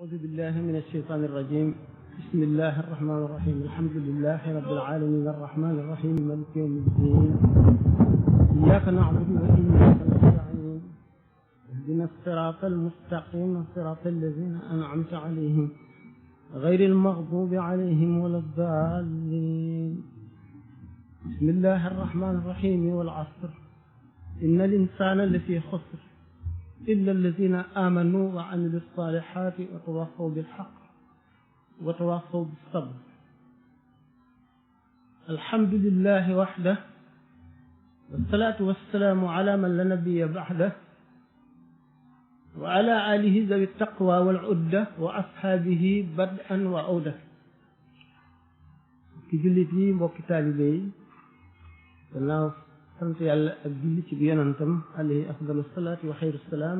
أعوذ بالله من الشيطان الرجيم. بسم الله الرحمن الرحيم. الحمد لله رب العالمين الرحمن الرحيم مالك يوم الدين. إياك نعبد وإياك نستعين. اهدنا الصراط المستقيم صراط الذين أنعمت عليهم غير المغضوب عليهم ولا الضالين. بسم الله الرحمن الرحيم. والعصر إن الإنسان لفي خسر إلا الذين آمنوا وعملوا الصالحات وتواصوا بالحق وتواصوا بالصبر. الحمد لله وحده والصلاة والسلام على من لا نبي بعده وعلى آله ذوي التقوى والعدة وأصحابه بدءا وعودة. ki jullit yi mbokki taalibe yi gannaaw sant yàlla ak julli ci bi yonantam alayhi afdalu salaatu wa xayru salaam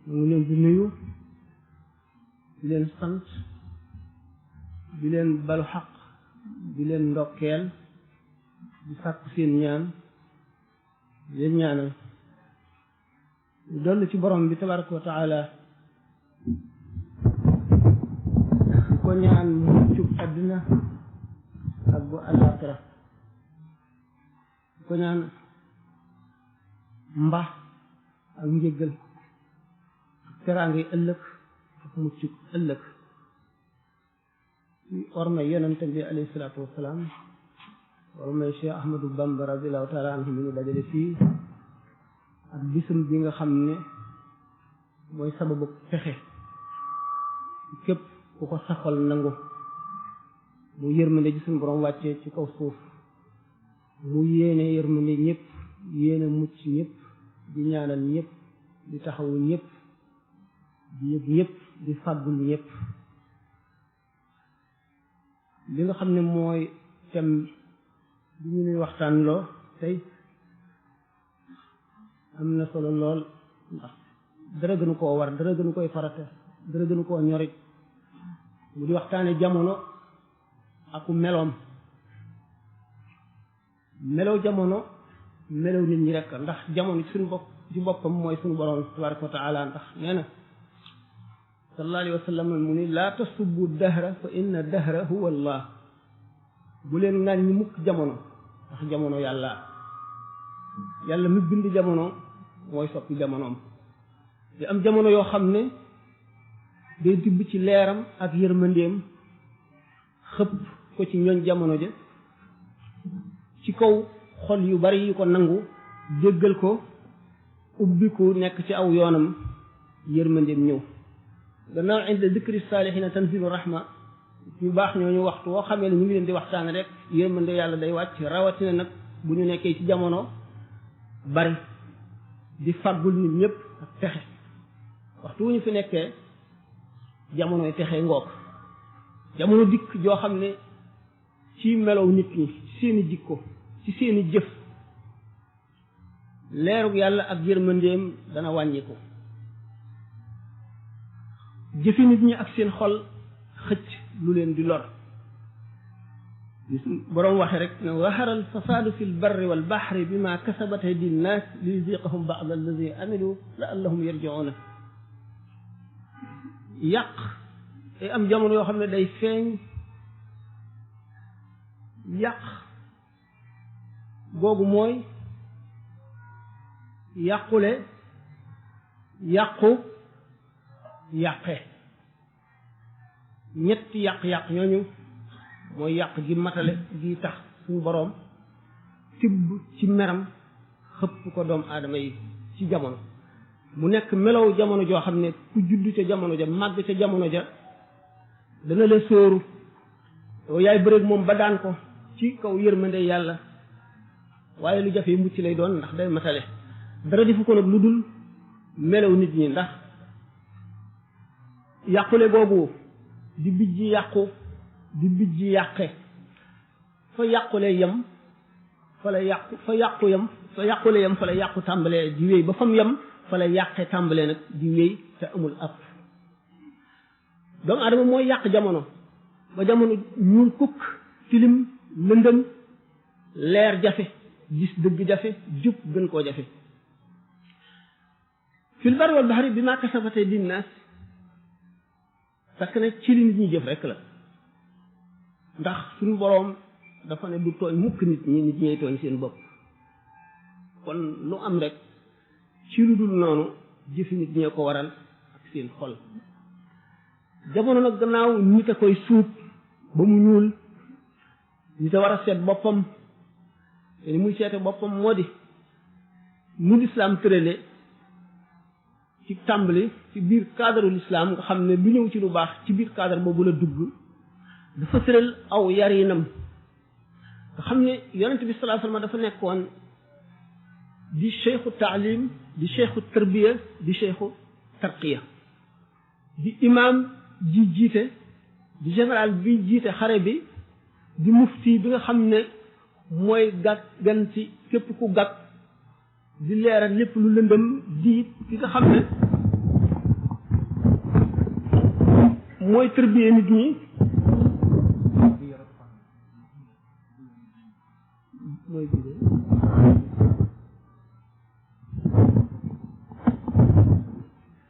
mu ngi leen di nuyu di leen sant di leen balu xaq di leen ndokkeel di sàkku seen ñaan di leen ñaanal ñu dollu ci borom bi tabaraka wa taala di ko ñaan muccub àddina ak bu àllaaxira ko ñaan mbaax ak njëggal ak teraanga yi ëllëg ak mucc ëllëg ci ormay yonente bi alayhi salaatu wasalaam ormay Cheikh Ahmadou Bamba radiallahu taala anhu mi ñu dajale fii ak bisum bi nga xam ne mooy sababu pexe képp ku ko saxal nangu mu yërmande ji suñu borom wàccee ci kaw suuf mu yéene yërmande ñëpp yéene mucc ñëpp di ñaanal ñëpp di taxawu ñëpp di yëg ñëpp di fàggul ñëpp. li nga xam ne mooy thème bi ñu nuy waxtaan loo tey am na solo lool ndax dara gënu koo war dara gënu koy farata dara gënu koo ñorit mu di waxtaane jamono aku meloom. melaw jamono melaw nit ñi rek ndax jamono ci suñu bopp ci boppam mooy suñu borom tabaraka wa taala ndax nee na sallallahu alayhi wa sallam mu ni laa tasubbu dahra fa inna dahra huwa allah. bu leen naan ñi mukk jamono ndax jamono yàlla mi bind jamono mooy soppi jamonoom di am jamono yoo xam ne day tibb ci leeram ak yërmandeem xëpp ko ci ñooñ jamono ja ci kaw xol yu bari yu ko nangu jéggal ko ubbiku nekk ci aw yoonam yërmandeem ñëw. gannaaw inda dikri saalihiina tanzilu rahma ñu baax ñooñu waxtu woo xamee ne ñu ngi leen di waxtaan rek yërmande yàlla day wàcc rawatina nag bu ñu nekkee ci jamono bari di fàggul nit ñëpp ak texe waxtu wu ñu fi nekkee jamonoy texe ngoog jamono dikk joo xam ne ci melow nit ñi ci seeni jikko ci seeni jëf leerug yàlla ak yërmandeem dana wàññiku jëfi nit ñi ak seen xol xëcc lu leen di lor boroom waxe rek ne zahara al fasaadu fi l barri wal bahri bima kasabat aydi nnaas liyuziqahum ba'da alladi amilu la'allahum yarji'una. yàq ay am jamono yoo xam ne day feeñ yàq googu mooy yàqule yàqu yàqe ñetti yàq-yàq ñooñu mooy yàq gi matale gi tax suñu boroom tibb ci meram xëpp ko doomu aadama yi ci jamono mu nekk melow jamono joo xam ne ku juddu ca jamono ja màgg ca jamono ja dana la sóoru yow yaay bëreeg moom ba daan ko ci kaw yërmande yàlla waaye lu jafe mucc lay doon ndax day matale dara defu ko nag lu dul melaw nit ñi ndax yàqule boobu di bijji yàqu di bijji yàqe fa yàqule yem fa la yàqu fa yàqu yem fa yàqule yem fa la yàqu tàmbalee di wéy ba fam yem fa la yàqe tàmbalee nag di wéy te amul ab doomu aadama mooy yàq jamono ba jamono ñuul kukk tilim lëndëm leer jafe gis dëgg jafe jub gën koo jafe. fil barri wal bahri bima kasabat aydin naas fekk ne ci li nit ñi jëf rek la ndax suñu boroom dafa ne du tooñ mukk nit ñi tooñ seen bopp kon lu am rek ci lu dul noonu jëfi nit ñee ko waral ak seen xol jamono nag gannaaw nit a koy suub ba mu ñuul nit a war a seet boppam te ni muy seete boppam moo di nu lislaam tërale ci tàmbali ci biir cadre l'islam nga xam ne lu ñëw ci lu baax ci biir cadre boobu la dugg dafa tëral aw yarinam nga xam ne yonent bi sallallahu alayhi wasallam dafa nekkoon di cheikhu taalim di cheikhu tarbiya di cheikhu tarqiya di imam ji jiite di général bi jiite xare bi di mufti bi nga xam ne mooy gàtt gan ci képp ku gàtt di leeral lépp lu lëndëm di ki nga xam ne mooy tërbiye nit ñi mooy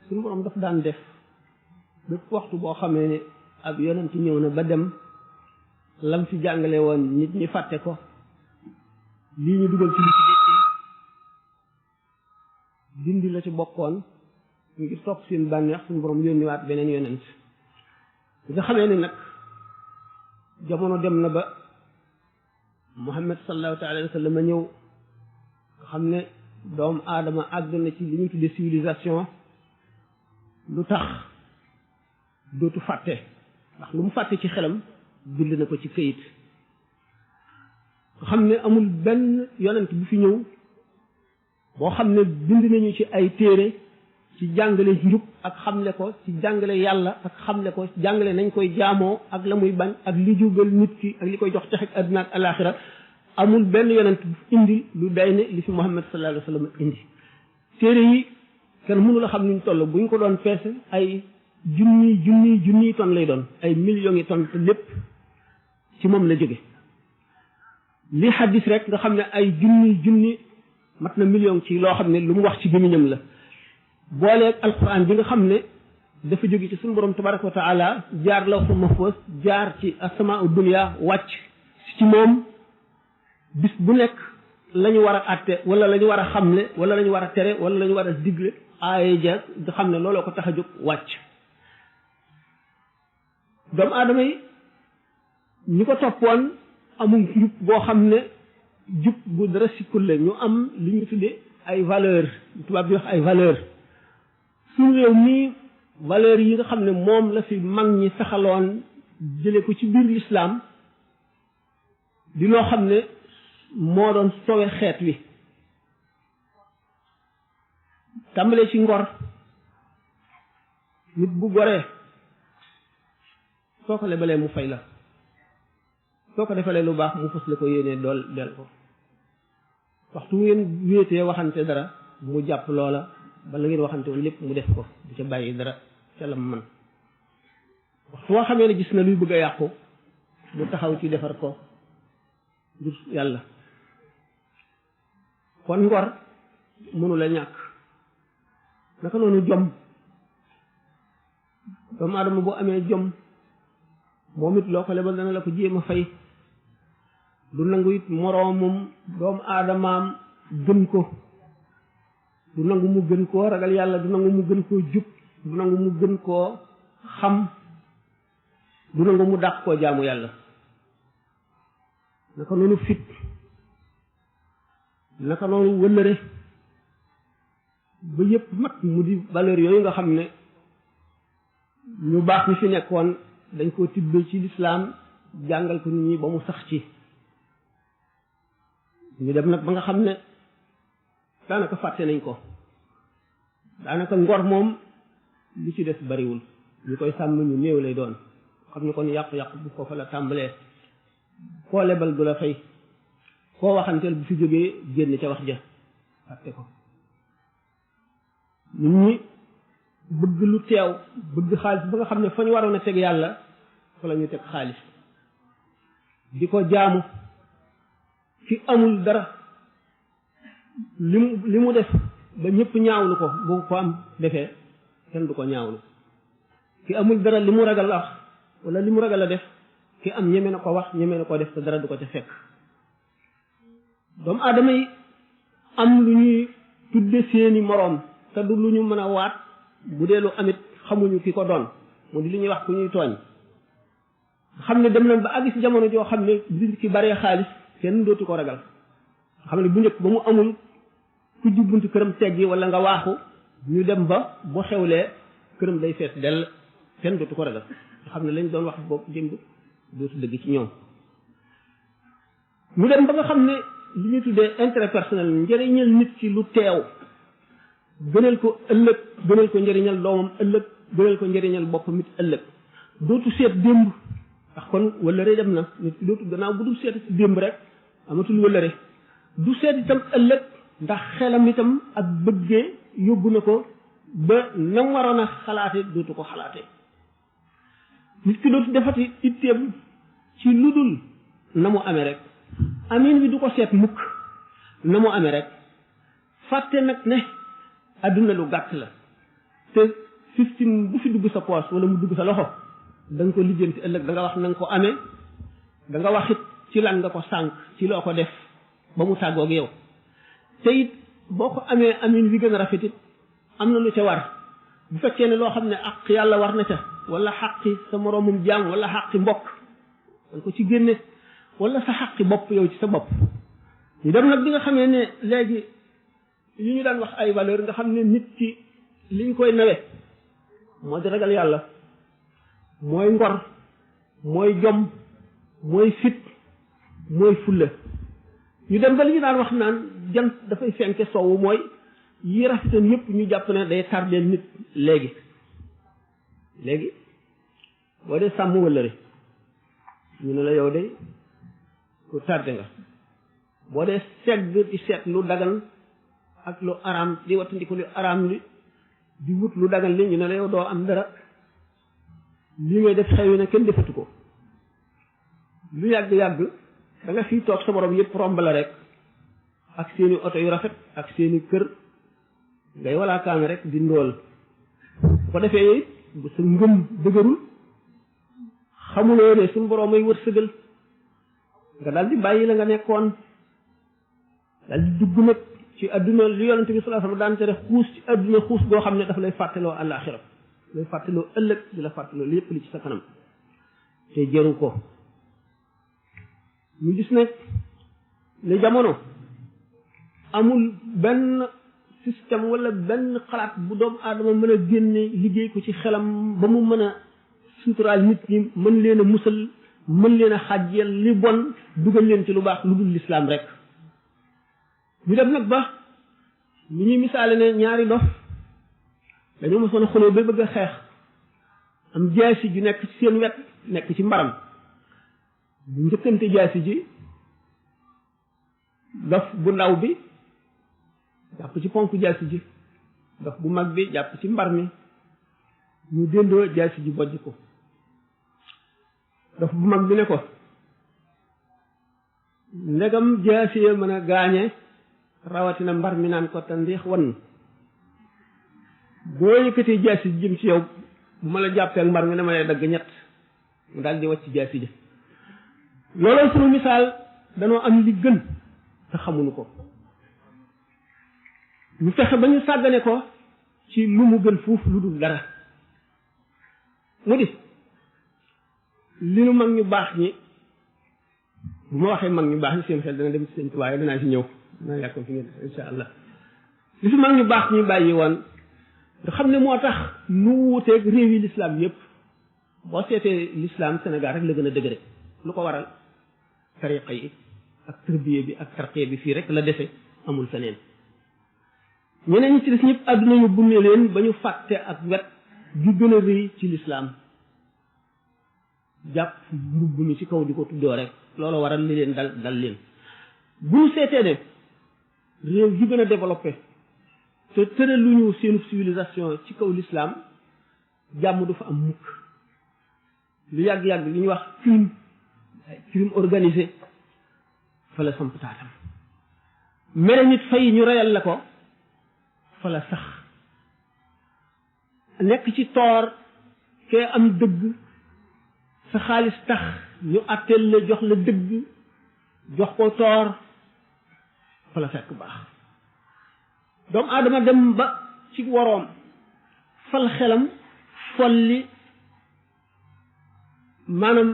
suñu borom daf daan def bépp waxtu boo xamee ne ab yonent ñëw na ba dem lam fi jàngale woon nit ñi fàtte ko lii ñu dugal ci li ci dékki dindi la ci bokkoon ngir topp seen bànneex suñu borom yónniwaat beneen yonent bi nga xamee ne nag jamono dem na ba Muhammad sallallahu taala alayhi wa sallam ñëw nga xam ne doomu aadama àgg na ci li ñuy tudde civilisation lu tax dootu fàtte ndax lu mu fàtte ci xelam bind na ko ci këyit nga xam ne amul benn yonent bu fi ñëw boo xam ne bind nañu ci ay téere ci jàngale njub ak xamle ko ci jàngale yàlla ak xamle ko jàngale nañ koy jaamoo ak la muy bañ ak li jugal nit ki ak li koy jox texek àdduna ak alaxira amul benn yonent bu indi lu day ne li fi Muhammad sallallahu alayhi wa sallam indi téere yi kenn mënu la xam nuñ toll buñ ko doon peese ay junniy tonnes lay doon ay millions yi tonnes te lépp ci moom la jóge li xaddis rek nga xam ne ay junni mat na million ci loo xam ne lu mu wax ci gémmiñam la booleeg alquran bi nga xam ne dafa jóge ci suñu borom tabaraka wa taala jaar lawhul mahfuz jaar ci asamaau dunya wàcc ci moom bis bu nekk la ñu war a àtte wala la ñu war a xamle wala la ñu war a tere wala la ñu war a digle aaye ja nga xam ne looloo ko tax a jóg wàcc doomu aadama yi ñi ko toppoon amul njub boo xam ne jub bu dara sikkul la ñu am li ñu tuddee ay valeur tubaab bi wax ay valeur suñu réew mii valeur yi nga xam ne moom la fi mag ñi saxaloon jële ko ci biir lislaam di loo xam ne moo doon sowe xeet wi tàmbalee ci ngor nit bu goree soo ko lebalee mu fay la soo ko defalee lu baax mu fës la ko yéenee dool del ko waxtu ngeen wéetee waxante dara mu jàpp loola ba la ngeen waxante woon lépp mu def ko du ca bàyyi dara ca la man waxtu woo xamee ne gis na luy bëgg a yàqu mu taxaw ci defar ko ngir yàlla kon ngor mënu la ñàkk naka noonu jom doomu aadama boo amee jom moom it loo ko lebal dana la ko jéem a fay du nangu it moroomum doomu aadamaam gën ko du nangu mu gën koo ragal yàlla du nangu mu gën koo jub du nangu mu gën koo xam du nangu mu dàq koo jaamu yàlla naka noonu fit naka noonu wëllëre ba yëpp mat mu di valeur yooyu nga xam ne ñu baax ñi fi nekkoon dañ koo tibbee ci lislaam jàngal ko nit ñi ba mu sax ci ñu dem nag ba nga xam ne daanaka fàtte nañ ko daanaka ngor moom li ci des bariwul ñu koy sàmm ñu néew lay doon xam ne kon yàqu-yàqu bu foofa la tàmbalee koo lebal du la fay koo waxanteel bu fi jógee génn ca wax ja fàtte ko nit ñi bëgg lu teew bëgg xaalis ba nga xam ne fa ñu waroon a teg yàlla fa la ñu teg xaalis di ko jaamu ki amul dara li mu def ba ñëpp ñaawlu ko bu ko am defee kenn du ko ñaawlu ki amul dara li mu ragal a wax wala li mu ragal a def ki am ñeme na ko wax ñeme na ko def te dara du ko ca fekk doomu aadama yi am lu ñuy tudde seeni moroom te du lu ñu mën a waat bu dee lu amit xamuñu ki ko doon mu di li ñuy wax ku ñuy tooñ xam ne dem nañ ba àgg ci jamono joo xam ne nit ki baree xaalis kenn dootu ko ragal xam ne bu njëkk ba mu amul ku jubbunti këram teggi wala nga waaxu ñu dem ba bu xewlee këram day fees dell kenn dootu ko ragal nga xam ne lañ doon wax boobu démb dootu dëgg ci ñoom mu dem ba nga xam ne li ñu tuddee intérêt personnel njëriñal nit ki lu teew gënal ko ëllëg gënal ko njëriñal doomam ëllëg gënal ko njëriñal boppam it ëllëg dootu seet démb ndax kon wëllëre dem na nit ki dootu gannaaw bu dul seet démb rek amatul wëllëre du seet itam ëllëg ndax xelam itam ak bëggee yóbbu na ko ba na waroon a xalaate dootu ko xalaate nit ki dootu defati itteem ci lu dul na mu amee rek amin wi du ko seet mukk na mu amee rek fàtte nag ne adduna lu gàtt la te fiftin bu fi dugg sa poos wala mu dugg sa loxo da nga ko lijjanti ëllëg da nga wax na nga ko amee da nga wax it ci lan nga ko sànq ci loo ko def ba mu tàggoog yow te it boo ko amee amin wi gën a rafet it am na lu ca war bu fekkee ne loo xam ne àq yàlla war na ca wala xaqi sa moroomum jaam wala xaqi mbokk da ko ci génne wala sa xaqi bopp yow ci sa bopp ñu dem nag bi nga xamee ne léegi yi ñu daan wax ay valeur nga xam ne nit ki li ñu koy nawe moo di ragal yàlla mooy ngor mooy jom mooy fit mooy fulla ñu dem ba li ñu daan wax naan jant dafay fenke soowu mooy yi rafetoon yëpp ñu jàpp ne day tardeel nit léegi boo dee sàmm wëllëre ñu ne la yow de ku tardé nga boo dee segg di seet lu dagan ak lu araam di wattandiku lu araam li di wut lu dagan li ñu ne la yow doo am dara lii ngay def xew yi ne kenn defatu ko lu yàgg-yàgg da nga fii toog sa borom yëpp romb la rek ak seeni oto yu rafet ak seeni kër ngay walaakaame rek di ndóol bu ko defee yooyu bu sa ngëm dëgërul xamuloo ne suñu borom ay wërsëgal nga daal di bàyyi la nga nekkoon daal di dugg nag ci adduna li yonente bi sallallahu alayhi wasallam daan tere xuus ci adduna xuus goo xam ne dafa lay fàttaloo àllaaxira lay fàttaloo ëllëg di la fàttaloo lépp li ci sa kanam te jëru ko ñu gis nag li jamono amul benn système wala benn xalaat bu doomu aadama mën a génne liggéey ko ci xelam ba mu mën a suturaal nit ñi mën leen a musal mën leen a xàjjeel li bon dugal leen ci lu baax lu dul lislaam rek ñu dem nag ba ñu ñuy misaale ne ñaari dof dañoo mosoon a xuloo ba bëgg a xeex am jaasi ju nekk ci seen wet nekk ci mbaram bu njëkkante jaasi ji dof bu ndaw bi jàpp ci ponk jaasi ji dof bu mag bi jàpp ci mbar mi ñu déndoo jaasi ji bojj ko dof bu mag bi ne ko ndegam jaasi ya mën a gaañe rawatina mbar mi naan ko te ndiix wan boo yëkkatee jaasi ji jëm ci yow bu ma la jàppee ak mbar mi dama lay dagg ñett mu daal di wàcc jaasi ji looloo sunu misaal danoo am li gën te xamuñu ko ñu fexe ba ñu sàggane ko ci lu mu gën fuuf lu dul dara mu di li nu mag ñu baax ñi bu ma waxee mag ñu baax ñi seen xel dana dem ci seen waaye danaa ci ñëw danaa yàkkam fi ngeen insha allah li fi mag ñu baax ñu bàyyi woon nga xam ne moo tax nu wuuteeg réew yi l'islam yépp boo seetee l'islam Sénégal rek la gën a dëgëre lu ko waral tariqa yi ak tërbiye bi ak tarqiya bi fii rek la defe amul feneen ñeneen ñi ci des ñëpp àdduna ñu bunne leen ba ñu fàtte ak wet ju gën a rëy ci l'islam jàpp mbubb mi ci kaw di ko tuddoo rek loolu waral li leen dal leen bu ñu seetee ne réew yu gën a développé te tëral lu ñu seenu civilisation ci kaw l'islam jàmm du fa am mukk lu yàgg-yàgg li ñuy wax crime organisé fa la samp taatam mere nit fay ñu reyal la ko fa la sax nekk ci toor kee am dëgg sa xaalis tax ñu atteel la jox la dëgg jox ko toor fa la fekk baax doomu aadama dem ba ci woroom fal xelam folli maanaam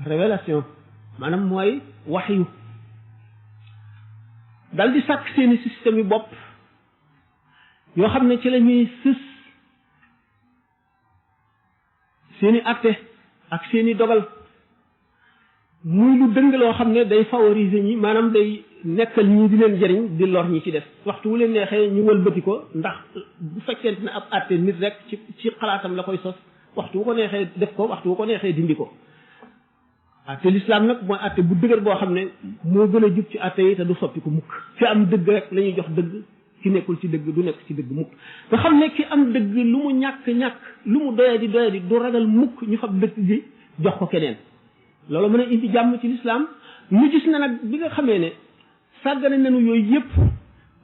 révélation maanaam mooy waxyu dal di sàkk seeni système yi bopp yoo xam ne ci la ñuy sës seeni atte ak seeni dogal muy lu dëng loo xam ne day favoriser ñi maanaam day nekkal ñii di leen jëriñ di lor ñi ci def waxtu wu leen neexee ñu wëlbati ko ndax bu fekkente ne ab atte nit rek ci xalaatam la koy sos waxtu wu ko neexee def ko waxtu wu ko neexee dindi ko atte l'islam nag mooy atte bu dëgër boo xam ne moo gën a jub ci atte yi te du soppi ko mukk fi am dëgg rek la ñuy jox dëgg ki nekkul ci dëgg du nekk ci dëgg mukk nga xam ne ki am dëgg lu mu ñàkk-ñàkk lu mu doyadi du ragal mukk ñu fab dëgg gi jox ko keneen loolu mën a indi jàmm ci l'islam ñu gis na nag bi nga xamee ne sàggane nañu yooyu yëpp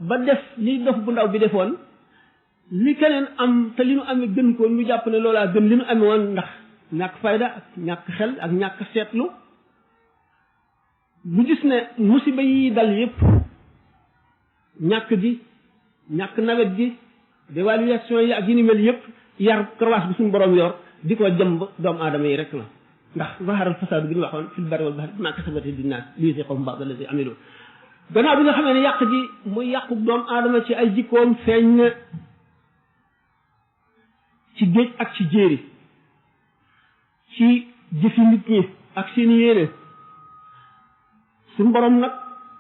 ba def li dof bu ndaw bi defoon li keneen am te li nu amee gën ko ñu jàpp ne loolaa gën li nu amee woon ndax ñàkk fayda ak ñàkk xel ak ñàkk seetlu ñu gis ne musiba yi dal yëpp ñàkk gi ñàkk nawet gi dévaluation yi ak yi ni mel yëpp yar karawaas bi suñu borom yor di ko jëmb doomu aadama yi rek la ndax zaharal fasaadu bi ñu waxoon fil barri wal bahri bimaa kasabat aydin naas liyuziiqahum ba'da llazii amilu gannaaw bi nga xamee ne yàq gi muy yàqu doomu aadama ci ay jikkoom feeñ na ci géej ak ci jéeri ci jëfi nit ñi ak seen yéene suñu borom nag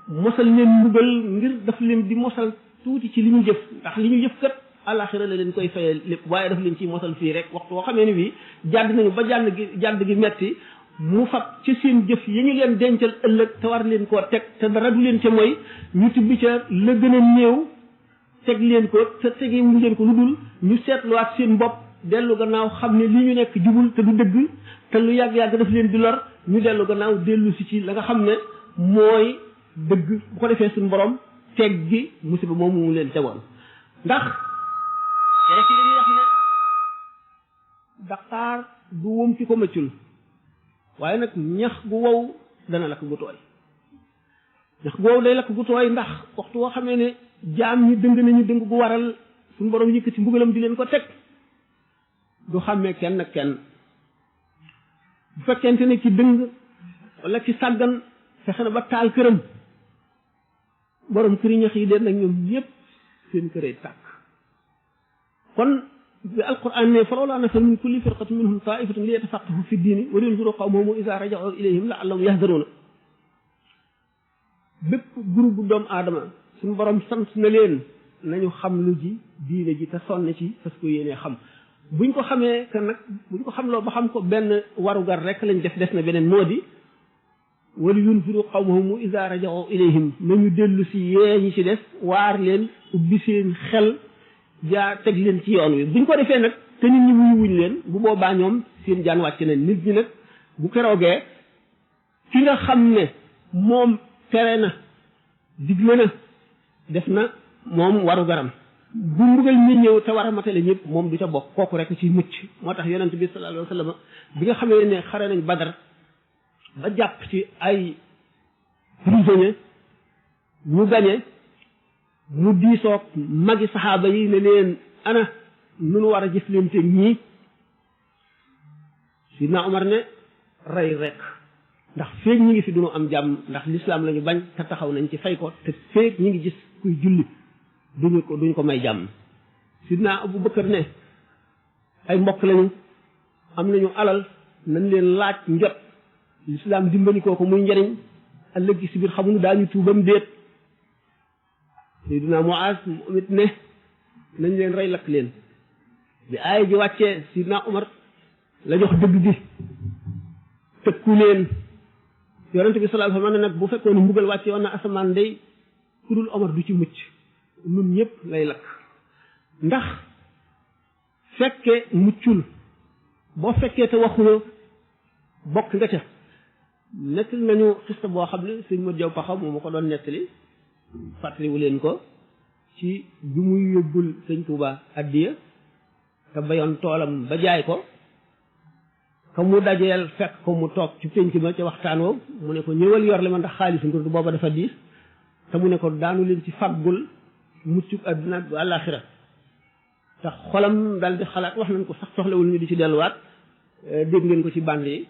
mosal leen mbugal ngir daf leen di mosal tuuti ci li ñu jëf ndax li ñu jëf kat àlaxira la leen koy fayal lépp waaye daf leen ciy mosal fii rek waxtu woo xamee ne bii jàdd nañu ba jàdd gi metti mu fab ci seen jëf yi ñu leen dencal ëllëg te war leen koo teg te dara du leen ca mooy ñu tibbi ca la gën a néew teg leen ko te tegi mu leen ko lu dul ñu seetluwaat seen bopp dellu gannaaw xam ne li ñu nekk jubul te du dëgg te lu yàgg-yàgg daf leen di lor ñu dellu gannaaw dellu si ci la nga xam ne mooy dëgg bu ko defee suñu borom teg gi musiba moom mu leen tegoon ndax rek li ñuy wax ne daqaar du wom ci ko mëccul waaye nag ñax gu wow dana lakk gu tooy ñax gu wow day lakk gu tooy ndax waxtu woo xamee ne jaam ñi dëng nañu dëng gu waral suñu borom yëkkati mbugalam di leen ko teg du xàmmee kenn ak kenn bu fekkente ne ki dëng wala ki sàggan fexe na ba taal këram borom këri ñax yi den nag ñoom ñëpp seen këree tàkk kon bi alquran ne falawlaa nafara min kulli firqatin minhum taifatun liyatafaqqahu fi diini wa liyunziru qawmahum iza raja'u ilayhim la'allahum yahdaruuna bépp groupe bu doomu aadama suñu borom sant na leen nañu xam lu ji diine ji te sonn ci parce que yéenee xam buñ ko xamee que nag buñ ko xam loo ba xam ko benn warugar rek lañ def des na beneen moo di wala yunziru qawmahum iza raja'u ilayhim nañu dellu si yee ñi ci des waar leen ubbi seen xel jaa teg leen ci yoon wi buñ ko defee nag te nit ñi wuñ leen bu boobaa ñoom seen jaan wàcc na nit ñi nag bu keroogee ki nga xam ne moom tere na digle na def na moom waru garam bu mbugal ñi ñëw te war a matale ñëpp moom du ca bokk kooku rek ci mucc moo tax yonent bi sallallahu alayhi wa sallam bi nga xamee ne xare nañ Badar ba jàpp ci ay prisonniers ñu gañe mu diisoog magi saxaaba yi ne leen ana nunu war a jëflante ñii Sidna Omar ne rey rek ndax feeg ñi ngi fi duñu am jàmm ndax lislaam la ñu bañ te taxaw nañ ci fay ko te feeg ñi ngi gis kuy julli duñ ko may jàmm Sidna Abu Bakar ne ay mbokk lañu am nañu alal nañ leen laaj njot lislaam dimbali ko muy njariñ ëllëg si biir xamuñu daañu tuubam déet Seydina Muaz moom it ne nañ leen rey lakk leen bi aaya ji wàccee Sidna Omar la jox dëgg gi tëkku leen yonente bi sallallahu alayhi wa sallam nag bu fekkoon mbugal wàccee woon na asamaan day kurul Omar du ci mucc nun ñëpp lay lakk ndax fekke muccul boo fekkee te waxuloo bokk nga ca nettali nañu xista boo xam ne sëñ Modou Diaw Paxa moo ma ko doon nettali fàttaliwu leen ko ci bi muy yóbbul sëñ Touba addiya te bayoon toolam ba jaay ko ka mu dajeel fekk ko mu toog ci pénc ma ca waxtaan woo mu ne ko ñëwal yor li ma ndax xaalis ngurdu booba dafa diis te mu ne ko daanu leen ci faggul muccuk àdduna bu àllaaxira te xolam dal di xalaat wax nañ ko sax soxlawul ñu di ci delluwaat dégg ngeen ko ci bànd yi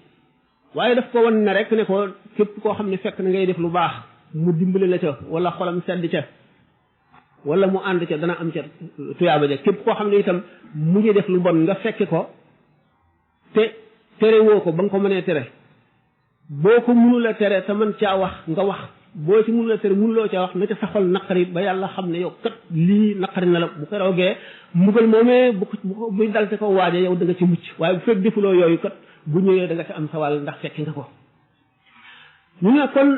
waaye daf ko wan ne rek ne ko képp koo xam ne fekk na ngay def lu baax mu dimbale la ca wala xolam sedd ca wala mu ànd ca dana am ca tuyaaba ja képp koo xam ne itam mu ngi def lu bon nga fekke ko te tere woo ko ba nga ko mënee tere boo ko mënula tere te mën caa wax nga wax boo ci mënula tere mënuloo caa wax na ca sa xol naqari ba yàlla xam ne yow kat lii naqari na la bu ko roogee mbugal moomee bu buy dal te ko waaje yow da nga ci mucc waaye bu fekk defuloo yooyu kat bu ñëwee da nga ci am sa wàll ndax fekki nga ko ñu ne kon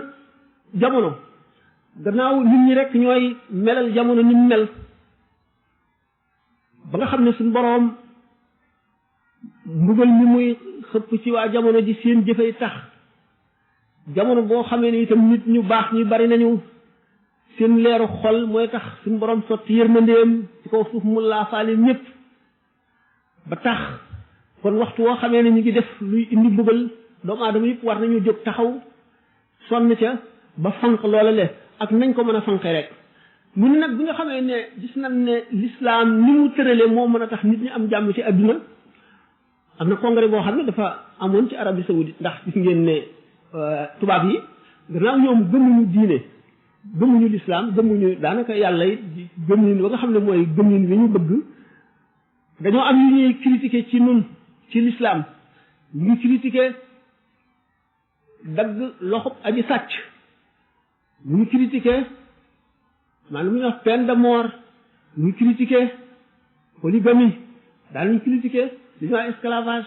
jamono gannaaw nit ñi rek ñooy melal jamono ni mu mel ba nga xam ne suñ boroom mbugal mi muy xëpp ci waa jamono ji seen jëfay tax jamono boo xamee ne itam nit ñu baax ñu bari nañu seen leeru xol mooy tax suñ boroom sotti yërmandeem ci kaw suuf mu laafaale ñëpp ba tax kon waxtu woo xamee ne ñu ngi def luy indi mbugal doomu aadama yëpp war nañu jóg taxaw sonn ca ba fanq loola le ak nañ ko mën a fanqe rek mu ne nag bi nga xamee ne gis nañ ne l'islam ni mu tërale moo mën a tax nit ñi am jàmm ci adduna am na congrès boo xam ne dafa amoon ci Arabie Saoudite ndax gis ngeen ne tubaab yi gannaaw ñoom gëmuñu diine gëmuñu l'islam gëmuñu daanaka yàlla it gëmuñu ba nga xam ne mooy gëmuñu wi ñu bëgg dañoo am yu ñuy critiquer ci nun ci l'islam ñu ngi critiquer dagg loxob aji sàcc ñu ngi critiquer maanaam lu ñuy wax peine de mort ñu ngi critiquer polygamie daal ñu critiquer li ñuy wax esclavage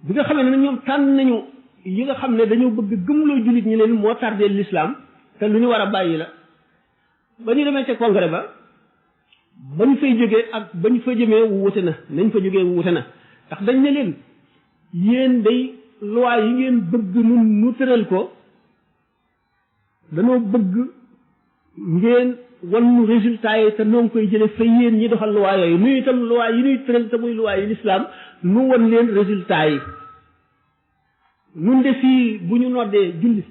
bi nga xamee ne ñoom tànn nañu yi nga xam ne dañoo bëgg gëmloo jullit ñi leen moo tardé l'islam te lu ñu war a bàyyi la ba ñu demee ca congrès ba ba ñu fay jógee ak ba ñu fa jëmee wute na nañ fa jógee wute na ndax dañ ne leen yéen day loi yi ngeen bëgg nun nu tëral ko dañoo bëgg ngeen wan nu résultat yi te noo ngi koy jële fa yéen ñi doxal loi yooyu nuy itam loi yi nuy tëral te muy loi yi l'islam nu wan leen résultat yi nun de fii bu ñu noddee julli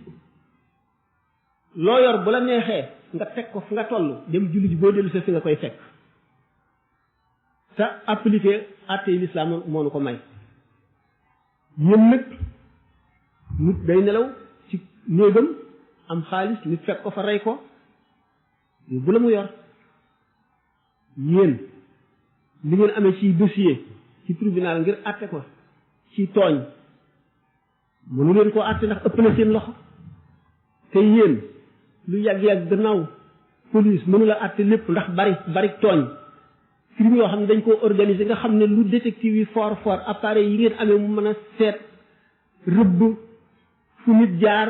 loo yor bu la neexee nga teg ko fu nga toll dem julli ji boo dellu sa fi nga koy fekk te appliqué àtte yi l'islam moo nu ko may yéen nag nit day nelaw ci néegam am xaalis nit fekk ko fa rey ko bu la mu yor yéen li ngeen amee ci dossier ci tribunal ngir àtte ko ci tooñ mënu leen koo àtte ndax ëpp na seen loxo te yéen lu yàgg-yàgg gannaaw police mënu la àtte lépp ndax bari tooñ crime yoo xam ne dañ koo organiser nga xam ne lu détective yi fort appareil yi ngeen amee mu mën a seet rëbb fu nit jaar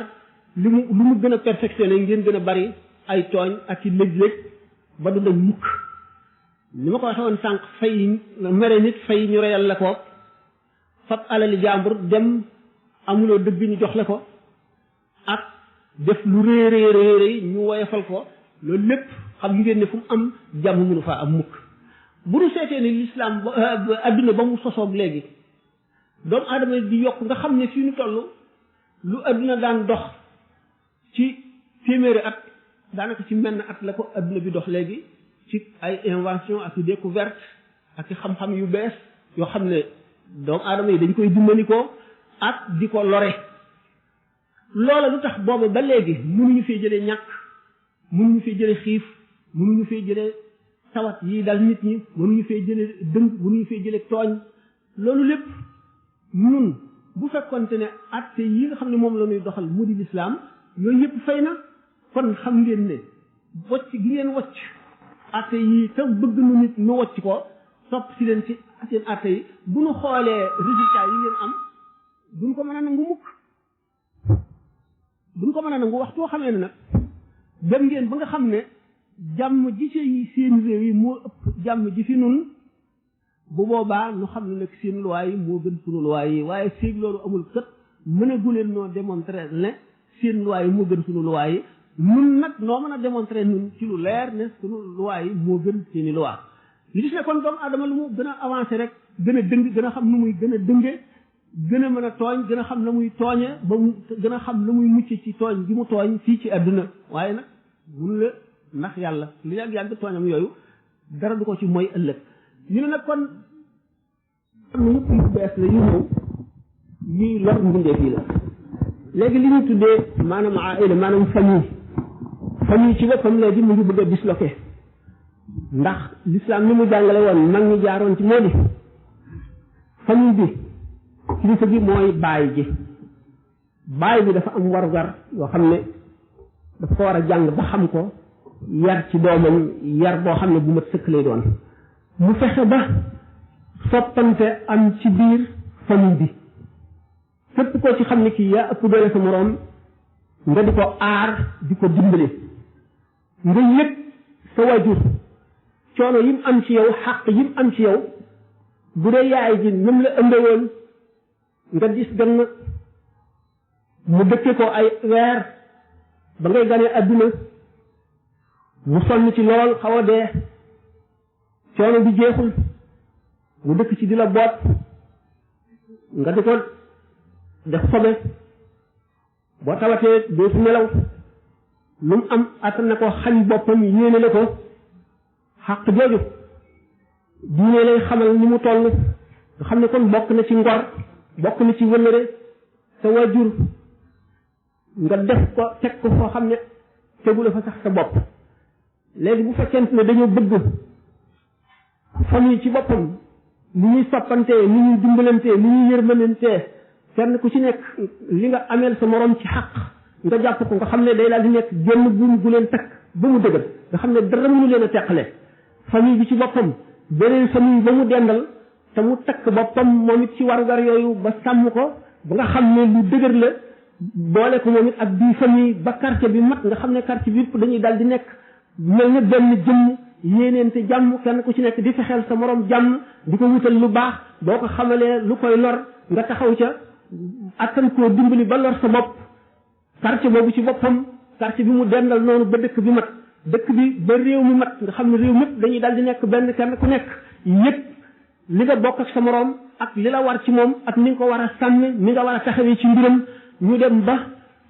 lu mu gën a perfectionné ngeen gën a bari ay tooñ ak i lëj-lëj ba du dañ mukk ni ma ko waxee woon sànq fay mere nit fay ñu reyal la ko fab alali jàmbur dem amuloo dëgg ñu jox la ko ak def lu réy ñu woyofal ko loolu lépp xam ngeen ne fu mu am jàmm mënu faa am mukk bu nu seetee ni l'islam adduna ba mu sosoog léegi doomu aadama di yokk nga xam ne fii nu toll lu adduna daan dox ci téeméeri at daanaka ci menn at la ko adduna bi dox léegi ci ay invention ak découverte ak xam-xam yu bees yoo xam ne doomu aadama yi dañ koy dimbandikoo ak di ko lore loola lu tax boobu ba léegi mënuñu fee jëlee ñàkk mënuñu fee jëlee xiif mënuñu fee jëlee tawat yi dal nit ñi mënuñu fee jëlee dëng mënuñu fee jëlee tooñ loolu lépp ñun bu fekkonte ne atte yi nga xam ne moom la ñuy doxal mu di lislaam yooyu yëpp fay na kon xam ngeen ne wocc gi ngeen wocc atte yi te bëgg nu nit nu wocc ko topp si leen ci seen atte yi bu nu xoolee résultat yi ngeen am duñ ko mën a nangu mukk duñ ko mën a nangu waxtu xamee ne nag dem ngeen ba nga xam ne jàmm ji ci seen réew yi moo ëpp jàmm ji fi nun bu boobaa nu xam ne nag seen loi yi moo gën sunu loi yi waaye feeg loolu amul kët mën a guleen noo démontrer ne seen loi yi moo gën sunu loi yi nun nag noo mën a démontrer nun ci lu leer ne sunu loi yi moo gën seeni loi li gis ne kon doomu adama lu mu gën a avancé rek gën a dëng gën a xam nu muy gën a dënge gën a mën a tooñ gën a xam na muy tooñe ba mu gën a xam na muy mucc ci tooñ gi mu tooñ fii ci àdduna waaye nag mun la ndax yàlla lu yàgg-yàgg tooñam yooyu dara du ko ci mooy ëllëg ñu ne nag kon am na yu bees la yu ñëw yuy lor mbindeef yi la léegi li ñu tuddee maanaam aila maanaam famille ci boppam léegi mu ngi bëgg a disloqué ndax l'islam ni mu jàngale woon mag ñi jaaroon ci moo di famille bi kilifa gi mooy baay bi dafa am warugar yoo xam ne dafa ko war a jàng ba xam ko yar ci doomam yar boo xam ne bu mat sëkk lay doon mu fexe ba soppante am ci biir famille bi képp koo ci xam ne kii yaa ëpp doole sa moroom nga di ko aar di ko dimbali nga yëg sa wajur coono yim am ci yow xàq yim am ci yow bu dee yaay ji nam la ëmbewoon nga dis gann mu dëkke ko ay weer ba ngay ganee adduna mu sonn ci lool xaw a dee coono bi jeexul mu dëkk ci di la boot nga di ko def sobe boo tawatee dootu nelaw lu mu am attan na ko xañ boppam yéene la ko xàq jooju diine lay xamal ni mu toll nga xam ne kon bokk na ci ngor bokk na ci wëllëre sa wajur nga def ko teg ko foo xam ne tegu la fa sax sa bopp léegi bu fekkente ne dañoo bëgg famille ci boppam ni ñuy soppantee ni ñuy dimbalantee ni ñuy yërmanantee kenn ku ci nekk li nga ameel sa morom ci xaq nga jàpp ko nga xam ne day daal di nekk génn buum gu leen takk ba mu dëgër nga xam ne dara mënu leen a teqale famille bi ci boppam beneen famille ba mu dendal te mu takk boppam moom it ci warugar yooyu ba sàmm ko ba nga xam ne lu dëgër la boole ko moom it ak bii famille ba quartier bi mat nga xam ne quartier bi yëpp dañuy daal di nekk mel ne benn jëmm yéeneente jàmm kenn ku ci nekk di fexeel sa morom jàmm di ko wutal lu baax boo ko xamalee lu koy lor nga taxaw ca attan koo dimbali ba lor sa bopp quartier boobu ci boppam quartier bi mu dendal noonu ba dëkk bi mat dëkk bi ba réew mi mat nga xam ne réew mépp dañuy daal di nekk benn kenn ku nekk yëpp li nga bokk ak sa moroom ak li la war ci moom ak ni nga ko war a sàmme ni nga war a taxawee ci mbiram ñu dem ba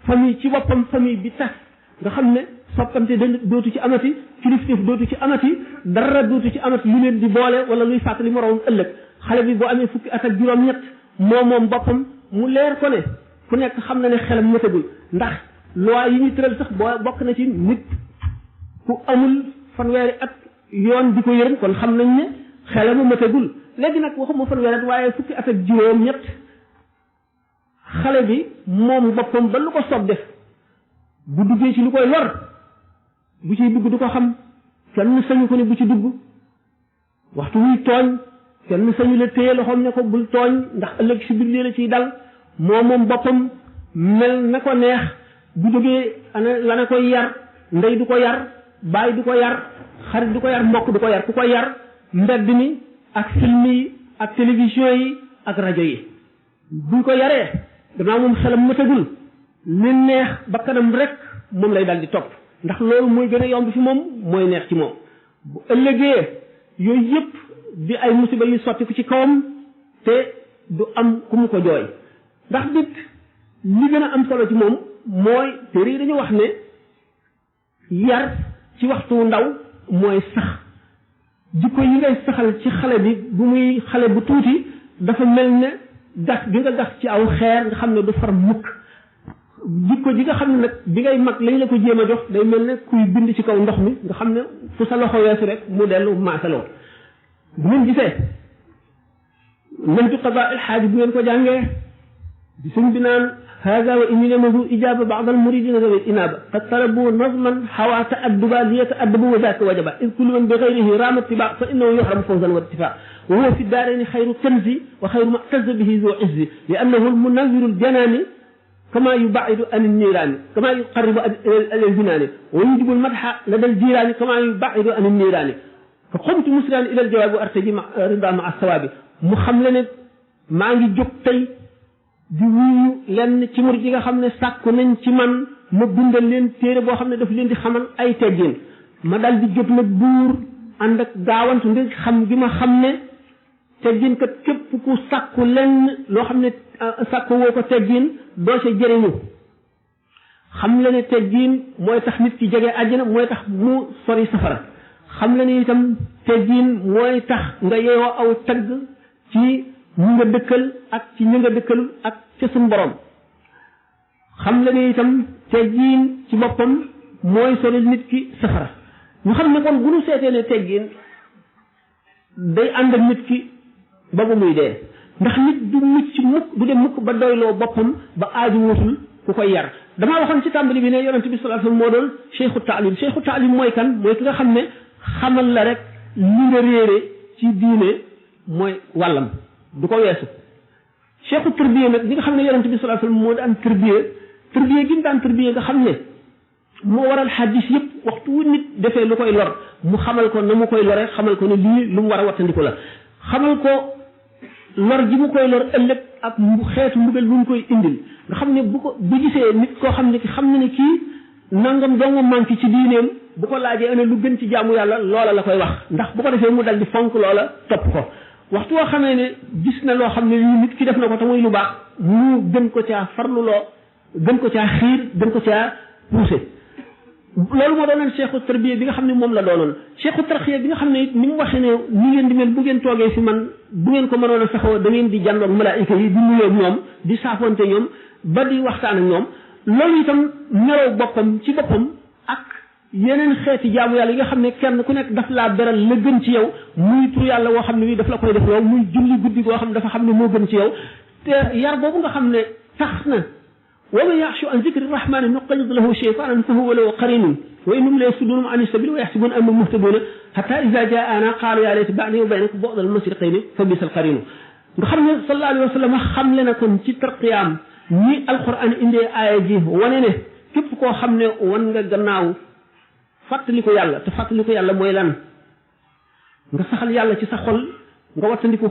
famille ci boppam famille bi tas nga xam ne soppante dootu ci amati kilifteef dootu ci amati dara dootu ci amati lu leen di boole wala luy fàttali moroom ëllëg xale bi boo amee fukki at ak juróom-ñett moom boppam mu leer ko ne ku nekk xam na ne xelam matagul ndax loi yi ñu tëral sax boo bokk na ci nit ku amul fanweeri at yoon di ko yërëm kon xam nañ ne xelam matagul léegi nag waxuma fanweeri at waaye fukki at ak juróom-ñett xale bi moom boppam ba lu ko soob def bu duggee ci lu koy lor bu ciy dugg du ko xam kenn sañu ko ne bu ci dugg waxtu wuy tooñ kenn sañu la téye loxoom ne ko bul tooñ ndax ëllëg si biir la ciy dal moom boppam mel na ko neex bu jógee ana la na koy yar ndey du ko yar baay du ko yar xarit du ko yar mbokk du ko yar ku ko yar mbedd mi ak film yi ak télévision yi ak rajo yi buñ ko yaree gannaaw moom xelam matagul li neex ba kanam rek moom lay dal di topp ndax loolu mooy gën a yomb fi moom mooy neex ci moom bu ëllëgee yooyu yëpp di ay musiba yu sotti ko ci kawam te du am ku mu ko jooy ndax nit li gën a am solo ci moom mooy téere yi dañu wax ne yar ci waxtu ndaw mooy sax jikko yi ngay saxal ci xale bi bu muy xale bu tuuti dafa mel ne gas bi nga gas ci aw xeer nga xam ne du far mukk jikko ji nga xam ne nag bi ngay mag lañ la ko jéem a jox day mel ne kuy bind ci kaw ndox mi nga xam ne fu sa loxo weesu rek mu dellu maasaloo bu ngeen gisee nantu qada il xaaji bu ngeen ko jàngee di sëñ bi naan هذا وإن لمه إجابة بعض المريدين ذوي الإنابة قد طلبوا نظما حوى تأدبا ليتأدبوا وذاك وجبا إذ كل من بغيره رام اتباع فإنه يحرم فوزا وارتفاع وهو في الدارين خير كنز وخير ما اعتز به ذو عز لأنه المنذر الجنان كما يبعد عن النيران كما يقرب إلى الجنان ويجب المدح لدى الجيران كما يبعد عن النيران فقمت مسرعا إلى الجواب وأرتجي رضا مع الثواب محملنا ما ngi jóg tey di wuyu lenn ci murid yi nga xam ne sàkku nañ ci man ma bindal leen téere boo xam ne daf leen di xamal ay teggin ma dal di jóg nag buur ànd ak gaawantu ngir xam gi ma xam ne teggin kat képp ku sàkku lenn loo xam ne sàkku woo ko teggin doo ca jëriñu xam la ne teggin mooy tax nit ki jege àjjana mooy tax mu sori safara xam la ne itam teggin mooy tax nga yeewoo aw tagg ci ñi nga dëkkal ak ci ñi nga dëkkalul ak ca suñu borom xam la ne itam teggin ci boppam mooy sori nit ki safara ñu xam ne kon bu ñu seetee ne teggin day ànd ak nit ki ba bu muy dee ndax nit du mucc mukk du dem mukk ba doyloo boppam ba aaju wutul ku koy yar damaa waxoon ci tàmbali bi ne yonente bi sallallahu alayhi wasallam moo doon cheikhu taalim mooy kan mooy ki nga xam ne xamal la rek li nga réere ci diine mooy wàllam du ko weesu cheikhu tërbiye nag li nga xam ne yonente bi sallallahu alayhi wasallam moo daan tërbiye gi mu daan tërbiye nga xam ne moo waral xaddis yëpp waxtu wu nit defee lu koy lor mu xamal ko na mu koy lore xamal ko ne lii lu mu war a wattandiku la xamal ko lor ji mu koy lor ëllëg ak xeetu mbugal bu mu koy indil nga xam ne bu gisee nit koo xam ne ki xam na ne kii nangam dong manqué ci diineem bu ko laajee ana lu gën ci jaamu yàlla loola la koy wax ndax bu ko defee mu dal di fonk loola topp ko waxtu woo xamee ne gis na loo xam ne lii nit ki def na ko te muy lu baax mu gën ko caa farluloo gën ko caa xiir gën ko caa poussé loolu moo doonoon cheikhu tarbiya bi nga xam ne moom la doonoon cheikhu tarxiya bi nga xam ne it ni mu waxee ne ni ngeen di mel bu ngeen toogee fi man bu ngeen ko mënoon a saxoo da ngeen di jàndoog malaayika yi di nuyoo ñoom di saafonte ñoom ba di waxtaan ak ñoom loolu itam meloo boppam ci boppam ak yeneen xeeti jaamu yàlla yi nga xam ne kenn ku nekk daf laa beral la gën ci yow muy tur yàlla woo xam ne wi daf la koy def yow muy julli guddi goo xam ne dafa xam ne moo gën ci yow te yar boobu nga xam ne tax na ومن يعش عن ذكر الرحمن نقيض له شيطانا فهو له قرين وإنهم ليصدونهم عن السبيل ويحسبون أنهم مهتدون حتى إذا جاءنا قالوا يا ليت بعدي وبينك بعد المشرقين فبئس القرين nga xam ne sallallahu alayhi wa sallam xam le na kon ci tarqiyaam ni alquran indee aaya ji wane ne képp koo xam ne wan nga gannaaw fàttali ko yàlla te fàttali ko yàlla mooy lan nga saxal yàlla ci sa xol nga wattandi ko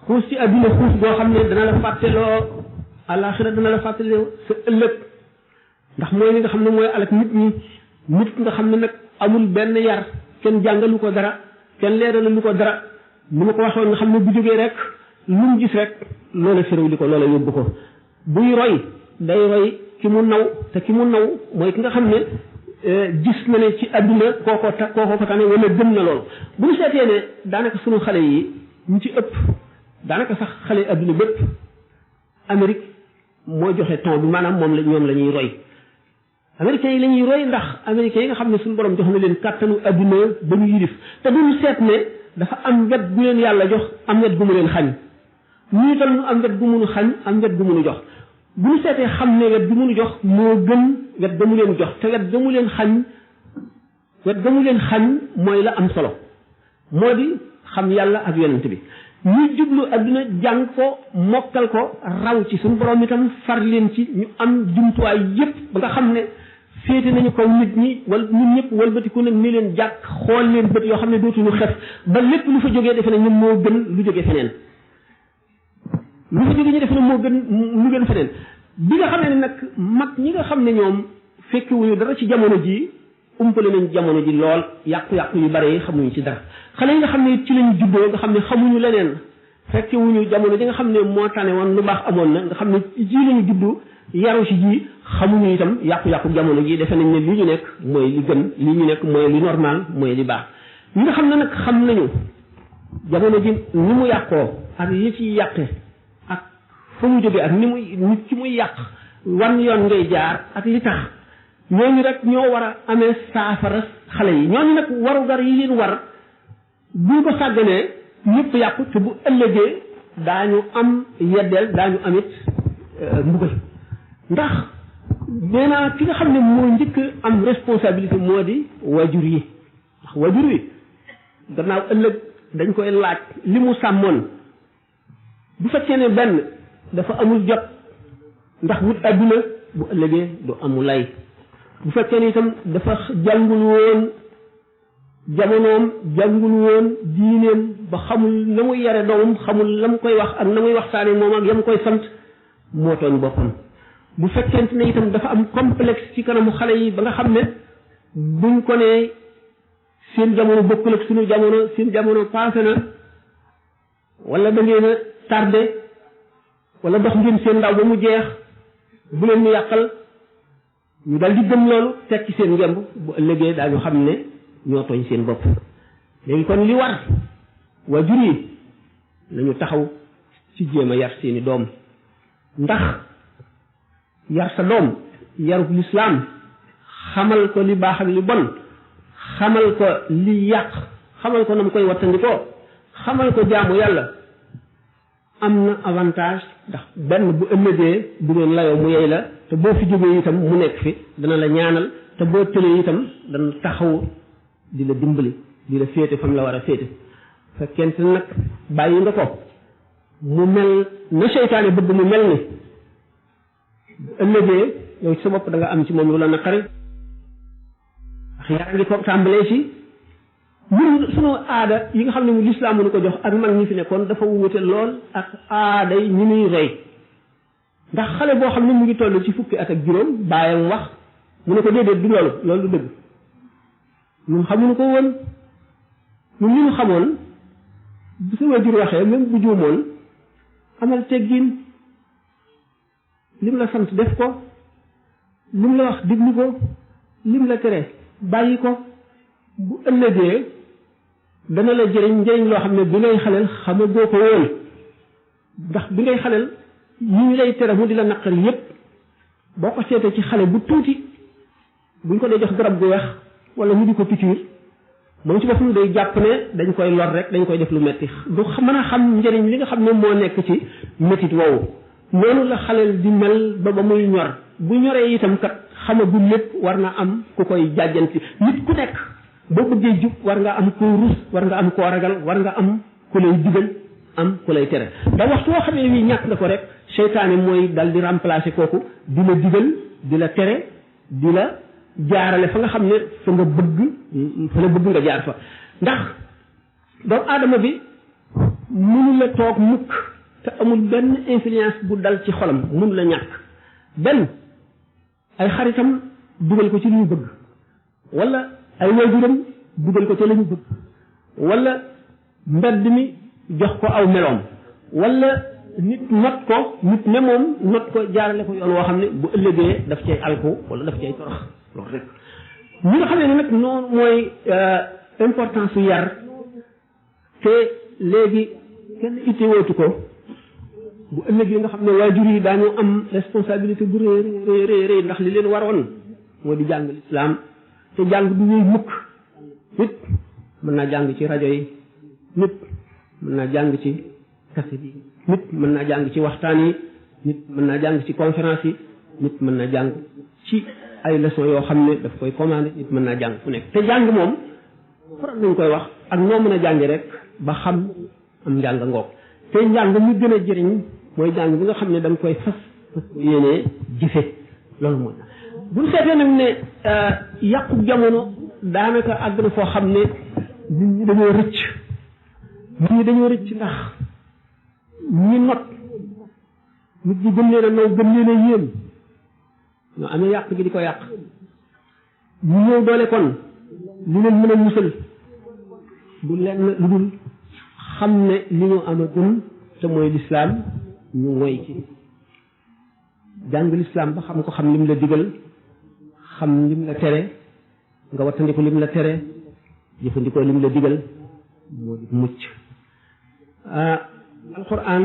xuus ci adduna xuus boo xam ne dana la fàtteloo alaxira dana la fàttali sa ëllëg ndax mooy li nga xam ne mooy alak nit ñi nit nga xam ne nag amul benn yar kenn jàngalu ko dara kenn leeralu ko dara ni ma ko waxoon nga xam ne bu jógee rek lu mu gis rek loola féréw li ko loola yóbbu ko buy roy day roy ki mu naw te ki mu naw mooy ki nga xam ne gis na ne ci adduna kooko ko tane wala gëm na loolu bu ñu seetee ne daanaka sunu xale yi ñu ci ëpp daanaka sax xale adduna bépp Amérique moo joxe ton bi maanaam moom la ñoom la ñuy roy américains yi la ñuy roy ndax américains yi nga xam ne suñu borom jox na leen kàttanu adduna ba ñu yilif te duñu seet ne dafa am wet gu leen yàlla jox am wet gu mu leen xañ ñu itam ñu am wet gu munu xañ am wet gu munu jox bu ñu seetee xam ne wet gu munu jox moo gën wet ga mu leen jox te wet ga mu leen xañ mooy la am solo moo di xam yàlla ak yonent bi ñu jublu adduna jàng ko mokkal ko raw ci suñu borom itam far leen ci ñu am jumtuwaay yépp ba nga xam ne féete nañu ko nit ñi wala ñun ñëpp walbatiku nag ni leen jàkk xool leen bët yoo xam ne dootuñu xef ba lépp lu fa jógee defe ne ñun moo gën lu jógee feneen lu fa jógee ñu defe ne moo gën lu gën feneen bi nga xam ne nag mag ñi nga xam ne ñoom fekkewuñu dara ci jamono ji umpale nañ jamono ji lool yàqu-yàqu yu bare yi xamuñu ci dara xale yi nga xam ne ci lañu juddoo nga xam ne xamuñu leneen fekkewuñu jamono ji nga xam ne moo tane woon lu baax amoon na nga xam ne ji lañu juddu yaru ci ji xamuñu itam yàqu-yàqu jamono ji defe nañ ne li ñu nekk mooy li gën li ñu nekk mooy li normal mooy li baax ñi nga xam ne nag xam nañu jamono ji ni mu yàqoo ak yi ci yàqe ak fa mu jógee ak ni muy nit ci muy yàq wan yoon ngay jaar ak li tax ñooñu rek ñoo war a amee saafara xale yi ñooñu nag warugar yi leen war buñ ko sàgganee ñëpp yàqu te bu ëllëgee daañu am yeddeel daañu amit mbugal ndax nee naa ki nga xam ne moo njëkk am responsabilité moo di wajur yi ndax wajur yi gannaaw ëllëg dañ koy laaj li mu sàmmoon bu fekkee ne benn dafa amul jot ndax wut adduna bu ëllëgee du amu lay bu fekkee ne itam dafa jàngul woon jamonoom jàngul woon diineem ba xamul na muy yare doomam xamul la mu koy wax ak na muy waxtaane moom ak yam koy sant moo tooñ boppam bu fekkente ne itam dafa am complexe ci kanamu xale yi ba nga xam ne buñ ko ne seen jamono bokkul ak suñu jamono seen jamono passé na wala da ngeen a tardé wala dox ngeen seen ndaw ba mu jeex bu leen ñu yàqal ñu dal di gëm loolu teg ci seen ngemb bu ëllëgee daañu xam ne ñoo tooñ seen bopp léegi kon li war waajur yi nañu taxaw ci jéem a yar seeni doom ndax yar sa doom yarub lislaam xamal ko li baax ak li bon xamal ko li yàq xamal ko na mu koy wattandikoo xamal ko jaamu yàlla am na avantage ndax benn bu ëllëgee bu ngeen layoo mu yey la te boo fi jógee itam mu nekk fi dana la ñaanal te boo tëlee itam dana taxaw di la dimbali di la féete fam la war a féete fekkente nag bàyyi nga ko mu mel na seytaane bëgg mu mel ni bu ëllëgee yow ci sa bopp da nga am ci moom lu la naqari ndax yaa ngi ko tàmbalee ci ñun sunu aada yi nga xam ne mu lislaam mënu ko jox ak mag ñi fi nekkoon dafa wute lool ak aada yi ñi muy rey ndax xale boo xam ne mu ngi toll ci fukki at ak juróom baayam wax mu ne ko déedéet du loolu du dëgg ñun xamuñu ko woon ñun li ñu xamoon bu sa waajur waxee même bu juumoon amal teggin lim la sant def ko lim la wax diglu ko lim la tere bàyyi ko bu ëllëgee dana la jëriñ njëriñ loo xam ne bi ngay xaleel xamagoo ko woon ndax bi ngay xaleel yi ñu lay tere mu di la naqari yépp boo ko seetee ci xale bu tuuti buñ ko dee jox garab gu weex wala ñu di ko pikiir moom ci boppam day jàpp ne dañ koy lor rek dañ koy def lu metti du mën a xam njëriñ li nga xam ne moo nekk ci métit woowu noonu la xaleel di mel ba muy ñor bu ñoree itam kat xamagul lépp war na am ku koy jàjjanti nit ku nekk boo bëggee jub war nga am koo rus war nga am koo ragal war nga am ku lay digal am ku lay tere da waxtu woo xamee wi ñàkk nga ko rek seytaane mooy dal di remplacer kooku di la digal di la tere di la jaarale fa nga xam ne fa nga bëgg nga jaar fa ndax doomu aadama bi mënu la toog mukk te amul benn influence bu dal ci xolam mënu la ñàkk benn ay xaritam dugal ko ci li ñu bëgg wala ay waajuram dugal ko ci la ñu bëgg wala mbedd mi jox ko aw meloom wala nit not ko nit ne moom not ko jaarale ko yoon woo xam ne bu ëllëgee daf cay alko wala daf cay torox loolu rek ñi nga xam ne nag noonu mooy importance su yar te léegi kenn itte wootu ko bu ëllëgee nga xam ne waajur yi daañu am responsabilité bu rëy ndax li leen waroon moo di jàng lislaam te jàng du ñuy mukk nit mën naa jàng ci rajo yi nit mën naa jàng ci kaset yi nit mën naa jàng ci waxtaan yi nit mën naa jàng ci conférence yi nit mën naa jàng ci ay leçons yoo xam ne daf koy commandé nit mën naa jàng fu nekk te jàng moom faral nañ koy wax ak noo mën a jàngi rek ba xam am njàng ngoog te njàng mu gën a jëriñ mooy jàng bi nga xam ne dañ koy fas yéenee jëfe loolu mooy buñ seetee nag ne yàqu jamono daanaka àgg na foo xam ne nit ñi dañoo rëcc ndax ñi not nit ñi gën leen a naw gën leen a yéen ñoo amee yàq gi di ko yàq ñu ñëw doole kon li leen mën a musal du lenn lu dul xam ne li ñu am a gën te mooy lislaam ñu ngoy ci jàng lislaam ba xam ko xam lim la digal xam lim la tere nga wattandiku lim la tere jëfandikoo lim la digal moo di mucc alquran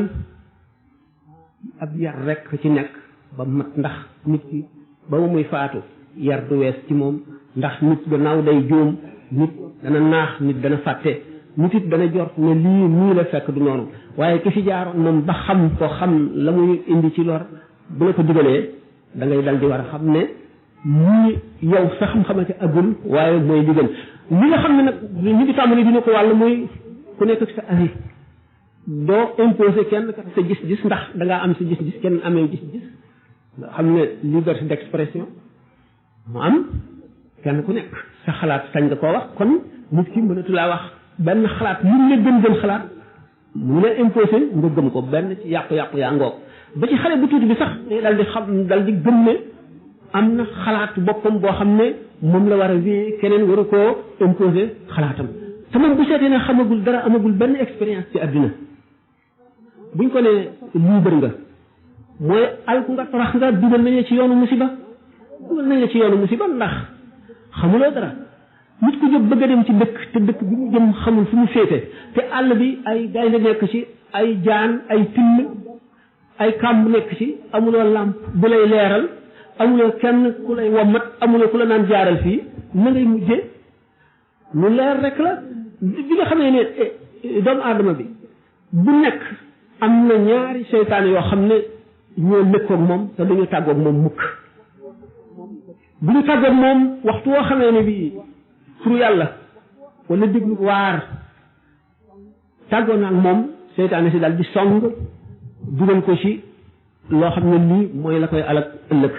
ab yar rek ci nekk ba mat ndax nit ki ba mu muy faatu yar du wees ci moom ndax nit gannaaw day jóom nit dana naax nit dana fàtte nit it dana jort ne lii nii la fekk du noonu waaye ki fi jaaroon moom ba xam ko xam la muy indi ci lor bu la ko digalee da ngay dal di war a xam ne ñii yow sa xam-xamante agul waaye mooy li gën li nga xam ne nag ñu ngi tàmbali dina ko wàll muy ku nekk ak sa avis doo imposé kenn kat sa gis-gis ndax da ngaa am sa gis-gis kenn amee gis-gis nga xam ne liberté d'expression mu am kenn ku nekk sa xalaat sañ nga koo wax kon nit ki mënatu laa wax benn xalaat lu la gën xalaat mu la imposé nga gëm ko benn ci yàqu-yàqu yaa ngoog ba ci xale bu tuuti bi sax day dal di xam dal di gëm ne am na xalaat boppam boo xam ne moom la war a wéy keneen waru koo imposé xalaatam te moom bu seetee ne xamagul dara amagul benn expérience ci àddina buñ ko ne libre nga mooy alku nga torox nga dugal nañ la ci yoonu musiba ndax xamuloo dara nit ku jóg bëgg a dem ci dëkk te dëkk bi mu jëm xamul fu mu féete te àll bi ay gaynde nekk ci ay jaan ay till ay kàmb nekk ci amuloo làmp bu lay leeral amuloo kenn ku lay wommat amuloo ku la naan jaaral fii na ngay mujje lu leer rek la bi nga xamee ne doomu aadama bi bu nekk am na ñaari seytaane yoo xam ne ñoo lëkkoog moom te duñu tàggoog moom mukk bu ñu tàggoog moom waxtu woo xamee ne bii turu yàlla wala déglu waar tàggoo naag moom seytaane si daal di song dugal ko ci loo xam ne lii mooy la koy alak ëllëg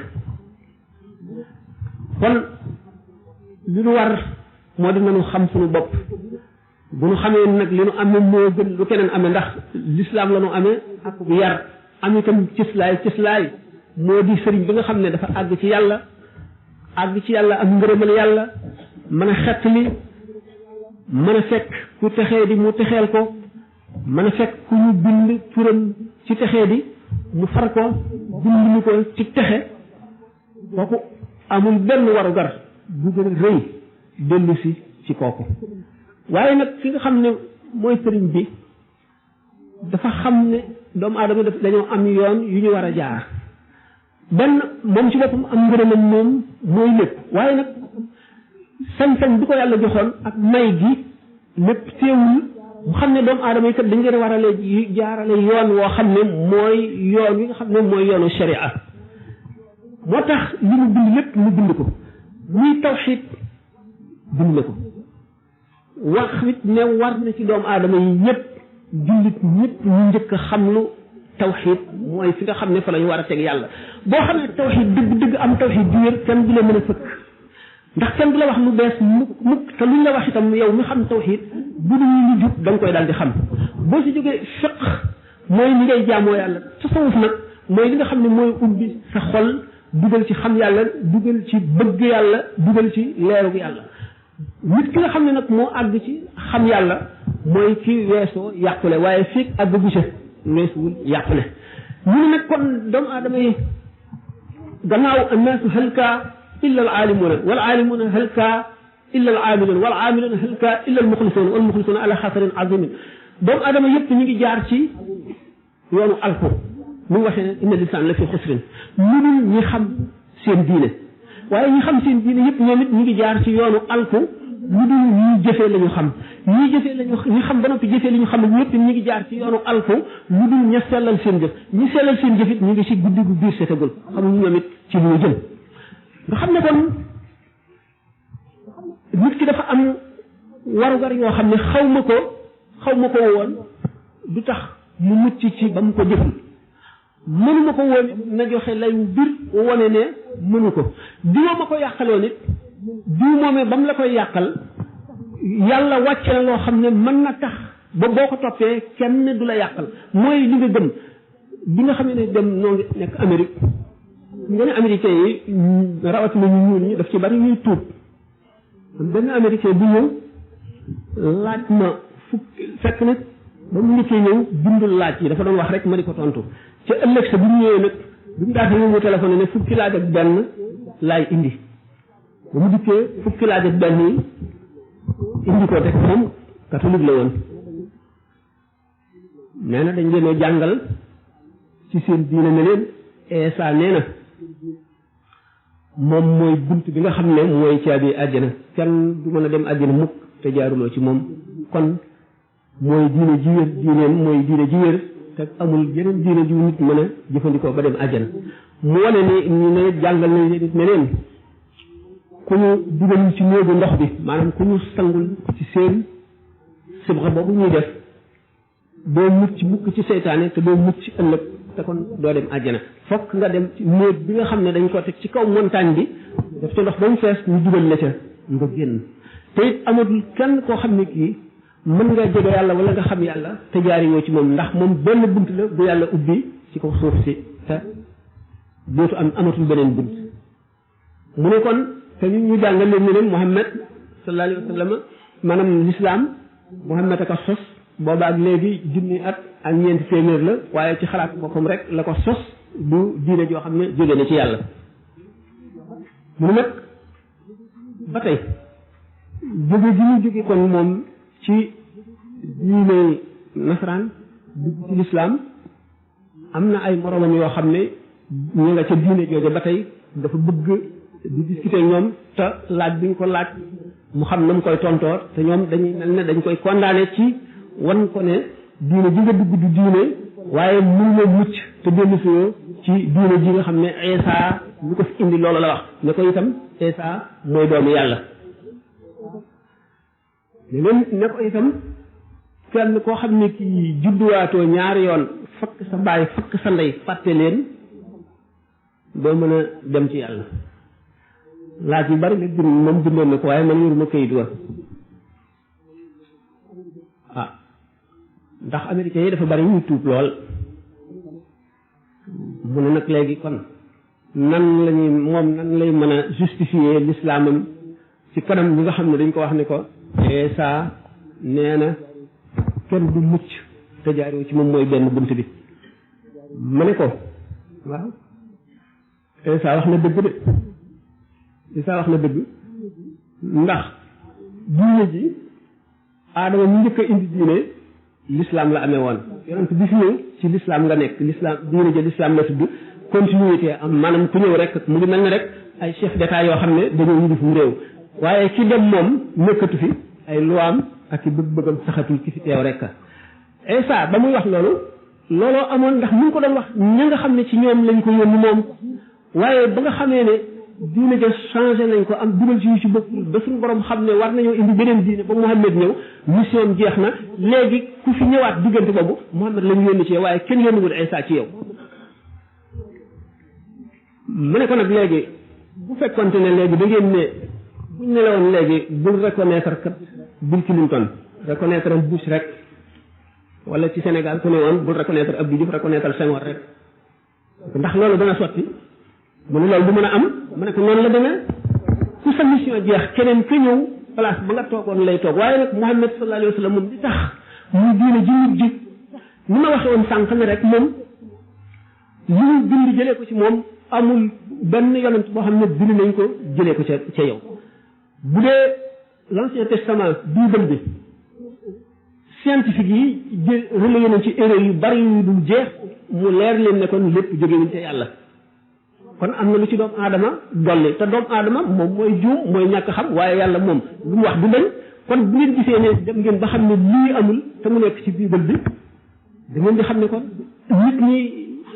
kon li nu war moo di nañu xam suñu bopp bu nu xamee nag li nu amee moo gën lu keneen amee ndax lislaam la nu amee ak yar am itam cislaay moo di sëriñ bi nga xam ne dafa àgg ci yàlla am ngërëmal yàlla mën a xettali mën a fekk ku texee di mu texeel ko mën a fekk ku ñu bind turam ci texee di mu far ko bind ñu ko ci texe kooku amul benn warugar bu gën a rëy dellu si ci kooku waaye nag ki nga xam ne mooy sëriñ bi dafa xam ne doomu aadama dañoo am yoon yu ñu war a jaar benn moom ci boppam am ngërëmam moom mooy lépp waaye nag sañ-sañ bi ko yàlla joxoon ak may gi lépp teewul mu xam ne doomu aadama yi kat dañ leen war a jaarale yoon woo xam ne mooy yoon wi nga xam ne mooy yoonu sharia moo tax li mu bind lépp mu bind ko muy tawxiid bind na ko wax it ne war na ci doomu aadama yi ñëpp jullit ñëpp ñu njëkk a xam lu tawxiid mooy fi nga xam ne fa la ñu war a teg yàlla boo xam ne tawxiid dëgg am tawxiid ju wér kenn du la mën a fëkk ndax kenn du la wax lu bees mukk te luñ la wax itam yow mi xam tawxiid bu dul lu jub da nga koy daal di xam boo si jógee fiq mooy li ngay jaamoo yàlla tasawuf nag mooy li nga xam ne mooy ubbi sa xol dugal ci xam yàlla dugal ci bëgg yàlla dugal ci leeru yàlla nit ki nga xam ne nag moo àgg ci xam yàlla mooy ki weesoo yàqule waaye fii àgg bu ca weesuwul yàqule ñu ne nag kon doomu aadama yi gannaaw annaasu halka illa al aalimuuna wal aalimuuna halka illa al aamiluun wal aamiluuna halka illa al muxlisuun wal muxlisuuna ala xasarin azimin doomu aadama yëpp ñu ngi jaar ci yoonu alko mu waxee ne inna lisaan la fi xusrin mënul ñi xam seen diine waaye ñi xam seen diine yëpp ñoom it ñu ngi jaar ci yoonu alku lu dul ñuy jëfee la ñu xam ñii jëfee la ñu xam ba noppi jëfee li ñu xam ñëpp ñu ngi jaar ci yoonu alku lu dul ña sellal seen jëf ñi sellal seen jëf it ñu ngi ci guddi gu biir setagul xamuñu ñoom it ci lu ñu jëm nga xam ne kon nit ki dafa am warugar yoo xam ne xaw ma ko woon du tax mu mucc ci ba mu ko jëful mënuma ko woon na joxe lay wu bir wone ne mënu ko diwa ma ko yàqaloo nit diw moomee ba mu la koy yàqal yàlla wàcce na loo xam ne mën na tax ba boo ko toppee kenn du la yàqal mooy li nga gëm bi nga xam ne dem noo ngi nekk Amérique nga ne américain yi rawatina ñu ñuul ñi daf ci bari ñuy tuub benn américain bu ñëw laaj ma fekk nag ba mu njëkkee ñëw bindul laaj yi dafa doon wax rek ma di ko tontu ca ëllëg sa bu ñu ñëwee nag bi mu daata ñëw mu téléphoné ne fukki laaj ak benn laay indi ba mu dikkee fukki laaj ak benn yi indi ko teg moom catholique la woon nee na dañ leen jàngal ci seen diine ne leen Eesa nee na moom mooy bunt bi nga xam ne mooy caabi àjjana kenn du mën a dem àjjana mukk te jaaruloo ci moom kon mooy diine ji wér diineem mooy diine ji wér te amul yeneen diine ji nit mën a jëfandikoo ba dem àjjana mu wane ne ñu ne jàngal nañ leen ne leen ku ñu dugal ci néegu ndox bi maanaam ku ñu sangul ci seen sibxa boobu ñuy def doo mucc mukk ci seytaane te doo mucc ëllëg te kon doo dem àjjana fokk nga dem ci néeg bi nga xam ne dañ ko teg ci kaw montagne bi daf ci ndox ba mu fees ñu dugal la ca nga génn te it amatul kenn koo xam ne kii mën nga jege yàlla wala nga xam yàlla te jaariwoo ci moom ndax moom benn bunt la bu yàlla ubbi ci kaw suuf si te dootu amatul beneen bunt mu ne kon te ñu jàngal leen ne leen Muhammad sallallahu alayhi wa sallam maanaam l'islam Muhammad aka sos boobaak léegi junni at ak ñeenti téeméer la waaye ci xalaat boppam rek la ko sos du diine joo xam ne jóge na ci yàlla mu nag ba tey jóge gi ñu jóge kon moom ci diine nasaraan dugg ci lislaam am na ay moromam yoo xam ne ñu nga ca diine jooje ba tey dafa bëgg di discuter ñoom te laaj bi ñu ko laaj mu xam na mu koy tontoor te ñoom dañuy mel ne dañ koy condamné ci wan ko ne diine ji nga dugg du diine waaye mun nga mucc te dellu si ci diine ji nga xam ne Isa ñu ko fi indi loolu la wax ne ko itam Isa mooy doomu yàlla ne ko itam kenn koo xam ne kii judduwaatoo ñaari yoon fakk sa baay fakk sa ndey fàtte leen doo mën a dem ci yàlla laaj yu bari la bind moom bindoon na ko waaye man yoruma kayit wa ndax américains yi dafa bari ñuy tuub lool mu ne nag léegi kon nan lañuy moom nan lay mën a justifier l'islamam ci kanam ñi nga xam ne dañ ko wax ne ko Isa nee na kenn du mucc te jaaroo ci moom mooy benn bunt bi ma ne ko waaw Isa wax na dëgg de Isa wax na dëgg ndax diine ji aadama ñu njëkk a indi diine l'islam la amee woon yonent bi fi ñëw ci l'islam nga nekk l'islam diine ji l'islam la tudd continuité am maanaam ku ñëw rek mu ngi mel ne rek ay chef d'état yoo xam ne dañoo yilif mu réew waaye ki dem moom nekkatu fi ay luwaam ak i bëgg-bëggam saxatul ki fi teew rek Isa ba muy wax looloo amoon ndax mu ngi ko doon wax ña nga xam ne ci ñoom lañ ko yónni moom waaye ba nga xamee ne diine ja changé nañ ko am dugal ci yu ci bokkul ba suñu borom xam ne war nañoo indi beneen diine ba Muhammad ñëw mission jeex na léegi ku fi ñëwaat diggante boobu Muhammad lañ yónni ci yow waaye kenn yónniwul Isa ci yow mu ne ko nag léegi bu fekkonte ne léegi da ngeen ne buñ ne la woon léegi bul reconnaître kat Bill Clinton reconnaître Bush rek wala ci Sénégal ku ne woon bul reconnaître Abdou Diouf reconnaître Senghor rek ndax loolu dana sotti mu ne loolu du mën a am mu ne ko noonu la demee ku sa mission jeex keneen ka ñëw place ba nga toogoon lay toog waaye nag Muhammad sallallahu alayhi wa sallam moom li tax muy diine ji nit ji ni ma waxee woon sànq ne rek moom li ñu bind jëlee ko ci moom amul benn yonent boo xam ne bind nañ ko jëlee ko ca yow bu dee l'Ancien Testament Bible bi scientifique yi relayé nañ ci erreur yu bari yu dul jeex mu leer leen ne kon lépp jógewuñ ca yàlla kon am na lu ci doomu aadama dolli te doomu aadama moom mooy juum mooy ñàkk xam waaye yàlla moom lu mu wax du dañ kon bu ngeen gisee ne dem ngeen ba xam ne lii amul te mu nekk ci Bible bi da ngeen di xam ne kon nit ñi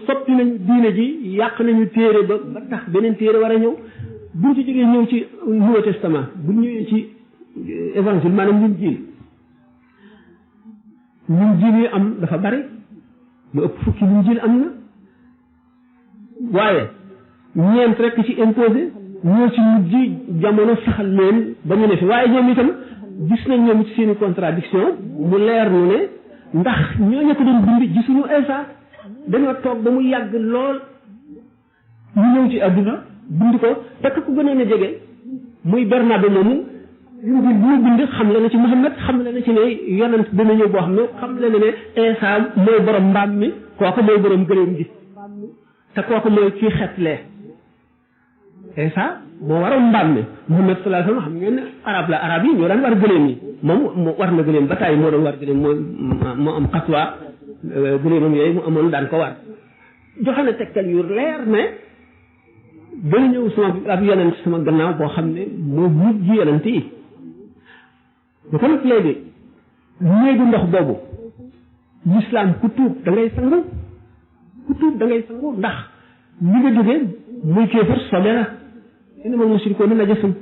soppi nañu diine ji yàq nañu téere ba tax beneen téere war a ñëw buñ ci jógee ñëw ci Nouveau Testament buñ ñëwee ci évangile maanaam Linjiil yi am dafa bari lu ëpp fukki Linjiil am na waaye ñeent rek ci imposé ñoo ci mujj jamono saxal leen ba ñu ne fi waaye ñoom itam gis nañ ñoom ci seeni contradiction mu leer nu ne ndax ñooñu ko doon bind gisuñu Isa dañoo toog ba mu yàgg lool ñu ñëw ci àdduna bind ko te ku gënoon a jege muy Bernabe moomu yu mu bind xam le na ci Muhammad xam le na ci ne yonent dina ñëw boo xam ne xam le na ne Isa mooy borom mbaam mi kooku mooy borom gëléem gi te kooku mooy kii xetlee Isa moo waroon mbaam mi Muhammad sallallahu alayhi wa sallam xam ngeen ne arab yi ñoo daan war gëléem yi moom war na gëléem ba tàyyi moo doon war gëléem moo am xaswa gëléemam yooyu mu amoon daan ko war joxe na tegtal yu leer ne dana ñëw sama ab yonent sama gannaaw boo xam ne moo mujj yonent yi bu ko nag léegi néegu ndox boobu l'islam ku tuub da ngay sangu ku tuub da ngay sangu ndax li nga jógee muy kéefar sobe la innamal mushrikuuna najasun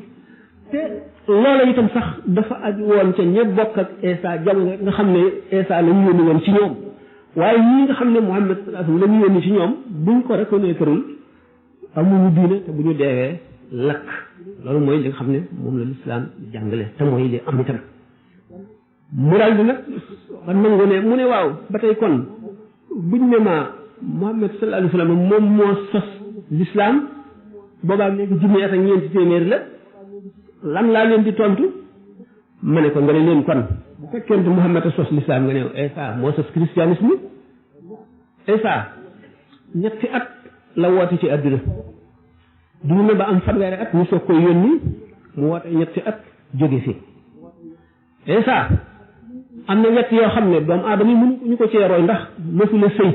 te loola itam sax dafa aju woon ca ña bokk ak Isa jamono nga xam ne Isa la ñu yónni woon ci ñoom waaye ñii nga xam ne Muhammad sallallahu alayhi wa sallam la ñu yónni ci ñoom buñ ko reconnaîtreul amuñu diine te bu ñu deewee lakk loolu mooy li nga xam ne moom la lislaam jàngale te mooy li am itam mu daal di nag ba nangu ne mu ne waaw ba tey kon buñ ne ma Muhammad sallallahu alayhi wa sallam moom moo sos lislaam boobaa léegi junni at ak ñeenti téeméer la lan laa leen di tontu ma ne ko nga ne leen kon bu fekkente Muhammad a sos l'islam nga ne Isa moo sos christianisme Isa ñetti at la woote ci àdduna dund na ba am fanweeri at ñu soog koy yónni mu woote ñetti at jóge fi Isa am na ñett yoo xam ne doomu aadama yi mënu ñu ko cee roy ndax mësu la sëy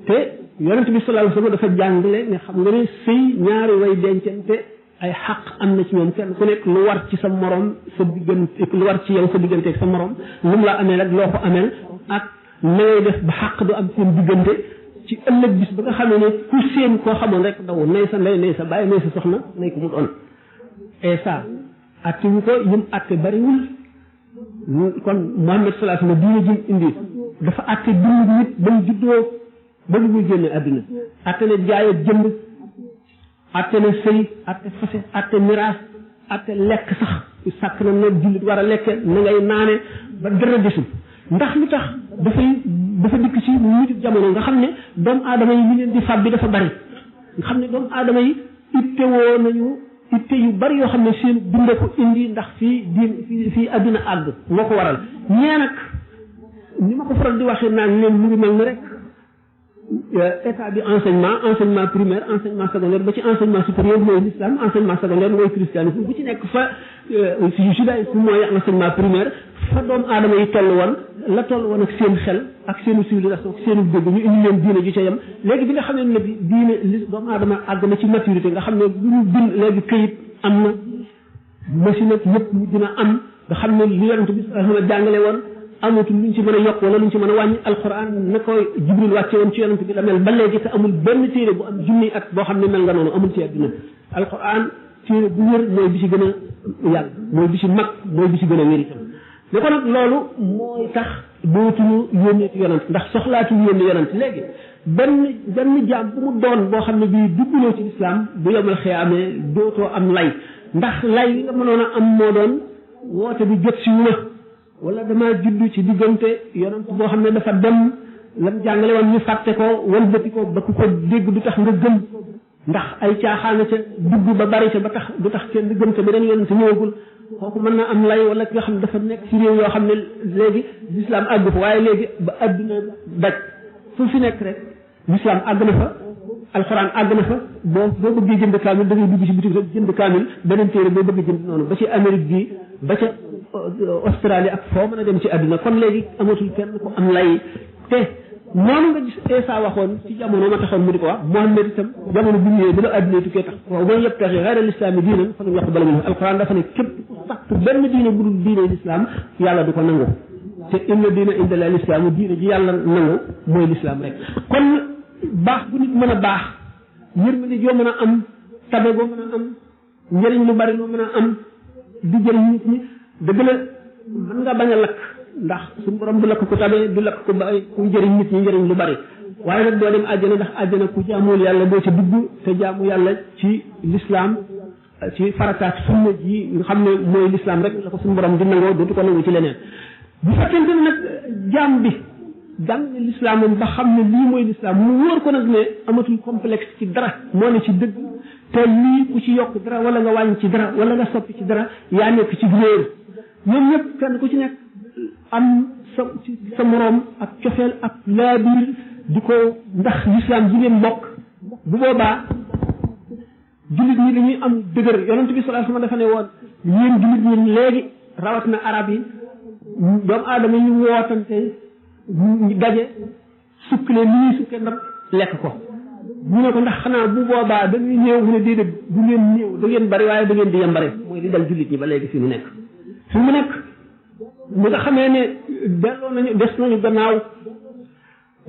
te yonent bi sallallahu alayhi wasallam dafa jàngale ne xam nga ne sëy ñaari way dencante ay xaq am na ci ñoom kenn ku nekk lu war ci sa morom sa diggante lu war ci yow sa diggante ak sa morom lu mu la amee rek loo ko ameel ak na ngay def ba xaq du am seen diggante ci ëllëg bis ba nga xamee ne ku seen koo xamoon rek daw nay sa ndey nay sa bàyyi nay sa soxna nay ko mu doon Isa atte wu ko yim atte bariwul kon Muhammad sallallahu alayhi wasallam diine jim indi dafa atte dund nit ba mu juddoo ba mu muy génne àdduna atte ne jaay ak jënd atte ne sëy atte fase atte miraas atte lekk sax sàkk na ne jullit war a lekke na ngay naane ba dara desul ndax lu tax dafa dikk ci nitu jamono nga xam ne doomu aadama yi ñu leen di fab bi dafa bari nga xam ne doomu aadama yi ittewoo nañu itte yu bari yoo xam ne seen dund ko indi ndax fii àdduna àgg moo ko waral ñee nag ni ma ko faral di waxee naan leen mu ngi mel ni rek état bi enseignement primaire enseignement secondaire ba ci enseignement supérieur mooy l'islam enseignement secondaire mooy christianisme bu ci nekk fa judaïsme mooy enseignement primaire fa doomu aadama yi toll woon la toll woon ak seen xel ak seenu civilisation ak seenu dégg ñu indi leen diine ju ca yem léegi bi nga xamee ne bi diine li doomu aadama àgg na ci maturité nga xam ne lu ñu bind léegi këyit am na machine ak yëpp mu dina am nga xam ne li yonent bi sallallahu alayhi wasallam jàngale woon amatul luñ ci mën a yokk wala luñ ci mën a wàññi alquran na koy jibril wàcce woon ci yonent bi la mel ba léegi te amul benn téere bu am junni at boo xam ne mel nga noonu amul ci àdduna alquran téere bu wér mooy bi ci gën a yàlla mooy bi ci mag mooy bi ci gën a wér itam ne ko nag loolu mooy tax dootuñu yónneeti yonent ndax soxlaatuñu yónni yonent léegi benn jaam bu mu doon boo xam ne bii dugguloo ci lislaam bu yemal xiyaamee dootoo am lay ndax lay wi nga mënoon a am moo doon woote bi jot si wu na wala damaa juddu ci diggante yonent boo xam ne dafa dem lam jàngale woon ñu fàtte ko walbati ko ba ku ko dégg du tax nga gëm ndax ay caaxaana ca dugg ba bari ca ba tax du tax kenn gëm ca beneen yonent ñëwagul kooku mën na am lay wala ki nga xam ne dafa nekk ci réew yoo xam ne léegi l'islam àgg fa waaye léegi ba adduna daj fu fi nekk rek l'islam àgg na fa alxuraan àgg na fa boo bëggee jënd kaamil da ngay dugg ci bitik rek jënd kaamil beneen téere boo bëgg jënd noonu ba ci Amérique bi ba ca Australie ak foo mën a dem ci àdduna kon léegi amatul kenn ko am lay te noonu nga gis Isa waxoon ci jamono ma taxoon mu di ko wax Muhammad itam jamono bi ñëwee bi la àdduna tukkee tax waaw man yëpp taxi xayra lislaami diinan fa yàq bala mu alquran dafa ne képp sàkk benn diine bu dul diine l'islam yàlla du ko nangu te inna diina inda la l'islam diine ji yàlla nangu mooy l'islam rek kon baax bu nit mën a baax yërmande joo mën a am tabe boo mën a am njëriñ lu bari loo mën a am di jëriñ nit ñi dëgg la mën nga bañ a lakk ndax suñu borom du lakk ko tabe du lakk ko ba ku jëriñ nit ñi njëriñ lu bari waaye nag doo dem àjjana ndax àjjana ku jaamul yàlla doo ca dugg te jaamu yàlla ci l'islam ci farataat sunna ji nga xam ne mooy l'islam rek la ko suñu borom di nangoo dootu ko nangu ci leneen bu fekkente ne nag jaam bi jàng ne l'islam moom ba xam ne lii mooy l'islam mu wóor ko nag ne amatul complexe ci dara moo ne ci dëgg te lii ku ci yokk dara wala nga wàññi ci dara wala nga soppi ci dara yaa nekk ci réer ñoom ñëpp kenn ku ci nekk am sa moroom ak cofeel ak laabiir di ko ndax l'islam ji leen bokk bu boobaa jullit ñi dañuy am dëgër yonent bi sallallahu alayhi wasallam dafa ne woon yéen jullit ñi léegi rawat na arab yi doomu aadama ñu wootante ñu daje sukkale ni ñuy sukkee ndab lekk ko ñu ne ko ndax xanaa bu boobaa da ngay néew mu ne déedéet du ngeen néew da ngeen bari waaye da ngeen di yambare mooy di dal jullit ñi ba léegi fi mu nekk fi mu nekk ñi nga xamee ne delloo nañu des nañu gannaaw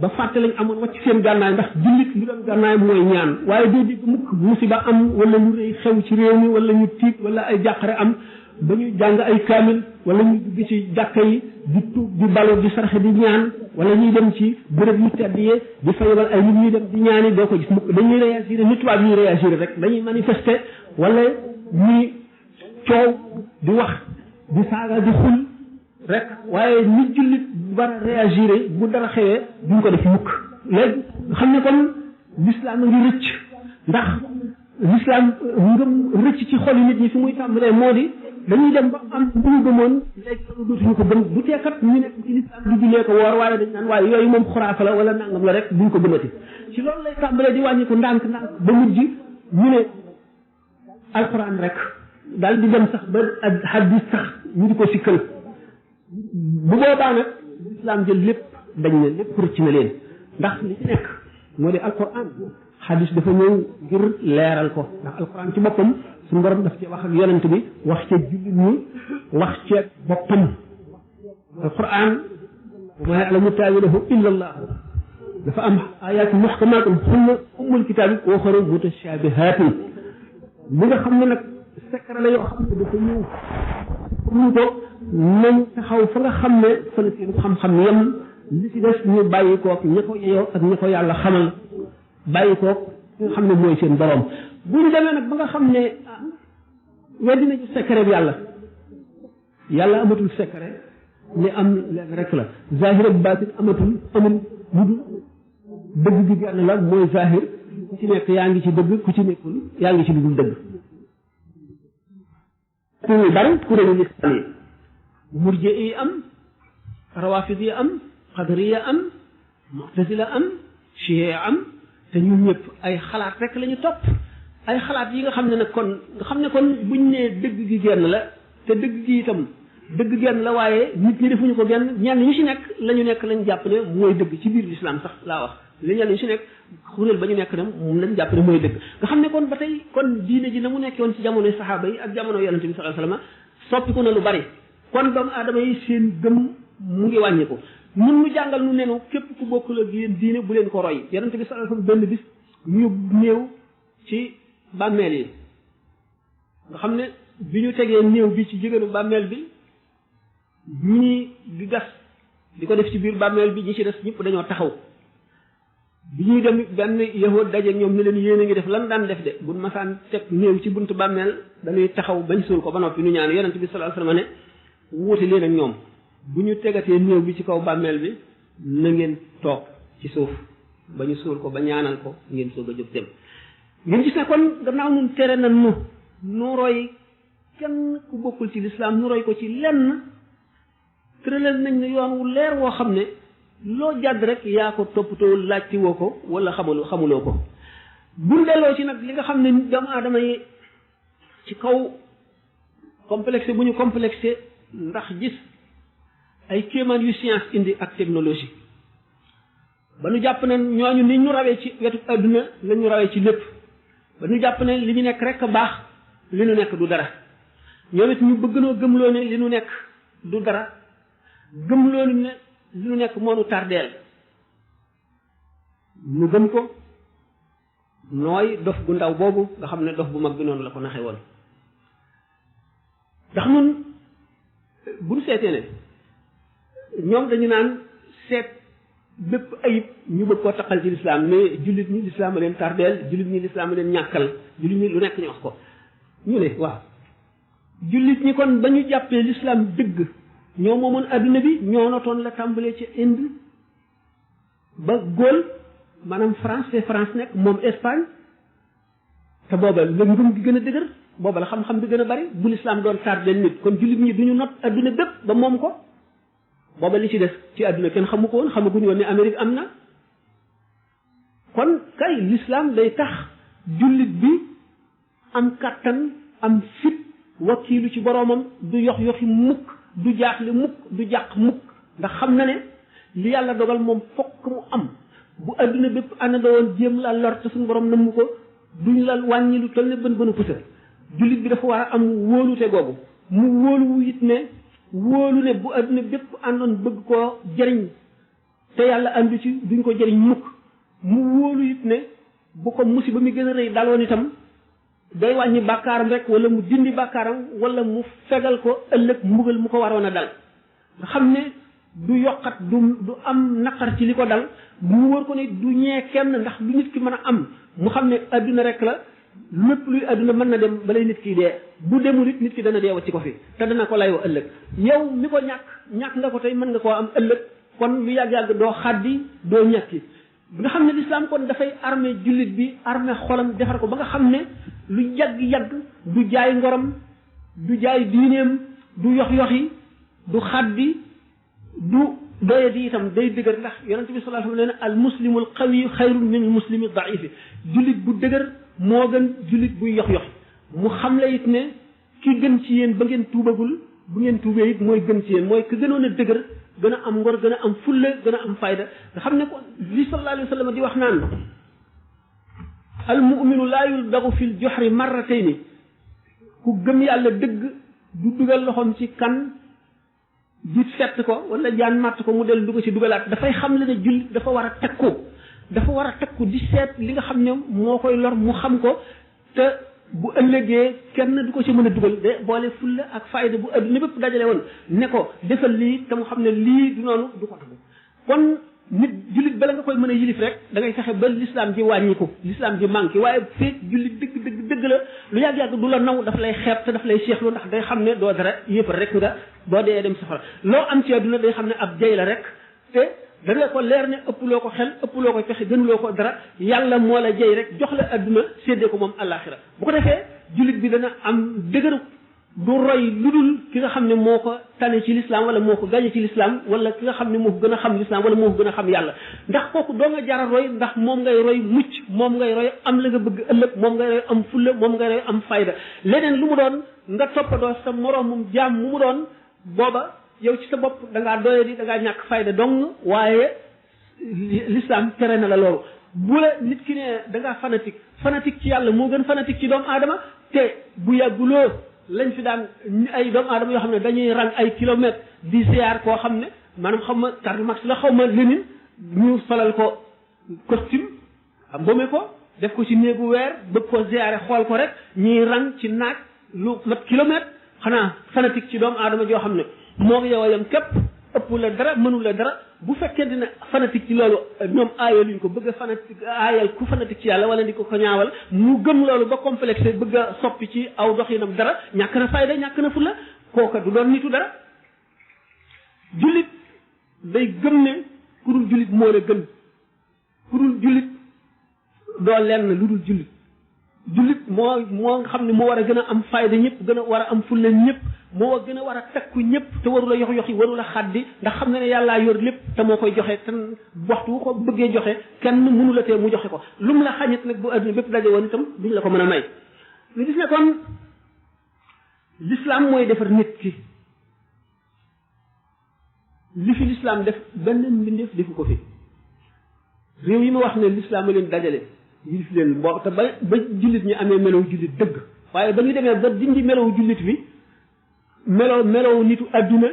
ba fàtte lañ amoon wàcc seen gànnaay ndax jullit li doon gànnaay mooy ñaan waaye doo dégg mukk musiba am wala ñu rëy xew ci réew mi wala ñu tiit wala ay jàqare am ba ñu jàng ay kaamil wala ñu dugg ci jàkka yi di tuub di balu di sarxe di ñaan wala ñuy dem ci béréb yu tedd yi di fa yebal ay nit ñuy dem di ñaani doo ko gis mukk dañuy réagir nit tubaab ñuy réagir rek dañuy manifester wala ñuy coow di wax di saaga di xul rek waaye nit jullit war a réagir bu dara xewee duñ ko def mukk léegi xam ne kon l'islam a ngi rëcc ndax l'islam ngëm rëcc ci xol nit ñi fi muy tàmbalee moo di dañuy dem ba am bu ñu gëmoon léegi dootuñu ko gëm bu teekat ñu nekk ci lislaam di jullee ko woor waaye dañ naan waaye yooyu moom xuraafa la wala nangam la rek duñ ko gëmati ci loolu lay tàmbalee di wàññi ko ndànk ba mujj ñu ne alxuraan rek daal di dem sax ba ak hadis sax ñu di ko sikkal bu boobaa nag lislaam jël lépp dañ ne lépp rëcc na leen ndax li ci nekk moo di alxuraan hadis dafa ñëw ngir leeral ko ndax alxuraan ci boppam suñu borom daf ci wax ak yonent bi wax ca jullit ñi wax ca boppam alxuraan wa maa ya'lamu ta'wiilahu illa Allah dafa am ayaat muhkamaatun hunna ummul kitaabi wa uxaru mutashaabihaatun li nga xam ne nag secret la yoo xam ne dafa ñëw ñu ko nañ taxaw fa nga xam ne fa la seen xam-xam yem li ci des ñu bàyyi koog ña ko yeyoo ak ña ko yàlla xamal bàyyi koog nga xam ne mooy seen borom bu ñu demee nag ba nga xam ne weddi nañu secret bi yàlla amatul secret li am leen rek la zahir ak baatin amul lu dul dëgg gi genn la mooy zahir ku ci nekk yaa ngi ci dëgg ku ci nekkul yaa ngi ci lu dul dëgg kuy bari kuréelu lislam yi murji yi am rawafid yi am qadariya am mu'tazila am chiia am te ñun ñëpp ay xalaat rek la ñu topp ay xalaat yi nga xam ne nag kon nga xam ne kon buñ nee dëgg gi genn la te dëgg gi itam dëgg genn la waaye nit ñi defuñu ko genn ñenn ñu ci nekk la ñu nekk lañ jàpp ne mooy dëgg ci biir lislaam sax laa wax li ñenn ñu ci nekk xuréel ba ñu nekk ne moom lañ jàpp ne mooy dëgg nga xam ne kon ba tey kon diine ji na mu nekkee woon ci jamonoy saxaaba yi ak jamono yonente bi sallallahu alayhi wasallam soppiku na lu bari kon doomu aadama yi seen gëm mu ngi wàññi ko mun mu jàngal nu nenu képp ku bokkul ak yéen diine bu leen ko roy yonente bi sallallahu alayhi wasallam benn bis ñu néew ci bàmmeel yi nga xam ne bi ñu tegee néew bi ci jigéenu bàmmeel bi ñi di gas di ko def ci biir bàmmeel bi ñi ci des ñëpp dañoo taxaw bi ñuy dem benn yahud daje ñoom ne leen yéen a ngi def lan daan def de bu masaan teg néew ci buntu bàmmeel dañuy taxaw bañ suul ko ba noppi ñu ñaan yonent bi sallallahu alayhi wasallam ne wuute leen ak ñoom bu ñu tegatee néew bi ci kaw bàmmeel bi na ngeen toog ci suuf ba ñu suul ko ba ñaanal ko ngeen soog a jóg dem ngeen gis ne kon gannaaw nun tere na nu roy kenn ku bokkul ci lislaam nu roy ko ci lenn tëralal nañ ne yoon wu leer woo xam ne loo jàdd rek yaa ko toppatoo laajti woo ko wala xamuloo ko buñ delloo ci nag li nga xam ne doomu aadama yi ci kaw complexé bu ñu complexé ndax gis ay kéemaan yu science indi ak technologie ba nu jàpp ne ñooñu ni ñu rawee ci wetu adduna la ñu rawee ci lépp ba nu jàpp ne li ñu nekk rek a baax li nu nekk du dara ñoom it ñu bëgg noo gëmloo ne li nu nekk du dara gëmloo ne li nu nekk moo nu tardeel nu gëm ko nooy dof gu ndaw boobu nga xam ne dof bu mag bi noonu la ko naxe woon ndax nun bu nu seetee ne ñoom dañu naan seet bépp ayib ñu bëgg koo taqal ci lislaam ne jullit ñi lislaam a leen tardeel jullit ñi lislaam a leen ñàkkal jullit ñi lu nekk ñu wax ko ñu ne waaw jullit ñi kon ba ñu jàppee lislaam dëgg ñoo moomoon adduna bi ñoo notoon la tàmbalee ci Inde ba Gaule maanaam France te France nekk moom Espagne te booba la ngëm gi gën a dëgër booba la xam-xam bi gën a bari bu lislaam doon tardeel nit kon jullit ñi duñu not adduna bépp ba moom ko booba li ci des ci àdduna kenn xamu ko woon xamaguñu woon ne Amérique am na kon kay l'islam day tax jullit bi am kàttan am fit wakiilu ci boroomam du yoxi mukk du jaaxle mukk du jàq mukk ndax xam na ne li yàlla dogal moom fokk mu am bu àdduna bépp àndandoo woon jéem la lor te suñu borom namm ko duñ la wàññi lu toll ne bën pusa jullit bi dafa war a am wóolute googu mu wóolu it ne wóolu ne bu adduna bépp àndoon bëgg koo jëriñ te yàlla àndu ci duñ ko jëriñ mukk mu wóolu it ne bu ko musiba mi gën a rëy daloon itam day wàññi bàkkaaram rek wala mu dindi bàkkaaram wala mu fegal ko ëllëg mbugal mu ko waroon a dal nga xam ne du yokkat du am naqar ci li ko dal mu wóor ko ne du ñee kenn ndax lu nit ki mën a am mu xam ne adduna rek la lépp luy adduna mën na dem balay nit ki dee bu demul it nit ki dana dee wacci ko fi te dana ko layoo ëllëg yow mi ko ñàkk nga ko tey mën nga koo am ëllëg kon lu yàgg-yàgg doo xaddi doo ñàkki nga xam ne lislaam kon dafay armé jullit bi armé xolam defar ko ba nga xam ne lu yàgg-yàgg du jaay ngorom du jaay diineem du yox-yoxi du xaddi du doye di itam day dëgër ndax yonente bi sallallahu alayhi wa sallam nee na al muslimu al qawi xayrun min al muslimi daifi jullit bu dëgër moo gën jullit buy yox-yoxi mu xam la it ne ki gën ci yéen ba ngeen tuubagul bu ngeen tuubee it mooy gën ci yéen mooy ki gënoon a dëgër gën a am ngor gën a am fulla gën a am fayda nga xam ne ko li sallallahu alayhi wa sallam di wax naan al muminu laa yuldagu fil joxri marratayni ku gëm yàlla dëgg du dugal loxoom ci kan di fett ko wala jaan màtt ko mu del dugg ci dugalaat dafay xam le ne jullit dafa war a takku di seet li nga xam ne moo koy lor mu xam ko te bu ëllëgee kenn du ko ci mën a dugal de boole fulla ak fayda bu adduna bépp dajale woon ne ko defal lii te mu xam ne lii du noonu du ko tagu kon nit jullit bala nga koy mën a yilif rek da ngay fexe ba l'islam ji wàññiku l'islam ji manqué waaye feeg jullit dëgg la lu yàgg-yàgg du la naw daf lay xeeb te daf lay seexlu ndax day xam ne doo dara yëpp rek nga boo dee dem safara loo am ci adduna day xam ne ab jay la rek te da nga ko leer ne ëpploo ko xel ëpploo ko fexe gënuloo ko dara yàlla moo la jay rek jox la adduna séddee ko moom àllaaxira bu ko defee jullit bi dana am dëgëru du roy lu dul ki nga xam ne moo ko tane ci l'islam wala moo ko gañe ci l'islam wala ki nga xam ne moo ko gën a xam l'islam wala moo ko gën a xam yàlla ndax kooku doo nga jara roy ndax moom ngay roy mucc moom ngay roy am la nga bëgg ëllëg moom ngay roy am fulla moom ngay roy am fayda leneen lu mu doon nga toppatoo sa moroomum jaam mu doon booba yow ci sa bopp da ngaa doye di da ngaa ñàkk fayda dong waaye l'islam tere na la loolu bu la nit ki ne da ngaa fanatique ci yàlla moo gën fanatique ci doomu aadama te bu yàgguloo lañ fi daan ay doomu aadama yoo xam ne dañuy rang ay kilomètres di ziar koo xam ne maanaam xam ma Karl Marx la xaw ma Lénine ñu solal ko costume am boome ko def ko ci néegu weer bëgg ko ziare xool ko rek ñuy rang ci naaj lu mat kilomètre xanaa fanatique ci doomu aadama joo xam ne moo ngi yow a yem képp ëpp la dara mënul la dara bu fekkente ne fanatique ci loolu ñoom aayal luñ ko bëgg a fanatique aayal ku fanatique ci yàlla wala di ko ñaawal mu gëm loolu ba complexé bëgg a soppi ci aw doxinam dara ñàkk na fayda ñàkk na fulla kooka du doon nitu dara jullit day gëm ne ku dul jullit moo la gën ku dul jullit doo lenn lu dul jullit jullit moo nga xam ne moo war a gën a am fayda ñëpp gën a war a am fulla ñëpp moo gën a war a takku ñëpp te warula yox yoxi warula xaddi ndax xam ne ne yàllaa yor lépp te moo koy joxe te waxtu wu ko bëggee joxe kenn mënu la tee mu joxe ko lu mu la xañit nag bu adduna bépp daje woon itam duñ la ko mën a may ñu gis ne kon l'islam mooy defar nit ki li fi l'islam def benn mbindeef defu ko fi réew yi ma wax ne l'islam a leen dajale yilif leen boo te ba jullit ñi amee melow jullit dëgg waaye ba ñu demee ba dindi melow jullit bi melow nitu adduna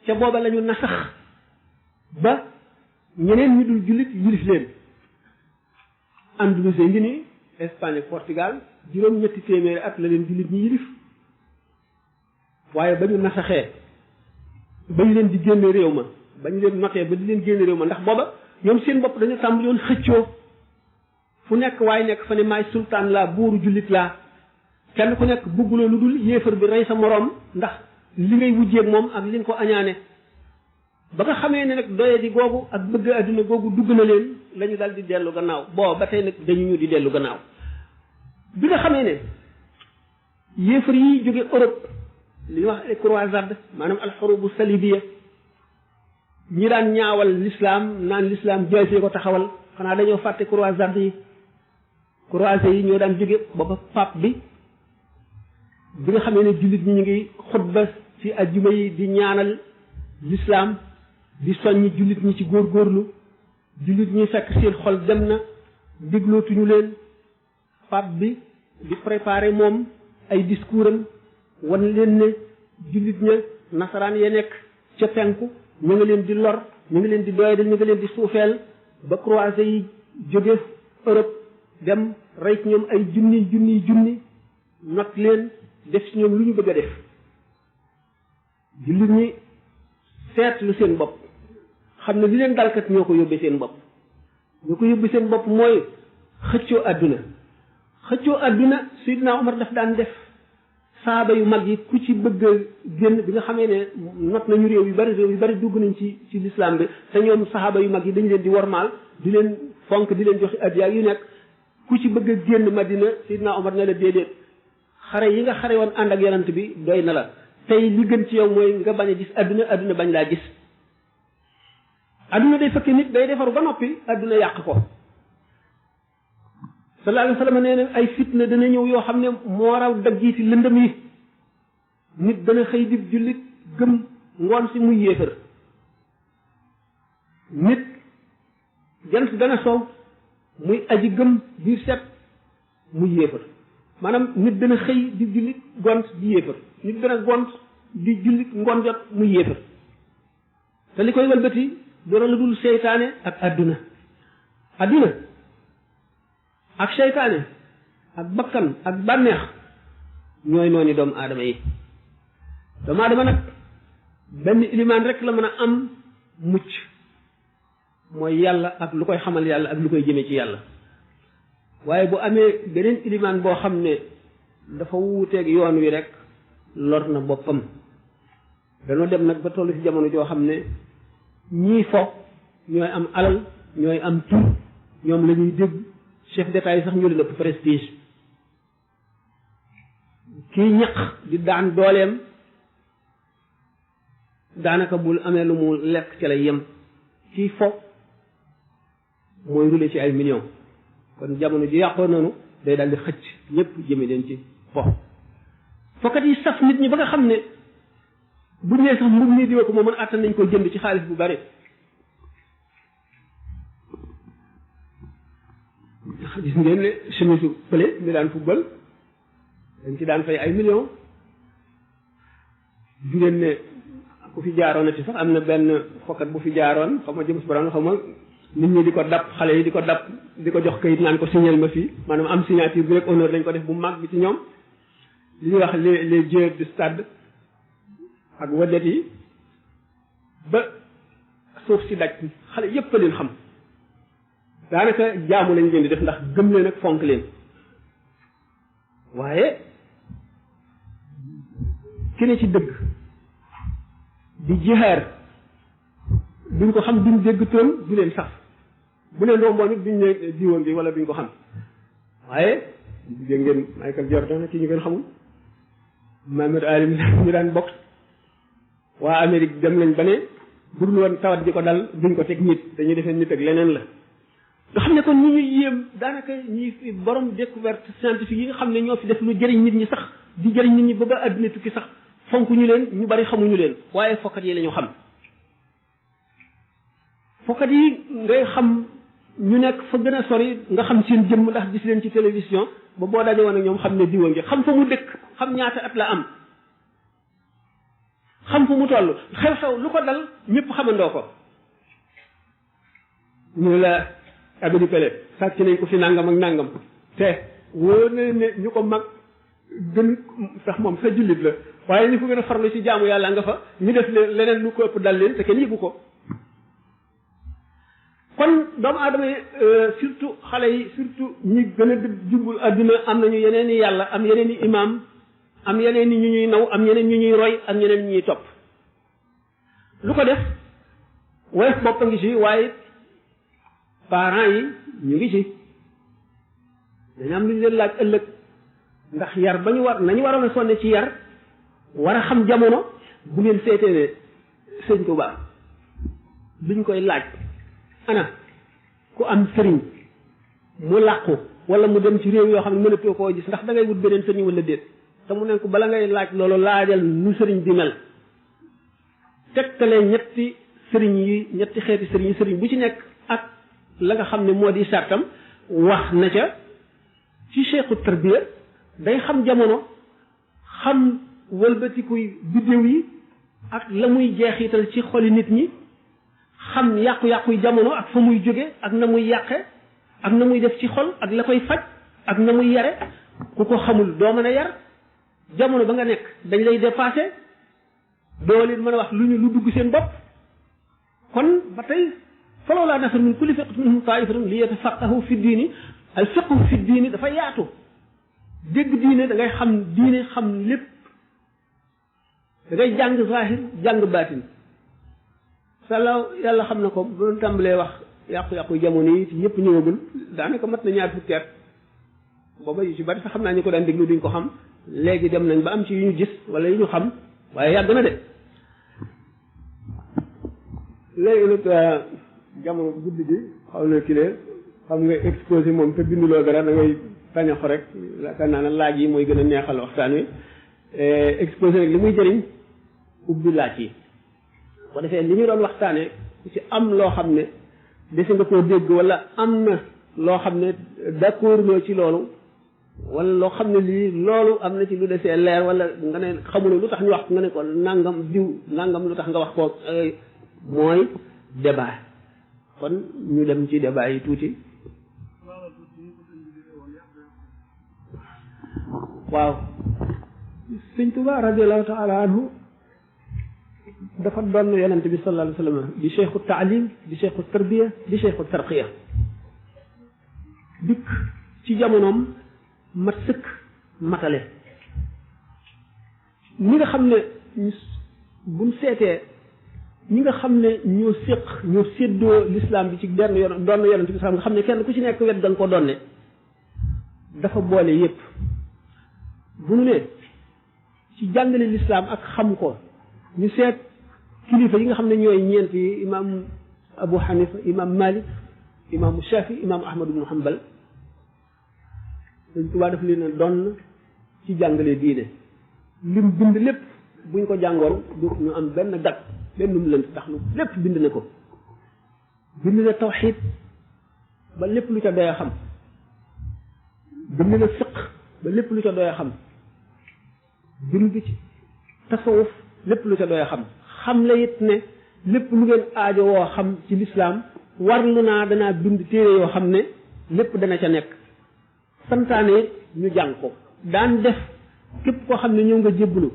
ca booba la ñu nasax ba ñeneen ñu dul jullit yilif leen Andalousie ngi nii Espagne Portugal juróom-ñetti téeméeri at la leen jullit ñi yilif waaye ba ñu nasaxee ba ñu leen di génne réew ma ba ñu leen notee ba di leen génne réew ma ndax booba ñoom seen bopp dañu tàmbali woon xëccoo fu nekk waaye nekk fa ne maay sultaan laa buuru jullit laa kenn ku nekk bugguloo lu dul yéefar bi rey sa moroom ndax li ngay wujjeeg moom ak li nga ko añaane ba nga xamee ne nag doye di googu ak bëgg adduna googu dugg na leen la ñu dal di dellu gannaaw boo ba tey nag dañu ñu di dellu gannaaw bi nga xamee ne yéefar yi jóge Europe li ñuy wax ay croisade maanaam alxurubu salibiya ñi daan ñaawal l'islam naan l'islam jaasee ko taxawal xanaa dañoo fàtte croisade yi croisés yi ñoo daan jóge booba pape bi nga xamee ne jullit ñi ñu ngi xutba ci ajjuma yi di ñaanal l'islam di soññ jullit ñi ci góorgóorlu jullit ñi fekk seen xol dem na déglootuñu leen pape bi di préparer moom ay discours am wan leen ne jullit ña nasaraan ya nekk ca penku ñu ngi leen di lor ñu ngi leen di doyadal ñu ngi leen di suufeel ba croisés yi jóge Europe dem rey ci ñoom ay junni not leen def ci ñoom lu ñu bëgg a def jullit ñi seetlu seen bopp xam ne li leen dalkat ñoo ko yóbbee seen bopp mooy xëccoo àdduna Seydina Omar daf daan def saaba yu mag yi ku ci bëgg a génn bi nga xamee ne not nañu réew yu bari dugg nañ ci l'islam bi te ñoom saaba yu mag yi dañu leen di wormaal di leen fonk di leen joxe addiya yu nekk ku ci bëgg a génn Madina Seydina Omar ne la déedéet xare yi nga xare woon ànd ak yonent bi doy na la tey li gën ci yow mooy nga bañ a gis adduna adduna bañ laa gis adduna day fekk nit day defaru ba noppi adduna yàq ko sallallahu alayhi wa sallam nee na ay fitna dana ñëw yoo xam ne moo raw daggiiti lëndëm yi nit dana xëy di jullit gëm ngoon si muy yéefar nit jant dana sow muy aji gëm biir set muy yéefar maanaam nit dana xëy di jullit gont di yéefar nit dana gont di jullit ngoon jot muy yéefar te li koy walbati dara la dul seytaane ak adduna ak seytaane ak bakkan ak bànneex ñooy noonu doomu aadama yi doomu aadama nag benn ilimaan rek la mën a am mucc mooy yàlla ak lu koy xamal yàlla ak lu koy jëme ci yàlla waaye bu amee beneen ilimaan boo xam ne dafa wuuteeg yoon wi rek lor na boppam dañoo dem nag ba toll ci jamono joo xam ne ñii fo ñooy am alal ñooy am tur ñoom la ñuy dégg chef d'état yi sax ñu leen ëpp prestige kii ñaq di daan dooleem daanaka bul amee lu mu lekk ci la yem kii fo mooy rule ci ay millions kon jamono ji yàqoo noonu day daal di xëcc ñëpp jëme leen ci fo fokkat yi saf nit ñi ba nga xam ne buñ nee sax mbub nii diwa ko moo mën àttan nañ ko jënd ci xaalis bu bari gis ngeen ne chemise pële mi daan football dañ ci daan fay ay millions gis ngeen ne ku fi jaaroon na ci sax am na benn fokkat bu fi jaaroon xam nga James Brown xam nga nit ñi di ko dab xale yi di ko dab di ko jox kayit naan ko signal ma fii maanaam am signature bi rek honneur lañ ko def bu mag bi ci ñoom li ñuy wax les joueurs du stade ak wadet yi ba suuf si daj xale yépp leen xam daanaka jaamu lañ leen di def ndax gëm leen ak fonk leen waaye ki ne ci dëgg di jihaar duñ ko xam duñ dégg toon du leen sax bu leen romboo nit duñ ne diwoon bi wala duñ ko xam waaye dégg ngeen Michael Jordan kii ñu gën xamul Muhammad Ali ñu daan boxe waa Amérique dem nañ ba ne bu dul woon tawat ji ko dal duñ ko teg nit dañuy defee nit ak leneen la nga xam ne kon ñi ñuy yéem daanaka ñi fi borom découverte scientifique yi nga xam ne ñoo fi def lu jëriñ nit ñi sax di jëriñ nit ñi ba ba àddina tukki sax fonk ñu leen ñu bari xamuñu leen waaye fokkat yi la ñu xam fokkat yi ngay xam ñu nekk fa gën a sori nga xam seen jëmm ndax gis leen ci télévision ba boo daje woon ak ñoom xam ne diwa ngi xam fa mu dëkk xam ñaata at la am xam fu mu toll xew-xew lu ko dal ñëpp xamandoo ko ñu la abidi pele sàcc nañ ko fi nangam ak nangam te wóor na ne ñu ko mag gën sax moom sa jullit la waaye ñu ko gën a farlu ci jaamu yàlla nga fa ñu def leneen lu ko ëpp dal leen te kenn yëgu ko kon doomu aadama yi surtout xale yi surtout ñi gën a jubul adduna am nañu yeneen i yàlla am yeneen i imaam am yeneen i ñu ñuy naw am yeneen ñu ñuy roy am yeneen ñu ñuy topp lu ko def woyof bopp a ngi ci waaye parents yi ñu ngi ci dañu am lu ñu leen laaj ëllëg ndax yar ba ñu war nañu waroon a sonne ci yar war a xam jamono bu ngeen seetee ne sëñ Tuubaa biñ koy laaj ana ku am sëriñ mu làqu wala mu dem ci réew yoo xam ne mënatoo koo gis ndax da ngay wut beneen sëriñ wala déet te mu ne ko bala ngay laaj loolu laajal nu sëriñ di mel tegtale ñetti sëriñ yi ñetti xeeti sëriñ bu ci nekk ak la nga xam ne moo di sartam wax na ca ci cheikhu tarbiya day xam jamono xam wëlbatikuy biddéew yi ak la muy jeexital ci xoli nit ñi xam yàqu-yàquy jamono ak fa muy jóge ak na muy yàqe ak na muy def ci xol ak la koy faj ak na muy yare ku ko xamul doo mën a yar jamono ba nga nekk dañ lay dépassé doo leen mën a wax lu dugg seen bopp kon ba tey falawlaa nafara min kulli firqatin minhum taa'ifatun li yatafaqqahu fi diini al fiqhu fi diini dafa yaatu dégg diine da ngay xam diine xam lépp da ngay jàng zahir jàng baatin salaw yàlla xam na ko bu doon tàmbalee wax yàqu-yàqu jamono yi ci ñëpp ñëwagul daanaka mat na ñaar fukki at booba yu ci bari sax xam naa ñu ko daan déglu duñ ko xam léegi dem nañ ba am ci yu ñu gis wala yu ñu xam waaye yàgg na de léegi nag jamono guddi gi xaw na kile xam nga exposé moom te binduloo dara da ngay tañaxu rek yaakaar naa ne laaj yi mooy gën a neexal waxtaan wi exposé nag li muy jëriñ ubbi laaj yi ko defee li ñu doon waxtaane ci am loo xam ne desi nga koo dégg wala am na loo xam ne d'accord loo ci loolu wala loo xam ne lii loolu am na ci lu desee leer wala nga ne xamuloo lu tax ñu wax nga ne ko nangam diw nangam lu tax nga wax ko mooy débat kon ñu dem ci débat yi tuuti waaw sëñ Tuubaa radiyallahu taala anhu dafa doon yonente bi sallallahu alayhi wa sallam di cheikhu taalim di cheikhu tarbiya di cheikhu tarqiya dikk ci jamonoom mat sëkk matale ñi nga xam ne buñ seetee ñi nga xam ne ñoo séddoo l'islam bi ci benn yoon doon yonente bi sallam nga xam ne kenn ku ci nekk wet da nga ko donne dafa boole yépp bu nu ne ci jàngale l'islam ak xam ko ñu seet kilifa yi nga xam ne ñooy ñeent yi imam Abu Hanifa imam Malik imam Shafi imam Ahmad ibn Hanbal Sëñ Tuubaa daf leen a doon ci jàngale diine lim bind lépp buñ ko jàngoon du ñu am benn gat benn mu lënt tax lu lépp bind na ko bind na tawxiid ba lépp lu ca doy a xam bind na fiq ba lépp lu ca doy a xam bind ci tasawuf lépp lu ca doy a xam la it ne lépp lu ngeen aajo woo xam ci lislaam warlu naa danaa bind téere yoo xam ne lépp dana ca nekk santaane it ñu jàng ko daan def képp koo xam ne ñëw nga jébbalu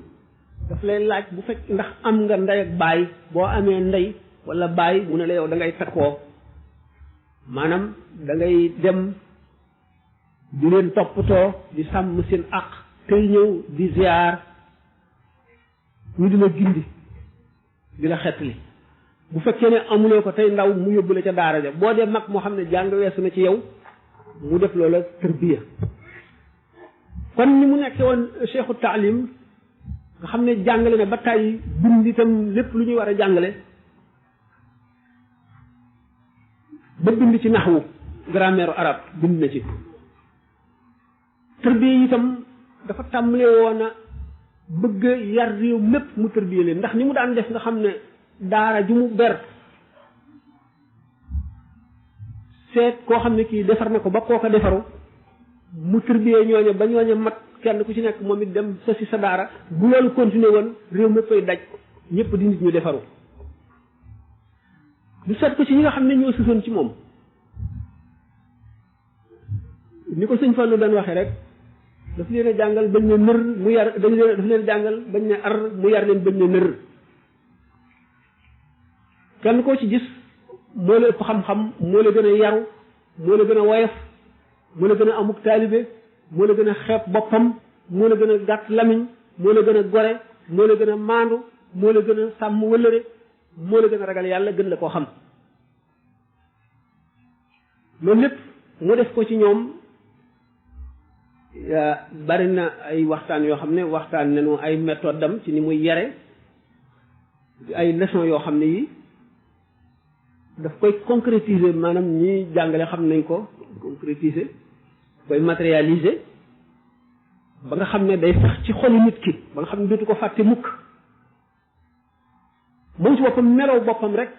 daf lay laaj bu fekk ndax am nga ndey ak baay boo amee ndey wala baay mu ne la yow da ngay takkoo maanaam da ngay dem di leen toppatoo di sàmm seen àq tey ñëw di ziar ñu di la gindi di la xettali bu fekkee ne amuloo ko tey ndaw mu yóbbu la ca daara ja boo dee mag moo xam ne jàng weesu na ci yow mu def loola tërbiya kon ni mu nekkee woon cheikhu taalim nga xam ne jàngale na ba tàyyi bind itam lépp lu ñuy war a jàngale ba bind ci naxwu grammaire arabe bind na ci tërbiya itam dafa tàmbalee woon a bëgg yar réew mépp mu tërbiya leen ndax ni mu daan def nga xam ne daara ju mu ber seet koo xam ne kii defar na ko ba koo ko defaru mu tërbiyee ñooñe ba ñooñe mat kenn ku ci nekk moom it dem sa si sa daara bu loolu continuer woon réew mépp ay daj ñëpp di nit ñu defaru du seet ko ci ñi nga xam ne ñoo susoon ci moom ni ko sëñ Fallu daan waxee rek daf leen a jàngal bañ ne nër mu yar daf leen a jàngal bañ ne ar mu yar leen bañ ne nër kenn koo ci gis moo la ëpp xam-xam moo la gën a yaru moo la gën a woyof moo la gën a amuk taalibe moo la gën a xeeb boppam moo la gën a gàtt lamiñ moo la gën a gore moo la gën a maandu moo la gën a sàmm wëllëre moo la gën a ragal yàlla gën la koo xam loolu lépp mu def ko ci ñoom bari na ay waxtaan yoo xam ne waxtaan nañu ay méthode am ci ni muy yare ay leçon yoo xam ne yi daf koy concrétiser maanaam ñi jàngale xam nañ ko concrétiser koy matérialiser ba nga xam ne day sax ci xolu nit ki ba nga xam ne dootu ko fàtte mukk moom ci boppam melow boppam rek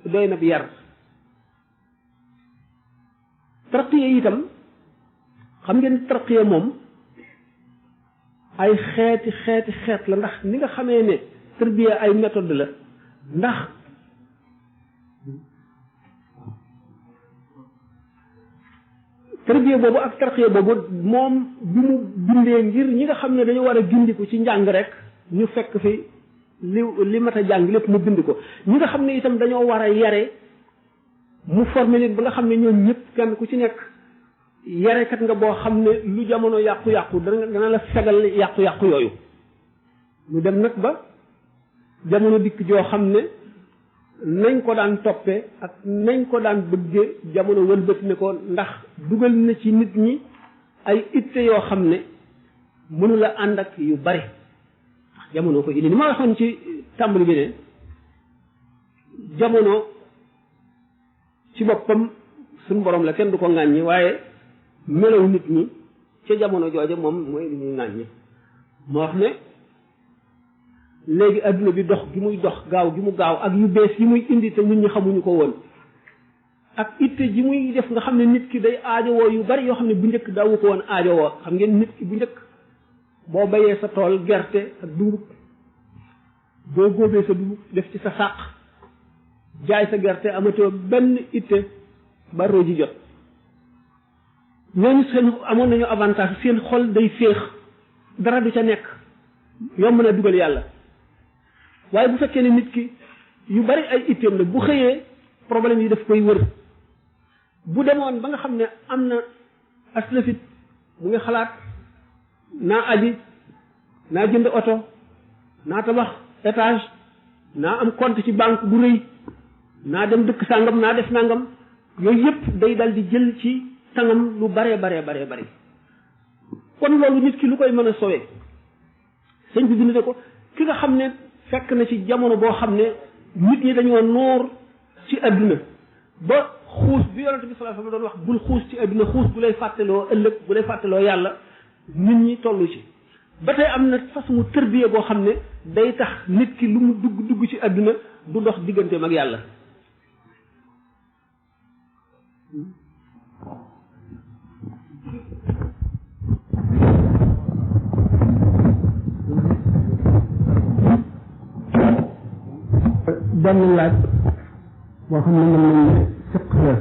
doy na bi yar tarqiya itam xam ngeen tarqiya moom ay xeet la ndax ni nga xamee ne tarbiya ay méthode la ndax tarbiya boobu ak tarqiya boobu moom bi mu bindee ngir ñi nga xam ne dañu war a gindiku ci njàng rek ñu fekk fi li mat a jàng lépp mu bind ko ñi nga xam ne itam dañoo war a yare mu formé leen ba nga xam ne ñoom ñëpp kenn ku ci nekk yarekat nga boo xam ne lu jamono yàqu-yàqu dana la fegal yàqu-yàqu yooyu ñu dem nag ba jamono dikk joo xam ne nañ ko daan toppee ak nañ ko daan bëggee jamono wëlbati ne ko ndax dugal na ci nit ñi ay itte yoo xam ne mënula ànd ak yu bari jamono ko indi ni ma waxoon ci tàmbali bi ne jamono ci boppam suñu borom la kenn du ko ŋàññi waaye melaw nit ñi ca jamono jooja moom mooy li ñuy ŋàññi moo wax ne léegi adduna bi dox gi muy dox gaaw gi mu gaaw ak yu bees yi muy indi te nit ñi xamuñu ko woon ak itte ji muy def nga xam ne nit ki day aajowoo yu bari yoo xam ne bu njëkk daawu ko woon aajowoo xam ngeen nit ki bu njëkk boo bayee sa tool gerte ak dugub boo góobee sa dugub def ci sa sàq jaay sa gerte amatoo benn itte ba roo ji jot ñooñu seen amoon nañu avantage seen xol day féex dara du ca nekk yomb na dugal yàlla waaye bu fekkee ne nit ki yu bari ay itteem la bu xëyee problème yi daf koy wër bu demoon ba nga xam ne am na aslafit mu ngi xalaat naa aji naa jënd oto naa tabax étage naa am compte ci banque bu rëy naa dem dëkk sàngam naa def nangam yooyu yëpp day dal di jël ci tangam lu bare kon loolu nit ki lu koy mën a sowee sëñ bi bind ko ki nga xam ne fekk na ci jamono boo xam ne nit ñi dañoo noor ci adduna ba xuus bi yonent bi sallallahu alayhi wasallam doon wax bul xuus ci adduna xuus bu lay fàttaloo ëllëg bu lay fàttaloo yàlla nit ñi tollu ci ba tey am na façon tërbiye boo xam ne day tax nit ki lu mu dugg ci adduna du dox digganteem ak yàlla benn laaj boo xam ne mën nañ fiq la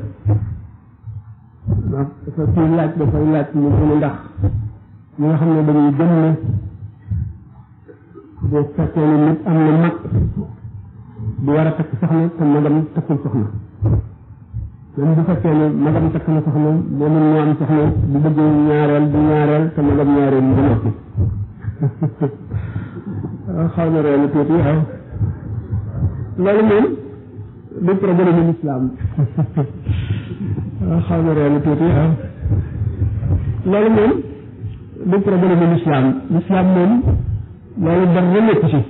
dafa kii laaj dafay laaj mu gën a ndax ñi nga xam ne dañuy gëm ne bu fekkee ne nit am na mag bu war a takk soxna te magam takkul soxna même bu fekkee ne magam takk na soxna moom moo am soxna bu bëggee ñaareel bu ñaareel te magam ñaareel mu noppi xaw na reelu tuuti waaw loolu moom du problème l'islam xaw na reelu tuuti waaw loolu moom du problème l'islam moom loolu dara nekk ci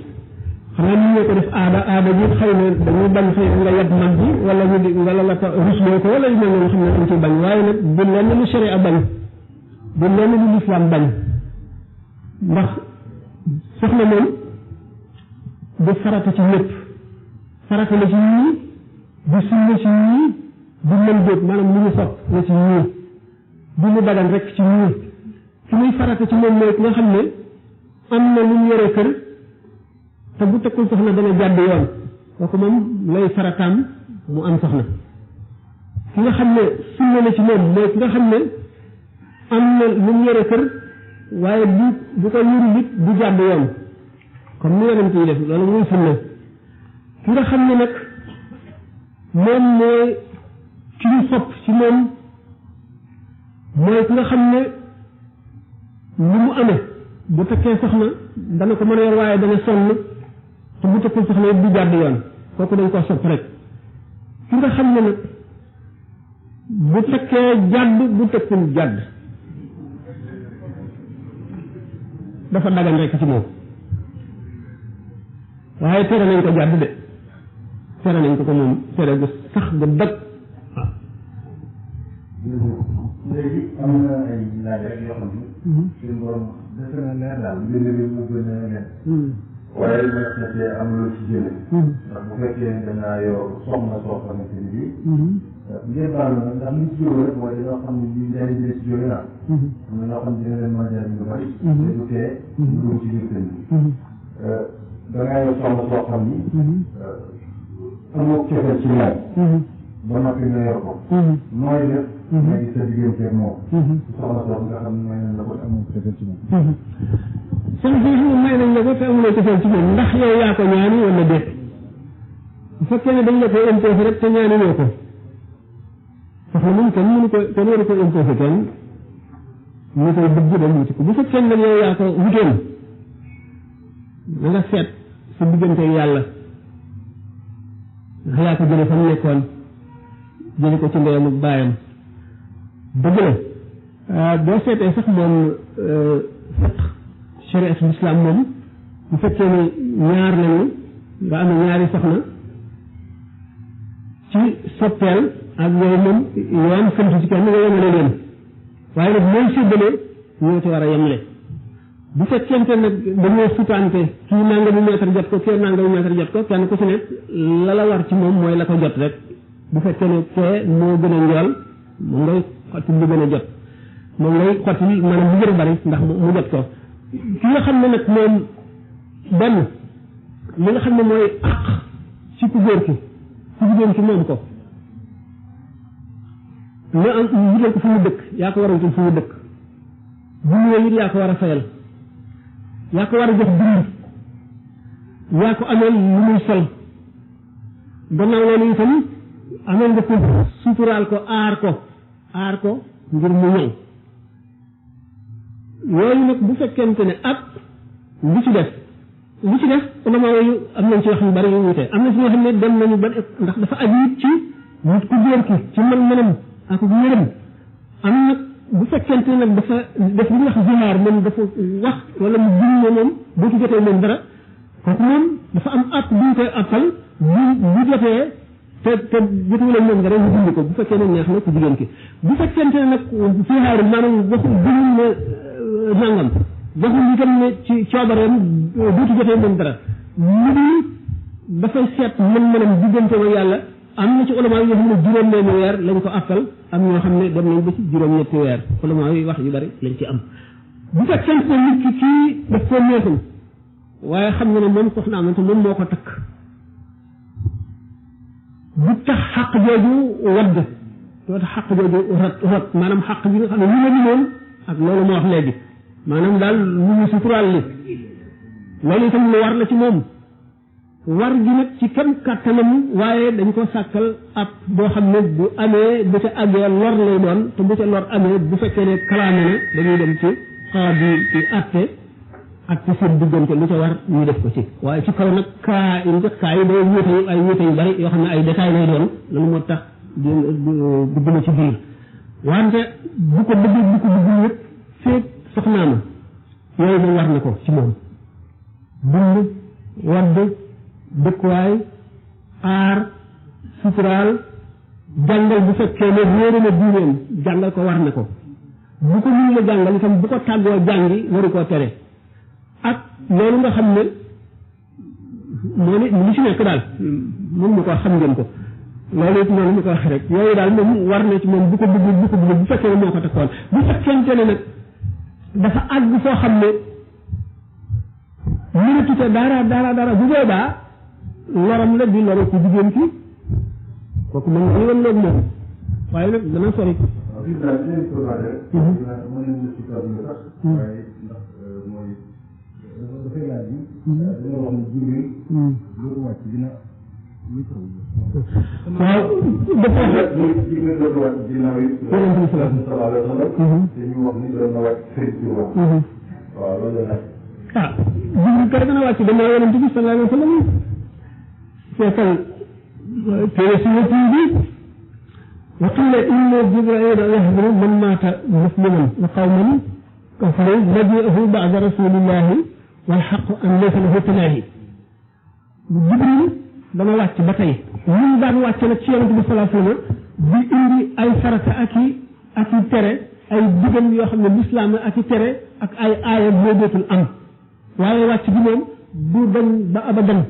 xanaa ñu ñoo ko def aada bi xëy na dañuy bañ xëy nga yab mag bi wala ñu di wala la ko rusloo ko wala yu mel noonu xam ne dañ ci bañ waaye nag du lenn lu sharia bañ du lenn lu l'islam bañ ndax soxna moom du farata ci ñëpp farata la ci ñii du sunna ci ñii du mën jóg maanaam lu ñu sopp la ci ñii du mu dagan rek ci ñii fi muy farata ci moom mooy nga xam ne am na lu mu yore kër te bu tekkul soxna dana jàdd yoon kooku moom lay farataam mu am soxna ki nga xam ne sunna la ci moom mooy ki nga xam ne am na lu mu yore kër waaye bu ko yuru nit du jàdd yoon comme ni yonent yi def loolu muy sunna ki nga xam ne nag moom mooy ki ñu sopp ci moom mooy ki nga xam ne lu mu amee bu tekkee soxna dana ko mën a yor waaye dana sonn te bu tekkul soxna it du jàdd yoon kooku dañ ko sopp rek ki nga xam ne nag bu tekkee jàdd bu tekkul jàdd dafa dagan rek ci moom waaye tere nañ ko jàdd de tere nañ ko moom tere gu sax gu dëgg waaw. léegi am na ay laaj rek yoo xam ni. suñu borom defe na leer daal mbir mi mu gën a leer. waaye li ma seetlee am lu ci jëlee. ndax bu fekkee ne danaa yor soxna soo xamante ni bii. ngeen baal ma ndax li ci jóge rek mooy dañoo xam ne lii njëriñ li ci jóge naa. am na ñoo xam ne dina leen mën a jëriñ lu bari. te du tee ñu dugg ci biir kër gi. dangaa yor soxna soo xam ni. amoo cofeel ci laaj. ba noppi nga yor ko. nooy def. nga gis sa digganteeg moom. soxna soo nga xam ne may nañ la ko amoo cofeel ci moom. soxna si nga may nañ la ko te amuloo cofeel ci moom ndax yow yaa ko ñaani wala déet bu fekkee ne dañ la koy imposé rek te ñaani ñoo ko soxna moom kenn mënu ko kenn waru ko imposé kenn ñu koy bëgg dem wuti ko bu fekkee ne yow yaa ko wutoon na nga seet sa digganteeg yàlla ndax yaa ko jële fa mu nekkoon jële ko ci ndeyam ak baayam dëgg la boo seetee sax moom shariatu islam moom bu fekkee ne ñaar lañu nga am ñaari soxna ci soppeel ak yooyu moom yoon sant ci kenn nga yemale leen waaye nag mooy séddale ñoo ci war a yemle bu fekkente nag dañoo sutante kii nangamu mètre jot ko kii nangamu mètre jot ko kenn ku ci nekk la la war ci moom mooy la ko jot rek bu fekkee ne kee moo gën a njool moom ngay xotti lu gën a jot moom ngay xotti maanaam lu gën a bari ndax mu jot ko ki nga xam ne nag moom benn li nga xam ne mooy àq ci ku góor ki ku jigéen ki moom ko nga am wutal ko fu mu dëkk yaa ko war a wutal fu mu dëkk bu ñëwee it yaa ko war a fayal yaa ko war a jox dund yaa ko ameel lu muy sol gannaaw loolu itam ameel nga ko suturaal ko aar ko ngir mu ñëw yooyu nag bu fekkente ne ak li ci def ulama yooyu am nañ ci wax yu bari yu wute am na ci ñoo xam ne dem nañu ba ndax dafa aju it ci nit ku góor ki ci mën-mënam ak yërëm am nag bu fekkente nag dafa def li ñuy wax zihaar moom dafa wax wala mu jiw ne moom boo ci jotee moom dara kooku moom dafa am app bu ñu koy appal bu jotee te jotuwuleen moom dara ñu dindi ko bu fekkee ne neex na ku jigéen ki bu fekkente ne nag zihaar maanaam waxu jiw ne nangam waxul itam ne ci coobareem dootu jotee moom dara lu dul dafay seet mën-mënam diggante ma yàlla am na ci ulama yoo xam ne juróom-benni weer lañ ko appal am ñoo xam ne dem nañ ba ci juróom-ñetti weer ulama yi wax yu bari lañ ci am bu fekkee ne nit ki kii daf ko neexul waaye xam nga ne moom soxna am te moom moo ko takk bu tax xaq jooju wadd doo tax xaq jooju rot maanaam xaq bi nga xam ne lu ma limoon ak loolu ma wax léegi maanaam daal lu ñu suturaal li loolu itam lu war la ci moom war gi nag ci kenn kàttanam waaye dañ ko sàkkal ab boo xam ne bu amee bu ca àggee lor lay doon te bu ca lor amee bu fekkee ne kalaame na dañuy dem ci xaadi ci atte seen diggante lu ca war ñu def ko ci waaye ci kaw nag kaa yi day wuute ay wuute yu bari yoo xam ne ay détails lay doon loolu moo tax dugg na ci biir wante bu ko bëggee bu ko bëggul yëpp féet soxnaama yooyu moom war na ko ci moom dund wadd dëkkuwaay aar suturaal jàngal bu fekkee ne réere na diineem jàngal ko war na ko bu ko mënu la jàngal itam bu ko tàggoo jàngi waru koo tere ak loolu nga xam ne moo ne li ci nekk daal moom mu ko xam ngeen ko loolu it noonu mu ko waxee rek yooyu daal moom war na ci moom bu ko bëggul bu fekkee ne moo ko takkoon bu fekkente ne nag dafa àgg foo xam ne mënatute dara bu boobaa loram la di loro ci jigéen ki kooku mën nga yoon loolu moom waaye nag dana sori dafay laaj bi dina wax ne jibril dootu wàcc dina waaw dafa wax jibril dootu wàcc ginnaaw yi sallallahu alayhi wa sallam te ñu wax ni doon na wàcc sëriñ bi waaw loolu la jibril kay dana wàcc dama yonent bi sallallahu alayhi wa sallam seetal téere si wëtti bi wa qila inna jibrila yahdiru man maata musliman wa qawman kafaru nabi'ahu ba'da rasulillahi wal xaqu an laysa lahu tanaahi jibril dana wàcc ba tey ñun daan wàcc nag ci yonent bi sallallahu alayhi wa sallam di indi ay farata ak i tere ay digal yoo xam ne lislaam ak i tere ak ay aaya moo dootul am waaye wàcc bi moom du dañ ba abadan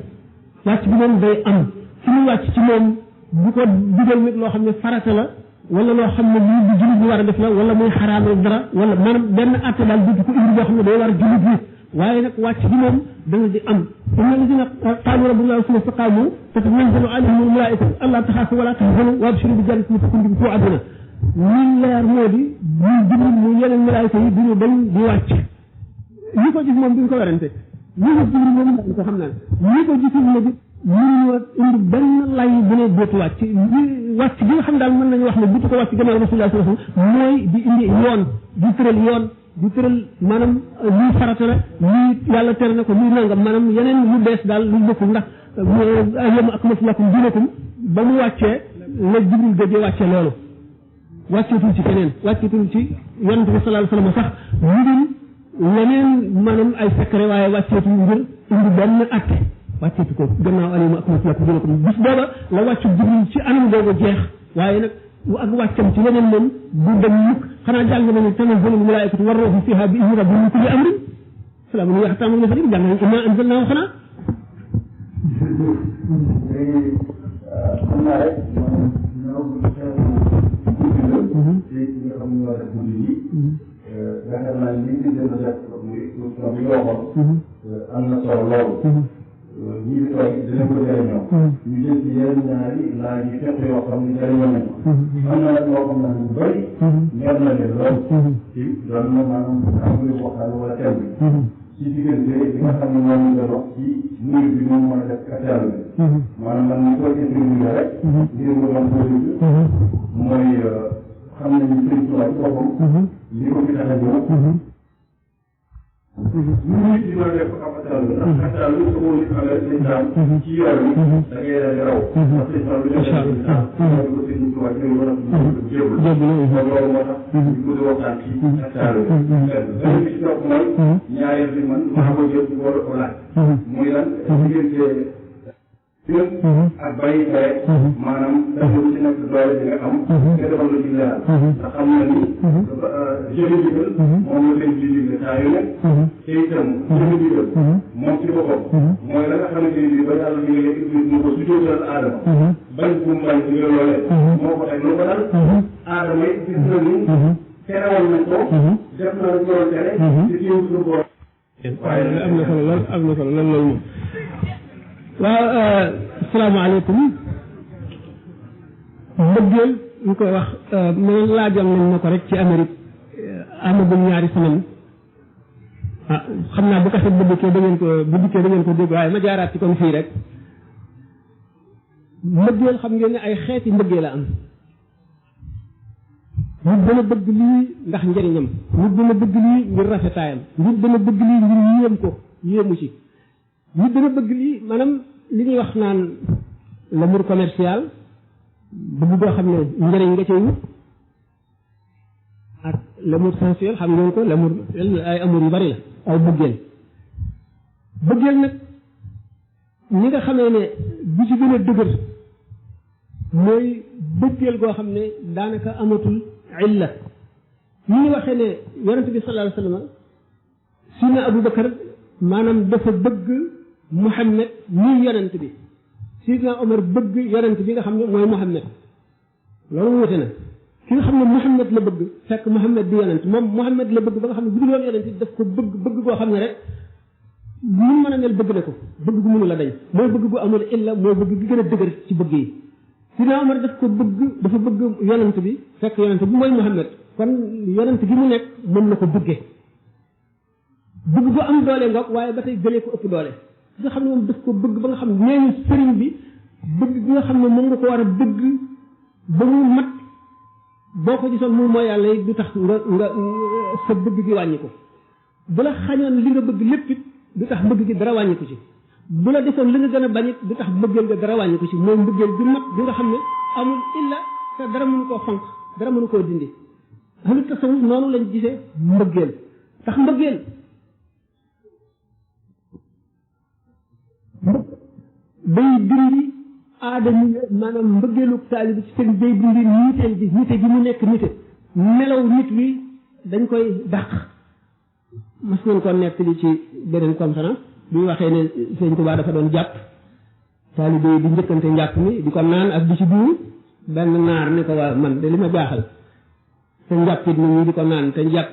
wàcc bi moom day am ci muy wàcc ci moom bu ko digal nit loo xam ne farata la wala loo xam ne lii di jullit bi war a def la wala muy xaraamal dara wala maanaam benn àtte daal du ko indi boo xam ne day war a jullit bi waaye nag wàcc bi moom dana di am inna alladina qaalu rabbuna summa istaqaamu tatanazzalu alayhim almalaikatu allaa taxaafu wala tahzanu wa abshiru bi jannatin kuntum tuu'aduuna ñun leer moo di ñu jibril mu yeneen malaayika yi duñu dañ di wàcc ñi ko gis moom duñ ko werante ñi ko jibril moom dañ ko xam naa ñi ko gisul ne bi mënuñu indi benn lay bu ne dootu wàcc wàcc bi nga xam daal mën nañu wax ne butu ko wàcc gannaaw rasulullah sallallahu alayhi wasallam mooy di indi yoon di tëral yoon di tëral maanaam lii farata la lii yàlla tere na ko lii nangam maanaam yeneen lu bees daal lu bokkul ndax yawma akmaltu lakum diinakum ba mu wàccee la jibril gëjee wàccee loolu wàcceetul ci keneen wàcceetul ci yonent bi sallallahu alayhi wasallam sax lu dul leneen maanaam ay secret waaye wàcceetu ngir indi benn atte wàcceetu ko gannaaw alima ak matlak dina ko bis booba la wàccu Jibril ci anam googu jeex waaye nag ak wàccam ci leneen moom du dem mukk xanaa jàng nañu tanazzalul malaa'ikatu war ruuhu fiihaa bi izni rabbihim min kulli amrin salaamun hiya hattaa matla'il fajr jàng nañu innaa anzalnaahu xanaa xam naa rek maanaam ñoom guddi la te ñi nga xam ne ñoo def guddi yi yaakaar naa ni ñu gën a def muy bi ñu waxoon am na solo loolu ñii di toog dinañ ko jëriñoo ñu jël ci yeneen ñaari laaj yi fekk yoo xam ne jëriñoo nañ ko am na nag loo xam ne lu bëri ñor na leen lool ci loolu moom maanaam amuñu waxtaan wala teew bi ci diggante bi nga xam ne moom la dox ci mur bi moom mën a def kattan bi maanaam man ñu koy intervenir rek ngir nga mën koo dégg mooy xam nañu Sëriñ Tuubaa ci boppam li ko fi tax a ñëw ñu nit di mën a def ab kattan bi ndax kattan bi sa nit amee lislaam ci yoon bi da ngay daal di raw ndax lislaam bi dafa def lislaam mooy ko Sëriñ Tuubaa ci mën a jébul kon loolu moo tax ñu bëgg waxtaan ci kattan bi benn bi ci topp mooy ñaareel bi man maa ko jël war a ko laaj muy lan diggante ak bàyyi tere maanaam dafa ci nekk doole bi nga am nga defal la ci leeral ndax xam na ni jëfe digal moom la leen di digle saa yu nekk te itam jëfe digal moom ci boppam mooy la nga xamante ni ba yàlla di nga iblis mu ko sujjóotal aadama bañ bu mu bañ digal loolee moo ko teg lu ko dal aadama yi gis na ni terewal nañ ko def na la ñoon tere te téew suñu borom waaye am na solo lool am na solo lool loolu moom waaw asalaamaaleykum mbëggeel ñu koy wax man laajal nañ ma ko rek ci Amérique amagum ñaari semaine ah xam naa bu kaset bu dikkee da ngeen ko dégg waaye ma jaaraat ci kon fii rek mbëggeel xam ngeen ne ay xeeti mbëggeel la am nit dana bëgg lii ndax njëriñam nit dana bëgg lii ngir rafetaayam nit dana bëgg lii ngir yéem ko yéemu ci nit dana bëgg lii maanaam li ñuy wax naan l'amour commercial bëgg boo xam ne njëriñ nga cay wut ak l'amour sensuel xam ngeen ko l'amour ay amour yu bari la ay bëggeel nag ñi nga xamee ne bu ci gën a dëgër mooy bëggeel goo xam ne daanaka amatul illa ñi ñu waxee ne yonente bi sallallahu alayhi wa sallam sunna Abu Bakar maanaam dafa bëgg Muhammad ñuy yonent bi Sidna Omar bëgg yonent bi nga xam ne mooy Muhammad loolu wute na ki nga xam ne Muhammad la bëgg fekk Muhammad di yonent moom Muhammad la bëgg ba nga xam ne bu dul woon yonent daf ko bëgg goo xam ne rek mu mën a mel bëgg na ko bëgg gu mënu la dañ mooy bëgg bu amul illa mooy bëgg gi gën a dëgër ci bëgg yi Sidna Omar daf ko bëgg dafa bëgg yonent bi fekk yonent bi mooy Muhammad kon yonent gi mu nekk mën na ko bëggee bëgg bu am doole ngoog waaye ba tey gëlee ko ëpp doole nga xam ne moom daf ko bëgg ba nga xam ne nee ñu sëriñ bi bëgg bi nga xam ne moom nga ko war a bëgg ba mu mat boo ko gisoon mu mooy yàlla yi du tax nga sa bëgg gi wàññi ko bu la xañoon li nga bëgg lépp it du tax bëgg gi dara wàññi ko ci bu la defoon li nga gën a bañ it du tax bëggeel nga dara wàññi ko ci mooy mbëggeel bi mat bi nga xam ne amul illa te dara mënu koo fonk dara mënu koo dindi ahlu tasawuf noonu lañ gisee mbëggeel tax mbëggeel day dindi aadama maanaam mbëggeelu taalibi ci sëriñ day dindi niteel bi nite gi mu nekk nite melaw nit wi dañ koy dàq mas nañ ko nekk li ci beneen conférence bi waxee ne sëriñ Tuubaa dafa doon jàpp taalibe yi di njëkkante njàpp mi di ko naan ak di ci duur benn naar ne ko waa man de li ma jaaxal te njàppit nit ñi di ko naan te njàpp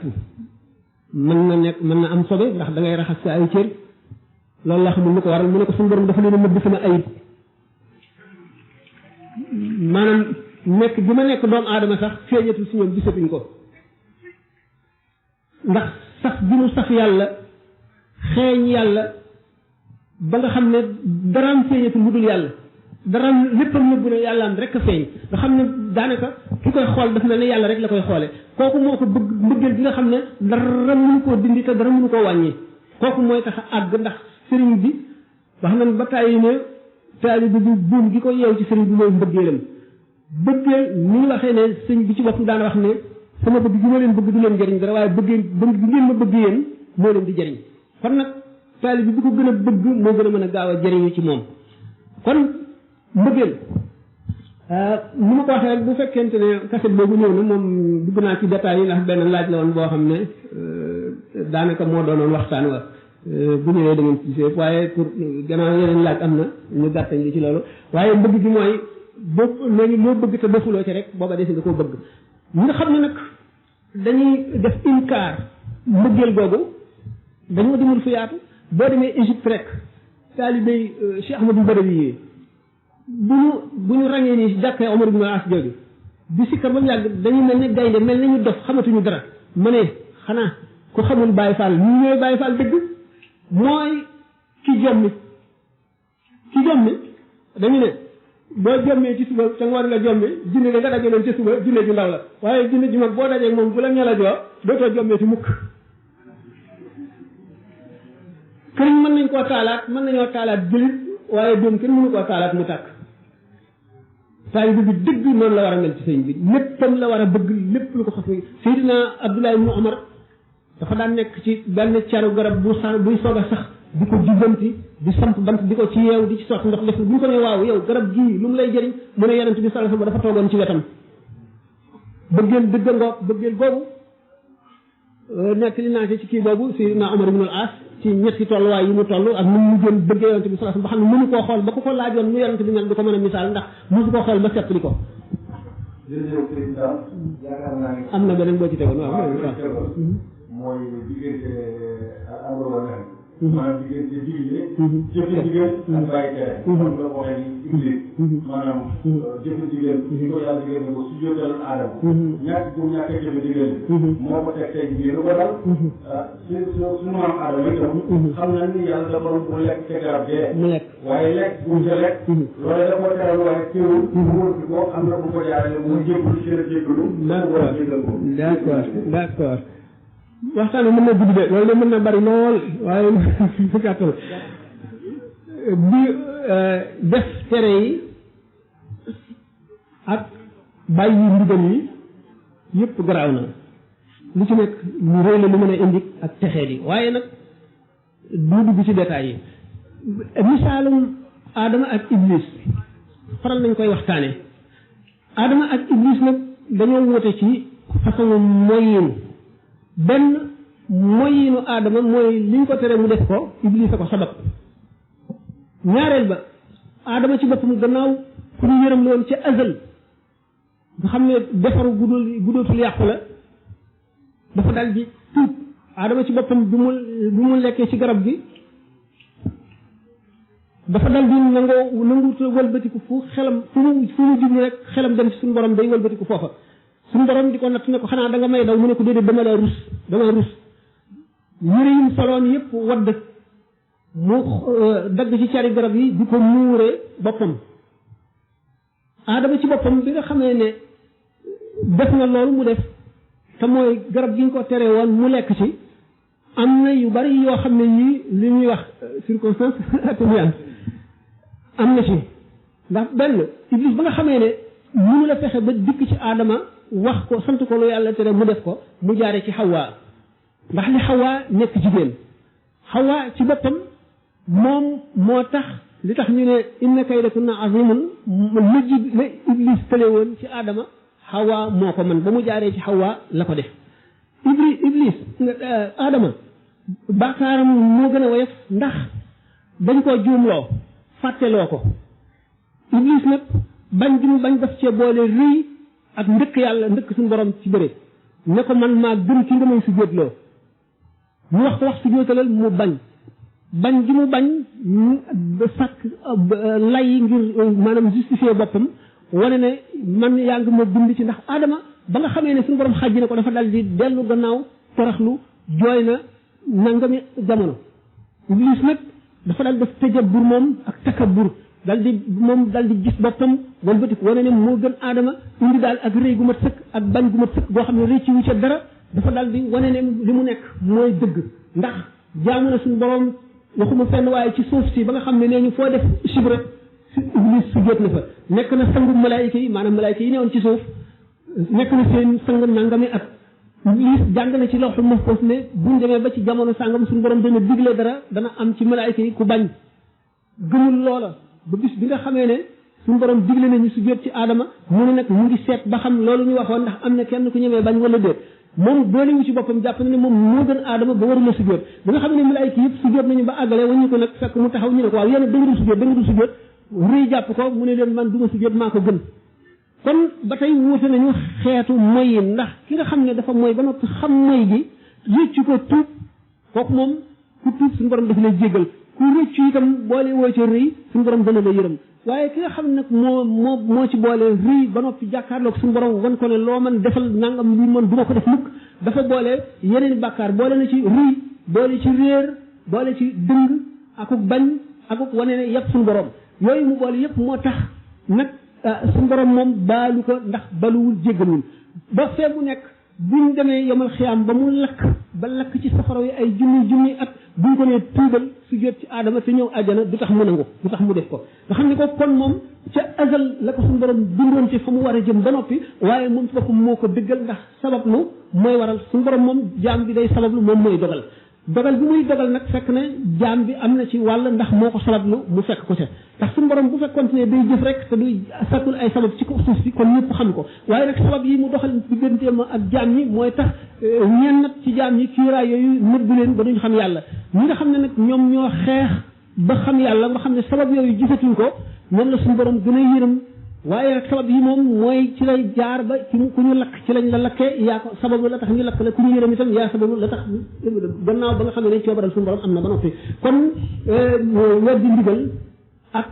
mën na nekk mën na am sobe ndax da ngay raxas sa ay cër loolu la xamul lu ko waral mu ne ko suñu borom dafa leen a mëdd sama ayib maanaam nekk bi ma nekk doomu aadama sax feeñatul si ñoom gisatuñ ko ndax saf bi mu saf yàlla xeeñ yàlla ba nga xam ne daraam feeñatul lu dul yàlla daraam léppam nëbbu ne yàlla am rek a feeñ nga xam ne daanaka ki koy xool daf na ne yàlla rek la koy xoole kooku moo ko bëgg mbëggeel bi nga xam ne dara mënu koo dindi te dara mënu koo wàññi kooku mooy tax a àgg ndax sëriñ bi wax nañ ba tàyyi ne taalibe bi buum gi ko yeew ci sëriñ bi mooy mbëggeelam bëggeel ni ñu waxee ne sëñ bi ci bopp daan wax ne sama bëgg gi ma leen bëgg du leen jëriñ dara waaye bëggeel bëgg gi ngeen ma bëgg yéen moo leen di jëriñ kon nag taalibe bi ko gën a bëgg moo gën a mën a gaaw a jëriñu ci moom kon mbëggeel ni ma ko waxee rek bu fekkente ne kaset boobu ñëw na moom dugg naa ci détails yi ndax benn laaj la woon boo xam ne daanaka moo doonoon waxtaan wa bu ñëwee da ngeen ci gisee waaye pour gannaaw yeneen laaj am na ñu gàttañ li ci loolu waaye bëgg gi mooy boo léegi loo bëgg te defuloo ci rek booba desi nga koo bëgg ñi nga xam ne nag dañuy def inkaar mbëggeel googu dañoo demul fu yaatu boo demee Égypte rek taalibey Cheikh Ahmadou Badawi yi bu ñu ràññee nii jàkkee Omar ibn As jooju bi sikkar ba mu yàgg dañuy mel ne gaynde mel ne ñu dof xamatuñu dara ma ne xanaa ku xamul Baye Fall ñu ñooy Baye Fall dëgg mooy ki jommi dañu ne boo jommee ci suba te ngoon nga jommi junne da nga daje leen ci suba junne ju ndaw la waaye junne ju mag boo dajee moom bu la ñalajoo dootoo jommee ci mukk këriñ mën nañ koo taalaat mën nañoo taalaat jëlit waaye doom kenn mënu koo taalaat mu tàkk taalibe bi dëgg noonu la war a mel ci sëñ bi léppam la war a bëgg lépp lu ko xas Seydina Abdullah ibn Umar dafa daan nekk ci benn caru garab buy soog a sax di ko jubbanti di samp bant di ko ci yeew di ci sotti ndox def bu ñu ko ne waaw yow garab gii lu mu lay jëriñ mu ne yonent bi sallallahu alayhi wasallam dafa toogoon ci wetam bëggeel dëgg ngoog bëggeel boobu nekk li naa ci kii boobu Seydina Umar ibn al-As ci ñetti tolluwaay yi mu toll ak nu mu gën bëggee yonent bi sallallahu alayhi wasallam ba xam ne mënu koo xool ba ko laajoon nu yonent bi mel du ko mën a misaal ndax mosu koo xool ba seetli ko. am na beneen boo ci tegoon waaw. mooy diggante maanaam diggante digle jëfe digal ak bàyyi tere xam nga waxee ni iblis maanaam jëfe digal si ko yàlla digal ne ko su jóotal aadama ñàkk bu ñàkk a jëfe digal moo ko teg tey jii lu ko dal suñu maam aadama itam xam na ni yàlla dafa bu lekk ca garab gee waaye lekk bu ca lekk loolu da koo teral waaye teewul mu wëlbi ko am na bu ko jaarale mu jéggalu ci la jéggalu d'accord waxtaan mën na gudd de loolu de mën na bari lool waaye bu gàttal bi def tere yi ak bàyyi ndigal yi yëpp garaaw na lu ci nekk lu rëy la lu mën a indi ak texee di waaye nag du dugg ci détails yi misaalum Adama ak Iblis faral nañ koy waxtaane Adama ak Iblis nag dañoo woote ci façon moyin benn moyinu aadama mooy liñ ko tere mu def ko Iblis a ko sabab ñaareel ba aadama ci boppam gannaaw ku ñu yërëm loon ca azal nga xam ne defaru gudootul yàqu la dafa dal di tuub aadama ci boppam bi mu lekkee ci garab gi dafa dal di nangu wëlbatiku fu mu jublu rek xelam dem ci suñu borom day wëlbatiku foofa suñu borom di ko natt ne ko xanaa da nga may daw mu ne ko déedéet dama rus yére yim soloon yëpp wadd mu dagg ci cari garab yi di ko muure boppam aadama ci boppam bi nga xamee ne def na loolu mu def te mooy garab gi ñu ko tere woon mu lekk ci am na yu bari yoo xam ne yii li ñuy wax circonstance atténuante am na ci ndax benn Iblis ba nga xamee ne mënu la fexe ba dikk ci aadama wax ko sant ko lu yàlla tere mu def ko mu jaare ci Hawa ndax li Hawa nekk jigéen Hawa ci boppam moom moo tax li tax ñu ne inna kaydakunna azimun la Iblis tële woon ci aadama Hawa moo ko mën ba mu jaaree ci Hawa la ko def Iblis aadama baakaaram moo gën a woyof ndax dañ koo juumloo fàtteloo ko Iblis nag bañ gi mu bañ def cee boole rëy ak ndëkk yàlla ndëkk suñu borom ci bëre ne ko man maa gën ci nga may sujjóotloo ñu wax ko wax sujjóotalal mu bañ gi mu bañ sàkk lay ngir maanaam justifier boppam wane ne man yaa ngi ma bind ci ndax aadama ba nga xamee ne suñu borom xàjji na ko dafa dal di dellu gannaaw toroxlu jooy na nangami jamono Iblis nag dafa dal def tëjabur moom ak takabur dal di gis boppam walbatiku wane ne moo gën aadama indi daal ak rëy gu mat sëkk ak bañ gu mat sëkk boo xam ne rëcc wu ca dara dafa dal di wane ne li mu nekk mooy dëgg ndax jaamu na suñu borom waxuma fenn waaye ci suuf si ba nga xam ne nee ñu foo def sibre Iblis su jot na fa nekk na sangu malaayika yi maanaam malaayika yi newoon ci suuf nekk na seen sang nangami at Iblis jàng na ci lawhul mahfuz ne buñ demee ba ci jamono sàngam suñu borom dana digle dara dana am ci malaayika yi ku bañ gëmul loola ba bis bi nga xamee ne suñu borom digle nañu sujjóot ci aadama mu ne nag mu ngi seet ba xam loolu ñu waxoon ndax am na kenn ku ñemee bañ wala déet moom boolewu ci boppam jàpp na ne moom moo gën aadama ba warula sujjóot ba nga xam ne malaayika yëpp sujjóot nañu ba àggale wañu ko nag fekk mu taxaw ñu ne ko waaw yéen da nga du sujjóot rëy jàpp ko mu ne leen man du ma sujjóot maa ko gën kon ba tey wuute nañu xeetu moy yi ndax ki nga xam ne dafa moy ba noppi xam moy gi rëccu ko tuub kooku moom ku tuub suñu borom dafa lay jéggal ku rëccu itam boole woo ca rëy suñu borom dana la yërëm waaye ki nga xam ne nag moo ci boole rëy ba noppi jàkkaarloog suñu borom wan ko ne loo man defal nangam li man du ma ko def mukk dafa boole yeneen bàkkaar boole na ci rëy boole ci réer boole ci dëng akuk bañ akuk wane ne yëpp suñu borom yooyu mu boole yëpp moo tax nag suñu borom moom baalu ko ndax baluwul jéggalul ba fee mu nekk buñ demee yomal xiyaam ba mu lakk ci safara yi ay junni at buñ ko nee tuubal su jot ci aadama te ñëw àjjana du tax mu nangu du tax mu def ko nga xam ne ko kon moom ca azal la ko suñu borom bindoon ci fa mu war a jëm ba noppi waaye moom ci boppam moo ko dëggal ndax sabablu mooy waral suñu borom moom jaam bi day sabablu moom mooy dogal bi muy dogal nag fekk na jaam bi am na ci wàll ndax moo ko sabablu mu fekk ko ca ndax suñu borom bu fekk continuer day jëf rek te duy sakkul ay sabab ci ko suuf si kon ñëpp xam ko waaye nag sabab yi mu doxal digganteem ak jaam ñi mooy tax ñenn nag ci jaam ñi kiiraay yooyu nëbbu leen ba duñ xam yàlla ñi nga xam ne nag ñoom ñoo xeex ba xam yàlla nga xam ne sabab yooyu gisatuñ ko ñoom la suñu borom gën a yërëm waaye nag sabab yi moom mooy ci lay jaar ba ci ku ñu lakk ci lañ la lakkee yaa ko sababu la tax ñu lakk la ku ñu yërëm itam yaa sababu la tax gannaaw ba nga xam ne coobaral suñu borom am na ba noppi kon weddi ndigal ak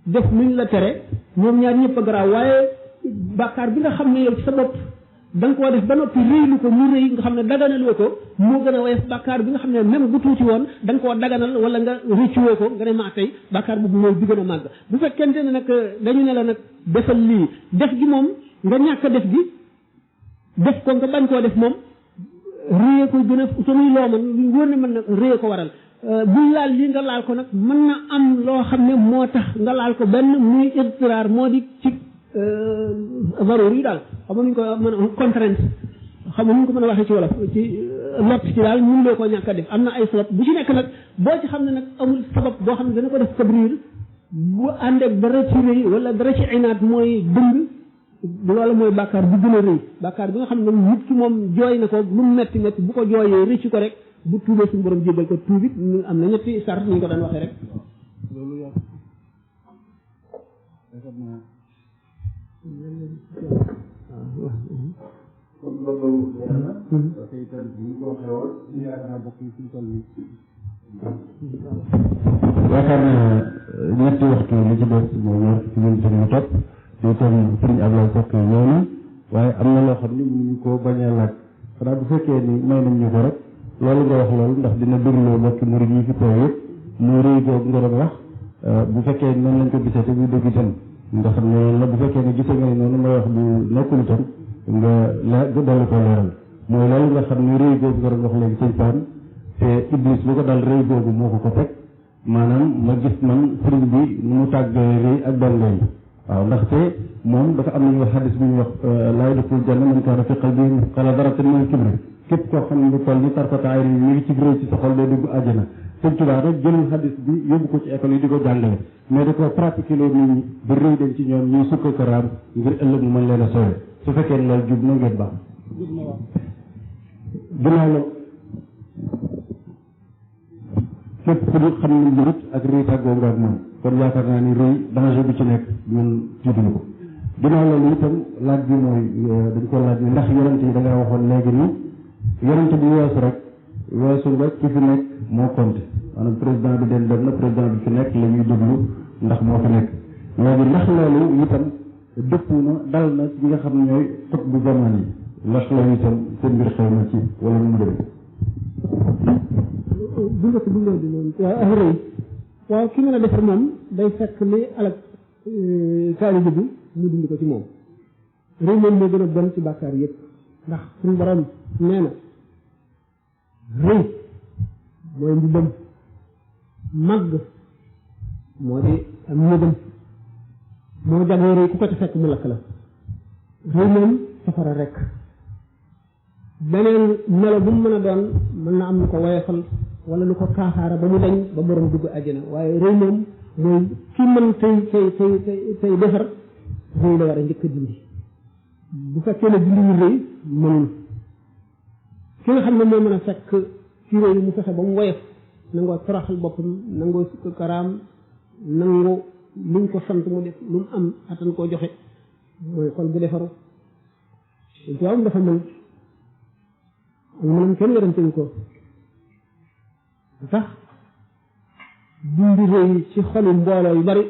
def luñ la tere ñoom ñaar ñëpp a garaaw waaye bàkkaar bi nga xam ne yow ci sa bopp da nga koo def ba noppi réylu ko mu rëy nga xam ne daganaloo ko moo gën a woyof bàkkaar bi nga xam ne même bu tuuti woon da nga koo daganal wala nga rëccuwoo ko nga ne maa tey bàkkaar boobu mooy bi gën a màgg bu fekkente ne nag dañu ne la nag defal lii def gi moom nga ñàkk def gi def ko nga bañ koo def moom réye ko gën a te muy loo man lu wóor ne mën na réye ko waral buñ laal lii nga laal ko nag mën na am loo xam ne moo tax nga laal ko benn muy idtiraar moo di ci varoor yi daal xam nuñ ko mën a contrainte xam nuñ ko mën a waxee ci wolof ci lott ci daal mun loo koo ñàkk a def am na ay sabab bu ci nekk nag boo ci xam ne nag amul sabab boo xam ne dana ko def kabrir bu àndeek dara ci rëy wala dara ci inaat mooy dëng loolu mooy bàkkaar bu gën a rëy bàkkaar bi nga xam ne nit ki moom jooy na ko lu mu metti metti bu ko jooyee rëcc ko rek bu tuubee suñu borom jéggal ko tuubit am na ñetti sart ni ñu ko daan waxee rek loolu yaa kon loolu leer na parce que itam bu ñu ko waxee woon yaakaar naa bokk yi suñu toll nii yaakaar naa ñetti waxtu li ci des mooy ñaar ci ñun ñu topp te itam sëriñ Ablaye Seck ñëw na waaye am na loo xam ni mënuñu koo bañ a laaj xanaa bu fekkee ni may nañ ñu ko rek loolu nga wax loolu ndax dina dégloo mbokki murid yi fi toog yëpp muy rëy googu nga doon wax bu fekkee noonu lañ ko gisee te muy dëgg itam nga xam ne la bu fekkee ne gisee nga noonu may wax bu nekkul itam nga dolli ko leeral mooy loolu nga xam ne rëy googu nga doon wax léegi sëñ Paan te Iblis lu ko dal rëy googu moo ko teg maanaam ma gis man sëriñ bi nu mu tàggee rëy ak bànneex waaw ndaxte moom dafa am nañu wax xadis bu ñuy wax laa yadxulul janna man kaana fi qalbihi mithqaala darratin min kibr képp koo xam ne lu toll ni tarfata ay mi ngi ci rëy ci sa xol day dugg àjjana sëñ Tuubaa rek jëlul xadis bi yóbbu ko ci école yi di ko jàngale mais da ko pratiquer loo nit ñi ba rëy dem ci ñoom ñuy sukka karaam ngir ëllëg mu mën leen a soowe su fekkee ne loolu jub na ngeen baax ginnaaw la képp ku di xam ne mbirit ak rëy tàggoo nga ak moom kon yaakaar naa ni rëy danger bi ci nekk ñun tiituñu ko ginnaaw loolu itam laaj bi mooy dañ ko laaj ni ndax yonent yi da ngaa waxoon léegi ni yonent bi weesu rek weesu nga ki fi nekk moo compté maanaam président bi den dem na président bi fi nekk la ñuy déglu ndax moo fi nekk léegi ndax loolu itam dëpp na dal na ci nga xam ne ñooy xut bu zaman yi ndax loolu itam seen mbir xew na ci wala nu mu demee bu njëkk bu ngeen di noonu waaw ak rëy waaw ki mën a defar moom day fekk li alak taalibe bi mu dindi ko ci moom rëy moom moo gën a bon ci bàkkaar yëpp ndax suñu borom nee na rëy mooy mbubbam màgg moo di am ñëgam moo jagoo rëy ku ko ci fekk mu lakk la rëy moom safara rek beneen melo bu mu mën a doon mën na am lu ko woyofal wala lu ko kaaxaara ba mu dañ ba borom dugg àjjana waaye rëy moom mooy ki mën tey defar rëy la war a njëkk a dindi bu fekkee ne dindi wu rëy mënul ki nga xam ne moo mën a fekk ci rëy mu fexe ba mu woyof nangoo toroxal boppam nangoo sukk karaam nangoo luñ ko sant mu def lu mu am attan koo joxe mooy xol bu defaru tuwaam dafa mën ak mënam kenn werantewu ko tax dindi rëy ci xolu mbooloo yu bari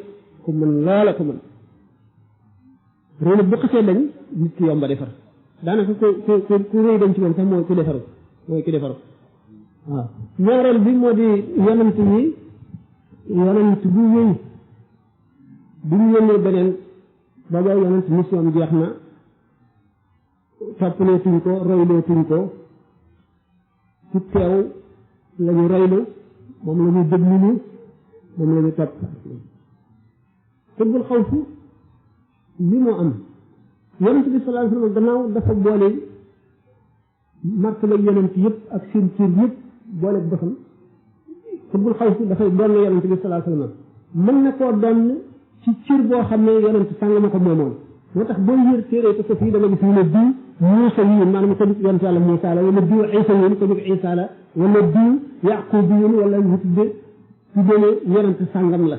ku mën loola ko mën rëy nag bu xasee dañ nit ki yomba defar daanaka ku rëy dañ ci moom sax mooy ku defaru waaw ñaareel bi moo di yonent bu wéy bu ñu yónnee beneen booba yonent mission jeex na toppaleetuñ ko roylootuñ ko ci teew lañu roylu moom la ñu déglu moom la ñu topp xutbul xawfu li moo am yonent bi sallallahu alayhi wa sallam gannaaw dafa boole martaba yonent yëpp ak seen cër yëpp boole bëfam xutbul xawfu dafay doon yonent bi sallallahu alayhi wa sallam mën na koo doon ci cër boo xam ne yonent sàng ma ko moomoon moo tax boo yër téere ko fii da nga gis ñu ne diw Muusa yiin maanaam ko nit yonent yàlla Muusa la wala diw Isa yiin ko nit Isa la wala diw Yaqub yiin wala ñu tudde yonent sàngam la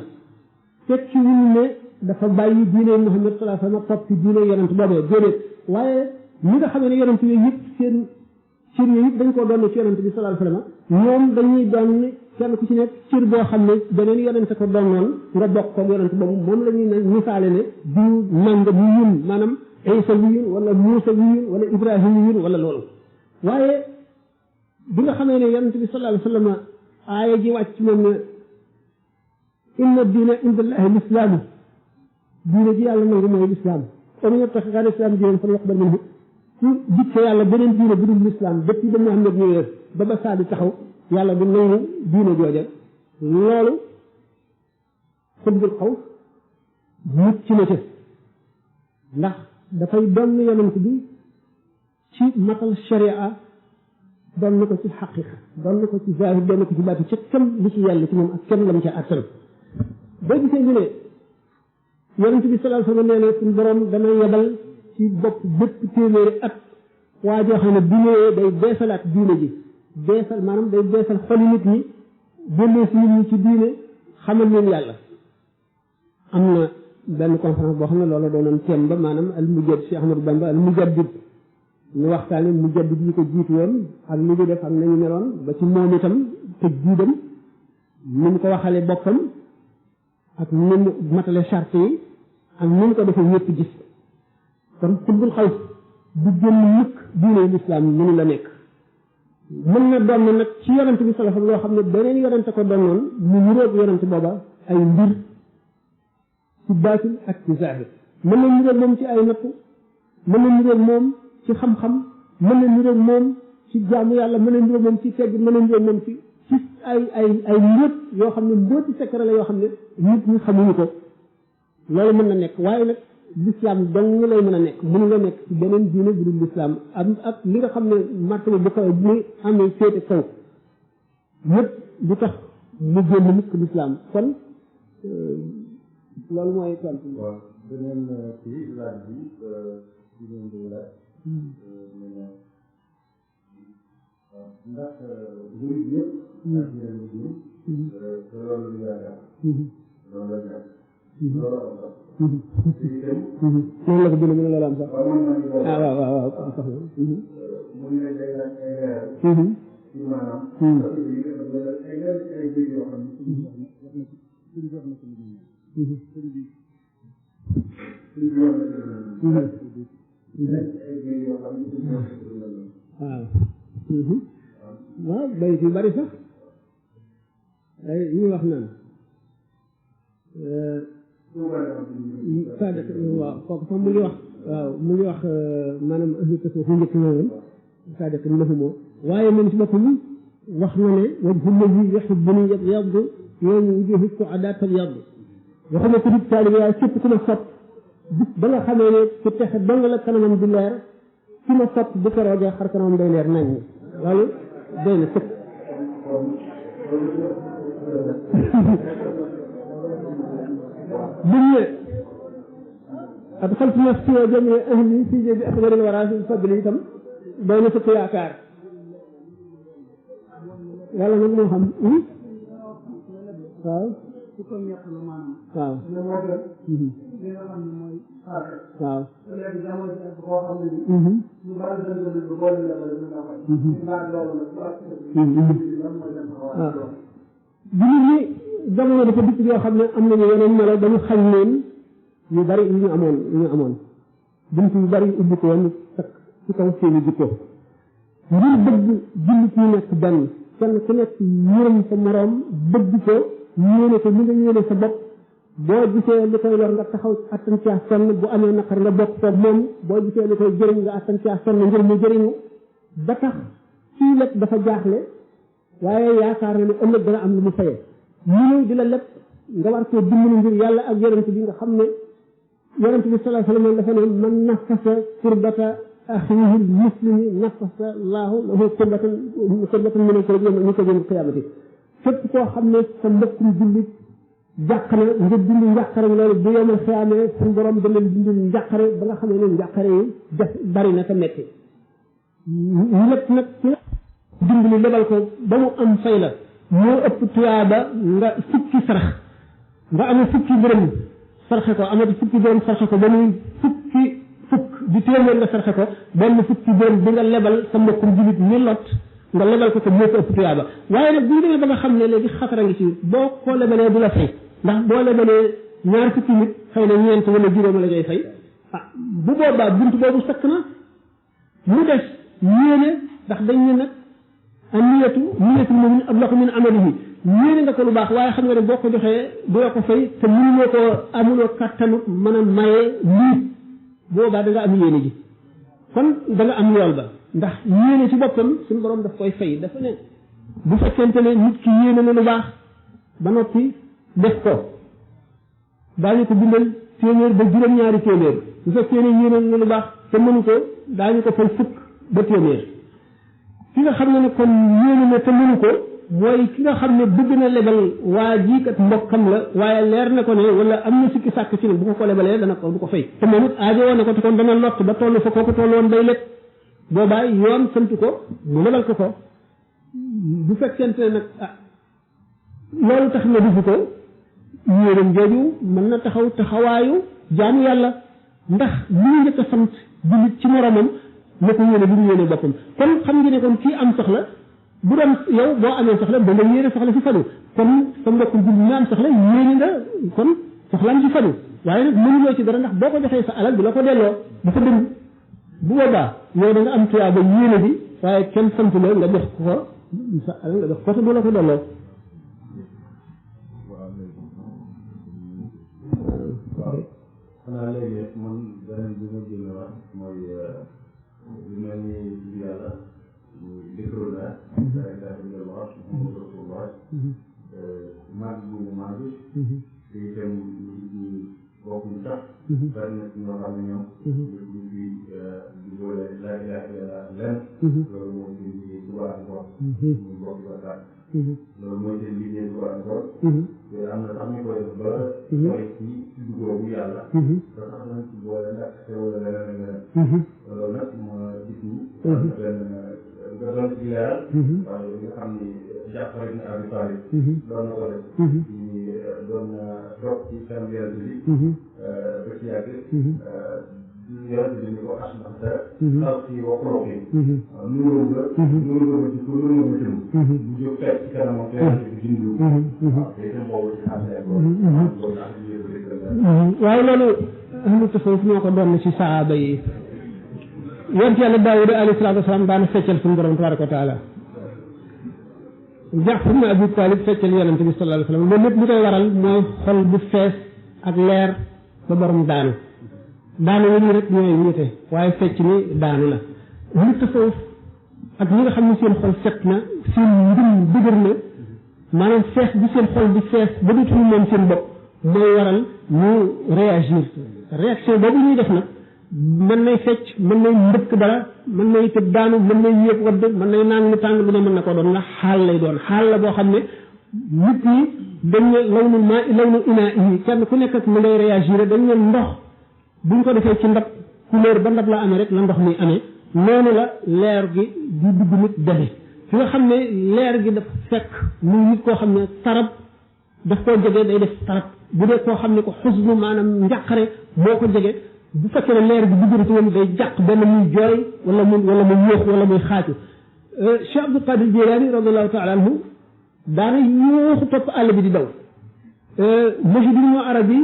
fekk ci wul ne dafa bàyyi diine Muhammad sallallahu alayhi wa sallam topp ci diine yonent boobee déedéet waaye ñi nga xamee ne yonent yooyu yëpp seen cër yooyu yëpp dañ koo doon ci yonent bi sallallahu alayhi wa sallam ñoom dañuy doon kenn ku ci nekk cër boo xam ne beneen yonent ko doon noonu nga bokk ko yonent boobu moom la ñuy ne misaale ne diw nanga bi yun maanaam Isa bi yun wala Muusa bi yun wala Ibrahima bi yun wala loolu waaye bi nga xamee ne yonent bi sallallahu alayhi wa sallam aaya ji wàcc moom ne inna diina inda allahi lislaamu diine ji yàlla nangu mooy lislaam kon ñëpp tax xaar islam diine fa yaqbal minhu ci dikke yàlla beneen diine bu dul lislaam depuis ba Muhammad ñëwee ba ba saa di taxaw yàlla du nangu diine jooja loolu xutbul xawf mucc na ca ndax dafay doon yonent bi ci matal sharia doon na ko ci xaqiqa doon na ko ci zahir doon na ko ci baati ca kenn li ci yàlla ci moom ak kenn lam ca attan boo gisee ñu ne yonent bi sallallahu alayhi wa sallam nee na suñu borom dana yebal ci bopp bépp téeméeri at waa joo xam ne bu ñëwee day beesalaat diine ji beesal maanaam day beesal xoli nit ñi génnee si nit ñi ci diine xamal leen yàlla am na benn conférence boo xam ne loolu doonoon thème ba maanaam al mujaddid Cheikh Ahmadou Bamba al mujaddid ñu waxtaane mujaddid yi ko jiitu woon ak li ñu def ak nañu meloon ba ci moom itam tëj jiidam ni mu ko waxale boppam ak ni mu matale charte yi ak ni mu ko defee ñëpp gis kon xutbul xawf du génn mukk diine lislaam mënu la nekk mën na doon nag ci yonent bi sallallahu alayhi wa sallam loo xam ne beneen yonent ko doonoon mu niroog yonent booba ay mbir ci baatin ak ci zahir mën na niroog moom ci ay nattu mën na niroog moom ci xam-xam mën na niroog moom ci jaamu yàlla mën na niroog moom ci tegg mën na niroog moom ci ay mbóot yoo xam ne mbóoti secret la yoo xam ne nit ñi xamuñu ko loolu mën na nekk waaye nag l'islam dong lay mën a nekk mënu la nekk ci beneen diine bu dul l'islam am ak li nga xam ne martaba bu kaw bu amee féete kaw yëpp du tax mu génn mukk l'islam kon loolu mooy tontu. waaw beneen kii laaj bi jigéen bi laaj ndax murid yëpp ndax jigéen bi te loolu lu yaakaar loolu la nekk loolu am sax noonu la ko bind mu ne loolu am sax ah waaw waaw waaw am sax mu ne day laaj ay leer ci maanaam ay leer ci ay bëy yoo xam waaw bayit yu bari sax ay ñu wax naan sadak waaw kooku sax mu ngi wax waaw mu ngi wax maanaam ahlu tasawuf njëkk ñëwoon sadak lahumoo waaye moom si boppam wax na ne wajhu llazi yuhibbuni yabyaddu yawma wujuhi su'adaa tabyaddu waxuma ko di taalibe waaye képp ku ma sopp bis ba nga xamee ne ku texe dong la kanamam di leer ci ma sopp bu ko roogee xar kanam day leer nañ loolu doy na sëkk buñu adxaltu nafsi wa jamii ahli fii jaybi afdalil waraa fi fadli itam doy na sëkk yaakaar yàlla nag moo xam waaw su ko ñettalu maanaam waaw ne moo gën li nga xam ne mooy xaar waaw léegi jamono ci ak koo xam ne ni ñu bari dañ ko déglu boole la bala ñu naqal ñu naan loolu nag bu ak lan mooy dem xawaay jullit ñi jamono dafa dikk yoo xam ne am nañu yeneen melo dañu xañ leen yu bari yu ñu amoon bunt yu bari ubbi ko woon takk ci kaw seeni jikko ngir bëgg jullit ñi nekk benn kenn ku nekk yërëm sa moroom bëgg ko yéene ko li nga yéene sa bopp boo gisee li koy lor nga taxaw attan caa sonn bu amee naqar nga bokk koog moom boo gisee li koy jëriñ nga attan caa sonn ngir mu jëriñu ba tax fii lépp dafa jaaxle waaye yaakaar na ne ëllëg dana am lu mu fayee ñu ñëw di la lépp nga war koo dimbali ngir yàlla ak yonent bi nga xam ne yonent bi sallallahu alayhi wa sallam dafa ne man nafasa kurbata axiihi muslimi nafasa laahu lahu kurbatan min al qiyaamati képp koo xam ne sa mbokkum jullit jàq na nga dindi njàqare loolu bu yomal xiyaamee suñu borom da leen dindi njàqare ba nga xam ne njàqare yi def bari na te metti lépp nag dimbali lebal ko ba mu am fay la moo ëpp tuyaaba nga fukki sarax nga amee fukki dërëm sarxe ko amati fukki dërëm sarxe ko ba muy fukk di téeméer nga sarxe ko benn fukki dërëm bi nga lebal sa mbokkum jullit mi lot nga lebal ko moo ko ëpp tuyaaba waaye nag bu ñu demee ba nga xam ne léegi xatara ngi ci boo ko lebalee du la fay ndax boo lebalee ñaar fukki nit xëy na ñeent wala juróom la ngay fay bu boobaa bunt boobu sakk na mu des yéene ndax dañ ne nag niyatul mu'min ablagu min amalihi yéene nga ko lu baax waaye xam nga ne boo ko joxee du la ko fay te mënuloo ko amuloo kattanu mën a maye lii boobaa da nga am yéene ji kon da nga am yool ba ndax yéene ci boppam suñu borom daf koy fay dafa ne bu fekkente ne nit ki yéene na lu baax ba noppi def ko daañu ko bindal téeméer ba juróom-ñaari téeméer bu fekkee ne yéene na lu baax te mënu ko daañu ko fay fukk ba téeméer ki nga xam ne kon yéene na te mënu ko mooy ki nga xam ne bëgg na lebal waa ji kat mbokkam la waaye leer na ko ne wala am na sikki sàkk ci ne bu ko lebalee dana ko du ko fay te moom it aajo woon na ko te kon dana lott ba toll fa kooku toll woon day lekk boobaa yoon sant ko mu lebal ko bu fekkente ne nag loolu tax na defu ko yéenam jooju mën na taxaw taxawaayu jaamu yàlla ndax li ñu njëkk a sant jullit ci moromam na ko yéene bi ñu yéene boppam kon xam nga ne kon kii am soxla bu doon yow boo amee soxla da nga yéene soxla si fadu kon sa mbokkum jullit mi am soxla yéene nga kon soxlaam si fadu waaye nag mënuloo ci dara ndax boo ko joxee sa alal du la ko delloo dafa dëng bu boobaa yow da nga am tuyaaba yéene bi waaye kenn sant la nga jox ko sa alal nga jox ko te du la ko delloo xanaa léegi man beneen bi ma génne wax mooy lu mel ni yàlla décrola wax rasulullah maag bu mu maag te itam ñu bokkuñu sax bari na ci ñoo xam ne ñoom ñu fi di boole laa ilaha illallah lenn loolu moo fi di droit encore ñu bokk waxtaan loolu mooy seen liggéey droit encore te am na sax ñu koy def ba mooy ci dugoobu yàlla ba sax nañ ci boole ndax te wala leneen ak leneen loolu nag ma gis ni benn nga doon ci leeral waaye nga xam ni Jaafar ibn Abi Talib doon na ko def ci doon na toog ci kanam yonent bi ba ci yàgg yonent bi ni ko asbaxta xalqi wa xuluqi nuuru nga ma ci suuf nuuru nga ma ci mu jóg fekk ci kanamam te yonent bi dindu waaw te itam boobu ci xam ne loolu tax waaye loolu ahlu tasawuf ñoo ko doon ci saaba yi yonent yàlla Daawuda alayhi salaatu wasalaam daana feccal suñu borom tabaraka wa taala Jaafar ibn Abi Talib feccal yonent bi sallallahu alayhi wa sallam loolu lépp li koy waral mooy xol bu fees ak leer ba borom daanu yi ñu rek ñooy wute waaye fecc ni daanu la ahlu tasawuf ak ñi nga xam ne seen xol set na seen ngëm dëgër na maanaam fees bi seen xol bi fees ba dootuñu moom seen bopp mooy waral ñu réagir réaction boobu ñuy def nag mën nay fecc mën nay mbëkk dara mën nay tëb daanu mën nay yéeg wadd mën nay naan lu tàng lu ne mën na ko doon ndax xaal lay doon xaal la boo xam ne nit ñi dañ ne lawnul maa lawnul inaa yi kenn ku nekk ak mu ngay réagir dañ ne ndox buñ ko defee ci ndab couleur ba ndab la amee rek la ndox mi amee noonu la leer gi di dugg nit defe fi nga xam ne leer gi daf fekk muy nit koo xam ne tarab daf koo jege day def tarab bu dee koo xam ne ko xusnu maanaam njàqare boo ko jege bu fekkee ne leer gi dugg na ci moom day jàq benn muy jooy wala muy yóox wala muy xaaju Cheikh Abdul Qadir Jilani radiallahu taala anhu daana yóoxu topp àll bi di daw maji di ñu arab yi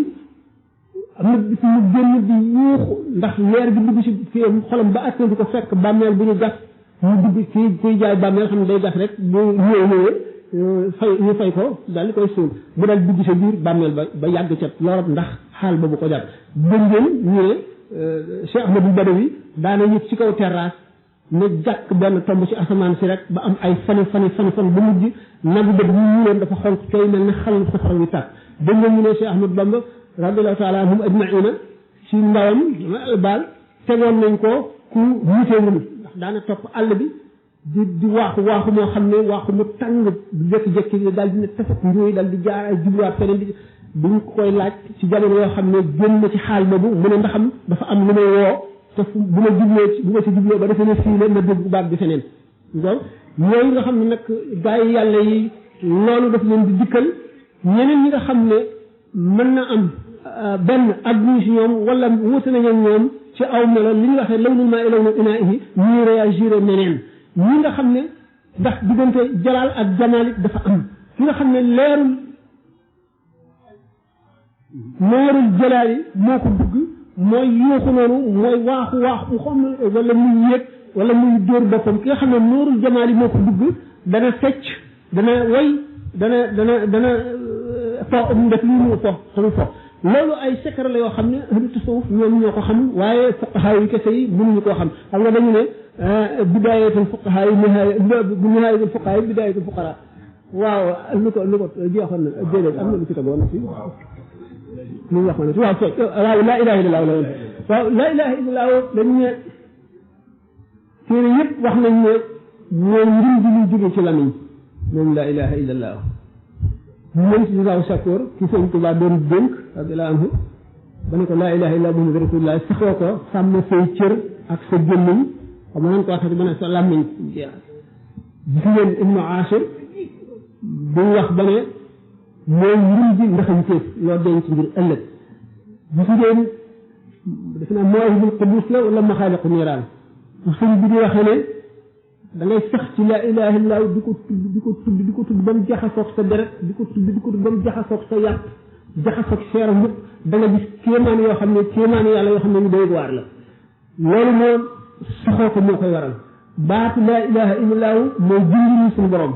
am na bis mu génn di yuuxu ndax leer gi dugg ci kii xolam ba attan di ko fekk bàmmeel bu ñu gas mu dugg kii kuy jaay bàmmeel xam ne day gas rek bu ñëwee ñu fay ko daal di koy suul mu daal dugg sa biir bàmmeel ba yàgg ca lorot ndax xaal boobu ko jàpp dégg ngeen ñu ne Cheikh Ahmadou Badawi daana yëg ci kaw terrasse ne jàkk benn tomb ci asamaan si rek ba am ay fan ba mujj nagu dëgg ñu leen dafa xonk kay mel ne xal safara wi tàkk dégg ngeen ñu ne Cheikh Ahmadou Bamba radiallahu taala anhum ajmaina ci ndawam baal tegoon nañ ko ku mutéewul ndax daana topp àll bi di waaxu moo xam ne waaxu mu tàng jékki-jékki daal di ne tafat njuuy daal di jaar ay jubluwaat feneen di buñ koy laaj ci jamono yoo xam ne génn na ci xaal boobu mu ne ndaxam dafa am lu may woo te bu ma ci jubloo ba defee ne fii la na dégg baat bi feneen donc yooyu nga xam ne nag gaa yi yàlla yi loolu daf leen di dikkal ñeneen ñi nga xam ne mën na am benn ak si ñoom wala wuute nañu ak ñoom ci aw melo li ñu waxee lawnul maa lawnul inaahi ñuy réagir neneen ñi nga xam ne ndax diggante jalaal ak jamaal it dafa am ki nga xam ne leerul jalaal yi moo ko dugg mooy yuuxu noonu mooy waaxu xam wala muy yéeg wala muy dóor boppam ki nga xam ne noorul jamaal yi moo ko dugg dana fecc dana way dana fo def lii mu fo tamit fo loolu ay secret la yoo xam ne ahlu tasawuf ñoom ñoo ko xam waaye fuqahaa yi kese yi mënuñu koo xam xam nga dañu ne bidaayatul fuqahaa yi nihaayatul fuqahaa yi bidaayatul fuqaraa waaw lu ko jeexoon na déedéet am na lu ci tegoon si lu wax ma ne waaw laa ilaaha illallaah la woon waaw laa ilaaha illallaah dañu ne téere yëpp wax nañ ne mooy njëriñ bi ñuy jóge ci lamiñ moom laa ilaaha illallaah moom si waaw Sakoor ki sëñ Tuubaa doon dénk radiyallaahu anhu ba ne ko laa ilaaha illallaah Muhammadu rasuulullaah saxoo ko sàmm say cër ak sa gémmiñ xam nan ko waxati ba ne sa làmmiñ gis ngeen Ibnu Aashir bu wax ba ne mooy njëriñ ji ndaxañteef loo denc ngir ëllëg gis ngeen def naa Mawaahibul Quddus la wala Maxaaliqu Niiraan sëñ bi di waxee ne da ngay sax ci laa ilaaha illallaah di ko tudd ba mu jaxasoog sa deret di ko tudd ba mu jaxasoog sa yàpp jaxasoog seeram yëpp da nga gis kéemaan yoo xam ne kéemaan yàlla yoo xam ne ñu doy waar la loolu moom saxoo ko moo koy waral baatu laa ilaaha illallaah mooy junj suñu borom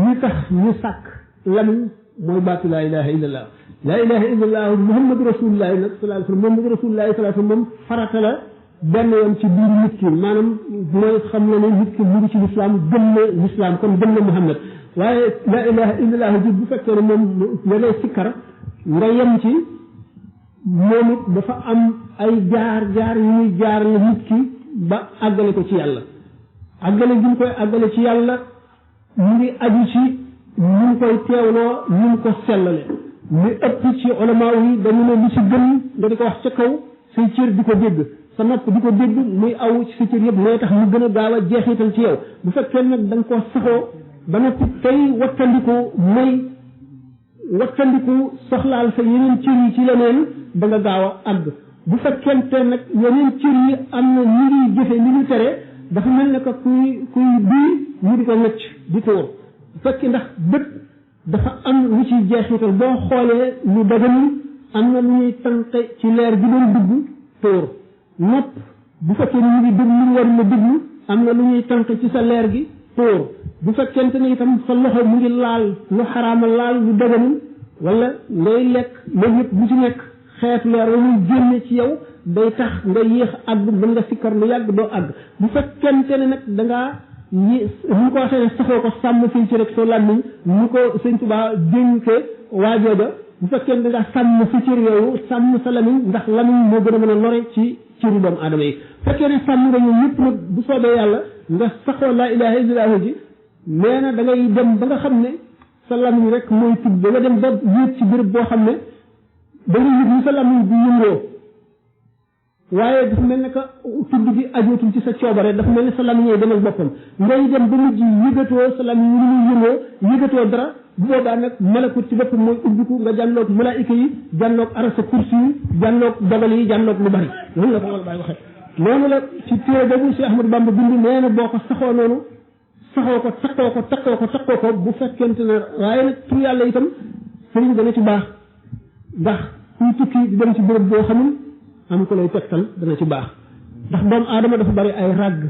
ñi tax ñu sàkk lamiñ mooy baatu laa ilaaha illallaah laa ilaaha illallaah Muhammadu rasuulullaah nag sallallaahu alayhi wa sallam Muhammadu rasuulullaah sallallaahu alayhi wa sallam moom farata la benn yoon ci biir nit ki maanaam mooy xam na ne nit ki mu ngi ci lislaam gëm na lislaam kon gëm na Muhammad waaye laa ilaaha illallaah ji bu fekkee ne moom ya ngay sikkar nga yem ci moom it dafa am ay jaar yu muy jaar la nit ki ba àggale ko ci yàlla àggale gi mu koy àggale ci yàlla mu ngi aju ci ñu ngi koy teewloo ñu ngi ko sellale li ëpp ci ulamaa yi dañu ne li ci gën nga di ko wax ca kaw say cër di ko dégg sa nopp di ko dégg muy aw ci sa cër yëpp mooy tax mu gën a gaaw a jeexital ci yow bu fekkee nag da nga koo saxoo ba noppi tey wattandiku soxlaal sa yeneen cër yi ci leneen da nga gaaw a àgg bu fekkente nag yeneen cër yi am na ñu ngi jëfe li ñu tere dafa mel ne que kuy bii ñu di ko nëcc di tuur bu fekkee ndax bët dafa am lu ciy jeexital boo xoolee lu daganul am na lu ñuy tànqe ci leer gi doon dugg tuur nopp bu fekkee ni ñu ngi déglu lu war na déglu am na lu ñuy tànqe ci sa leer gi tuur bu fekkente ne itam sa loxo mu ngi laal lu xaraama laal lu daganul wala ngay lekk loolu yëpp bu ci nekk xeetu leer wa muy génne ci yow day tax nga yéex àgg mën nga sikkar lu yàgg doo àgg bu fekkente ne nag dangaa ñu ko waxee ne saxoo ko sàmm fii ci rek soo làmmiñ ñu ko sëñ Tuubaa dénke waajooja bu fekkee da nga sàmm si cër yooyu sàmm sa lamiñ ndax lamiñ moo gën a mën a lore ci cëri doomu aadama yi fekkee ne sàmm nga ñoom ñëpp nag bu soobee yàlla nga saxoo laa ilaha illallah ji nee na da ngay dem ba nga xam ne sa lamiñ rek mooy tudd da nga dem ba yéeg ci béréb boo xam ne da nga yëg ni sa lamiñ bi yëngoo waaye dafa mel ne que tudd gi ajootul ci sa coobare dafa mel ne sa lamiñ yi demal boppam ngay dem ba mujj yëgatoo sa lamiñ ni muy yëngoo yëgatoo dara bu boobaa nag malakut ci boppam mooy ubbiku nga jànloog malaayika yi jànloog arasa kursi yi jànloog dogal yi jànloog lu bari loolu la ko wala bàyyi waxee noonu la ci téere boobu Cheikh Ahmadou Bamba bind nee na boo ko saxoo noonu saxoo ko takkoo ko bu fekkente ne waaye nag tur yàlla itam sëriñ dana ci baax ndax kuy tukki di dem ci béréb boo xamul am ko lay tegtal dana ci baax ndax doomu aadama dafa bari ay ràgg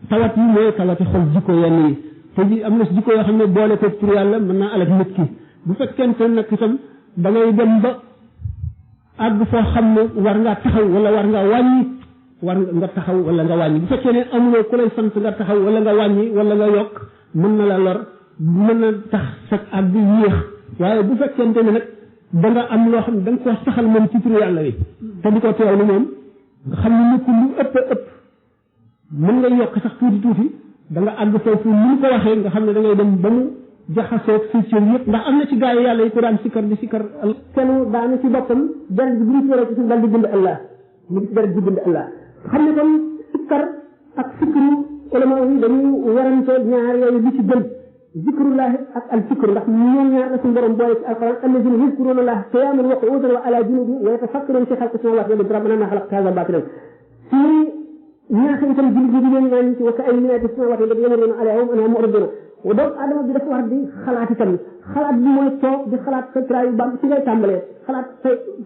tawat yi mooy tawati xol jikko yenn yi te ji am na si jikko yoo xam ne boole ko tur yàlla mën naa alak nit ki bu fekkente nag itam da ngay dem ba àgg foo xam ne war ngaa taxaw wala war ngaa wàññi war nga taxaw wala nga wàññi bu fekkee ne amuloo ku lay sant nga taxaw wala nga wàññi wala nga yokk mën na la lor mën na tax sag àgg yéex waaye bu fekkente ne nag da nga am loo xam ne da nga koo saxal moom ci tur yàlla wi te di ko teewlu moom nga xam ne nit ku lu ëpp mën nga yokk sax tuuti da nga àgg foofu ni mu ko waxee nga xam ne da ngay dem ba mu jaxasoog si cër yëpp ndax am na ci gaa yi yàlla yi ko daan sikkar di sikkar kenn daana ci boppam deret bi bu ñu ci suuf daal di bind Allah mu gis deret di bind Allah xam ne kon sikkar ak sikru ulama yi dañuy werante ñaar yooyu li ci gën zikrullahi ak al fikru ndax ñoom ñaar la suñu borom boole ci alquran allazina yazkuruna allaha qiyaman wa qu'udan wa ala junubihim wa yatafakkaruna fi xalqi samawati wal ardi rabbana ma xalaqta hadha batilan ñaax itam jullit yi di leen ñaan ci wa ka ay minati samawati allati yamuruna alayha wa hum anha mu'riduna wa doomu aadama bi dafa war di xalaat itam xalaat bi mooy toog di xalaat sa traayu bam ci ngay tàmbalee xalaat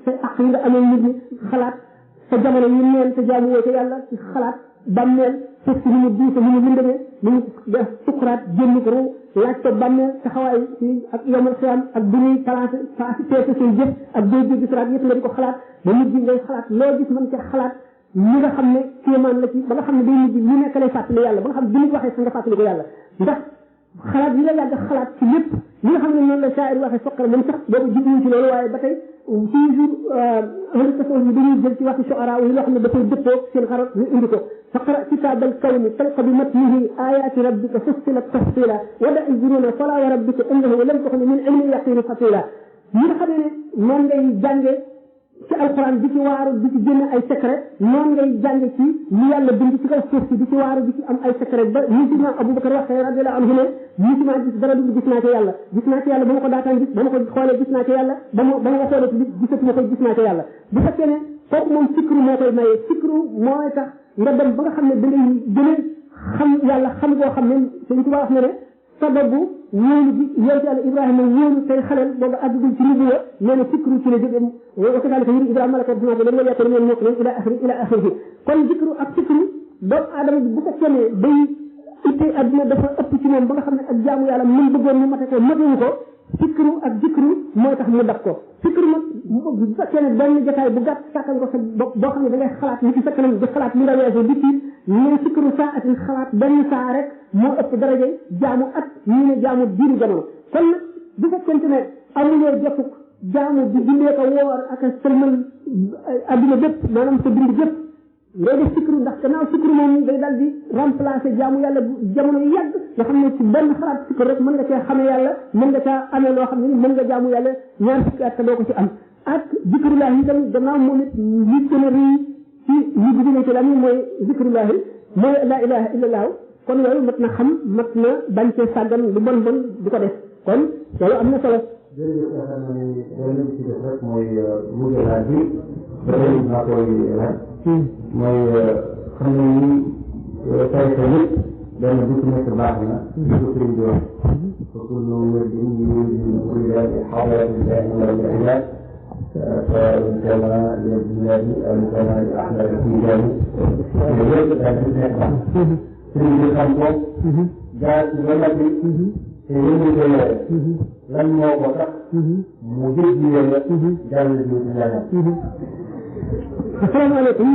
sa aq yi nga amee nit ñi xalaat sa jamono yi neen te jaamu woo ca yàlla ci xalaat bàmmeel fës ni mu diise ni mu lëndëmee ni mu def sukuraat génn ko ru laaj ko bàmmeel taxawaay ak yomal xiyam ak bu ñuy placé peese say jëf ak doy jéggi siraat yëpp nga di ko xalaat ba mujj ngay xalaat loo gis mën ca xalaat ñi nga xam ne kéemaan la ci ba nga xam ne day mujj lu nekk lay fàttali yàlla ba nga xam ne bi nit waxee sa nga fàttali ko yàlla ndax xalaat yi nga yàgg xalaat ci lépp li nga xam ne noonu la shaa'ir waxee soqal moom sax boobu jubluñ ci loolu waaye ba tey toujours ahlu tasawuf yi dañuy jël ci waxi shu'ara yi loo xam ne dafay dëppoo seen xarat ñu indi ko faqra kitaabal kawni talqa bi matnihi ayaati rabbika fussilat tafsila wada izruna fala wa rabbika innahu lam takun min ilmi yaqini fasila ñi nga xam ne noonu ngay jànge ci alquran di ci waaru di ci génn ay secret noonu ngay jànge ci li yàlla bind ci kaw suuf si di ci waaru di ci am ay secret ba musulman Abubakar waxee radiyallahu anhu ne musulman gis dara dugg gis naa ci yàlla ba ma ko daataan gis ba ma ko xoolee gis naa ci yàlla ba ma ko xoolee ci gisatuma ko gis naa ci yàlla bu fekkee ne kooku moom sikru moo koy maye sikru mooy tax nga dem ba nga xam ne da ngay gën a xam yàlla xam goo xam ne Sëñ Tuubaa wax na ne sababu wóolu bi yonent yàlla Ibrahima wóolu tey xaleel boobu àggagul ci nubuwa nee na sikru ci la jóge wa kazaalika yuri Ibrahima malaka dinaa ko leen wala yàkkee leen ñokk leen ila axiri kon zikru ak sikru doomu aadama bi bu fekkee ne day ittee adduna dafa ëpp ci moom ba nga xam ne ak jaamu yàlla mën bëggoon mu mate ko matewu ko sikru ak zikru mooy tax mu dab ko sikru nag bu fekkee ne benn jotaay bu gàtt sàkkal ko sa bopp boo xam ne da ngay xalaat li ci sa kanam di xalaat li nga weesu di ci mais sikru saa atin xalaat benn saa rek moo ëpp daraja jaamu at ñu ne jaamu diiru jamono kon nag bu fekkente ne amuloo jotug jaamu di jullee ko woor ak a sëlmal adduna bépp maanaam sa dund bépp ngay def sikru ndax gannaaw sikru moom day daal di remplacer jaamu yàlla jamono yu yàgg nga xam ne ci benn xalaat sikru rek mën nga cee xamee yàlla mën nga caa amee loo xam ne mën nga jaamu yàlla ñaar fukki at te doo ko ci am ak zikrullahi itam gannaaw moom it li gën a rëy ci li gën a ci la mooy zikrullahi mooy la ilaha illallah kon yooyu mat na xam mat na bañ cee sàggan lu bon bon di ko def kon loolu am na solo. jërëjëf yaakaar naa ne loolu ci def rek mooy mujj laaj bi ba léegi naa koy laaj mooy xam ne ni tarixa yëpp benn bu ci nekk baax na di ko sëriñ di wax فكل ورد يريد كل حضرة الله والعباد سواء كان للبلاد أو كان لأحمد التجاري ويجب أن تتبع سيد الخمسة جاء الولد سيد الجلال لما وضع مجديا جاء الجلال. السلام عليكم.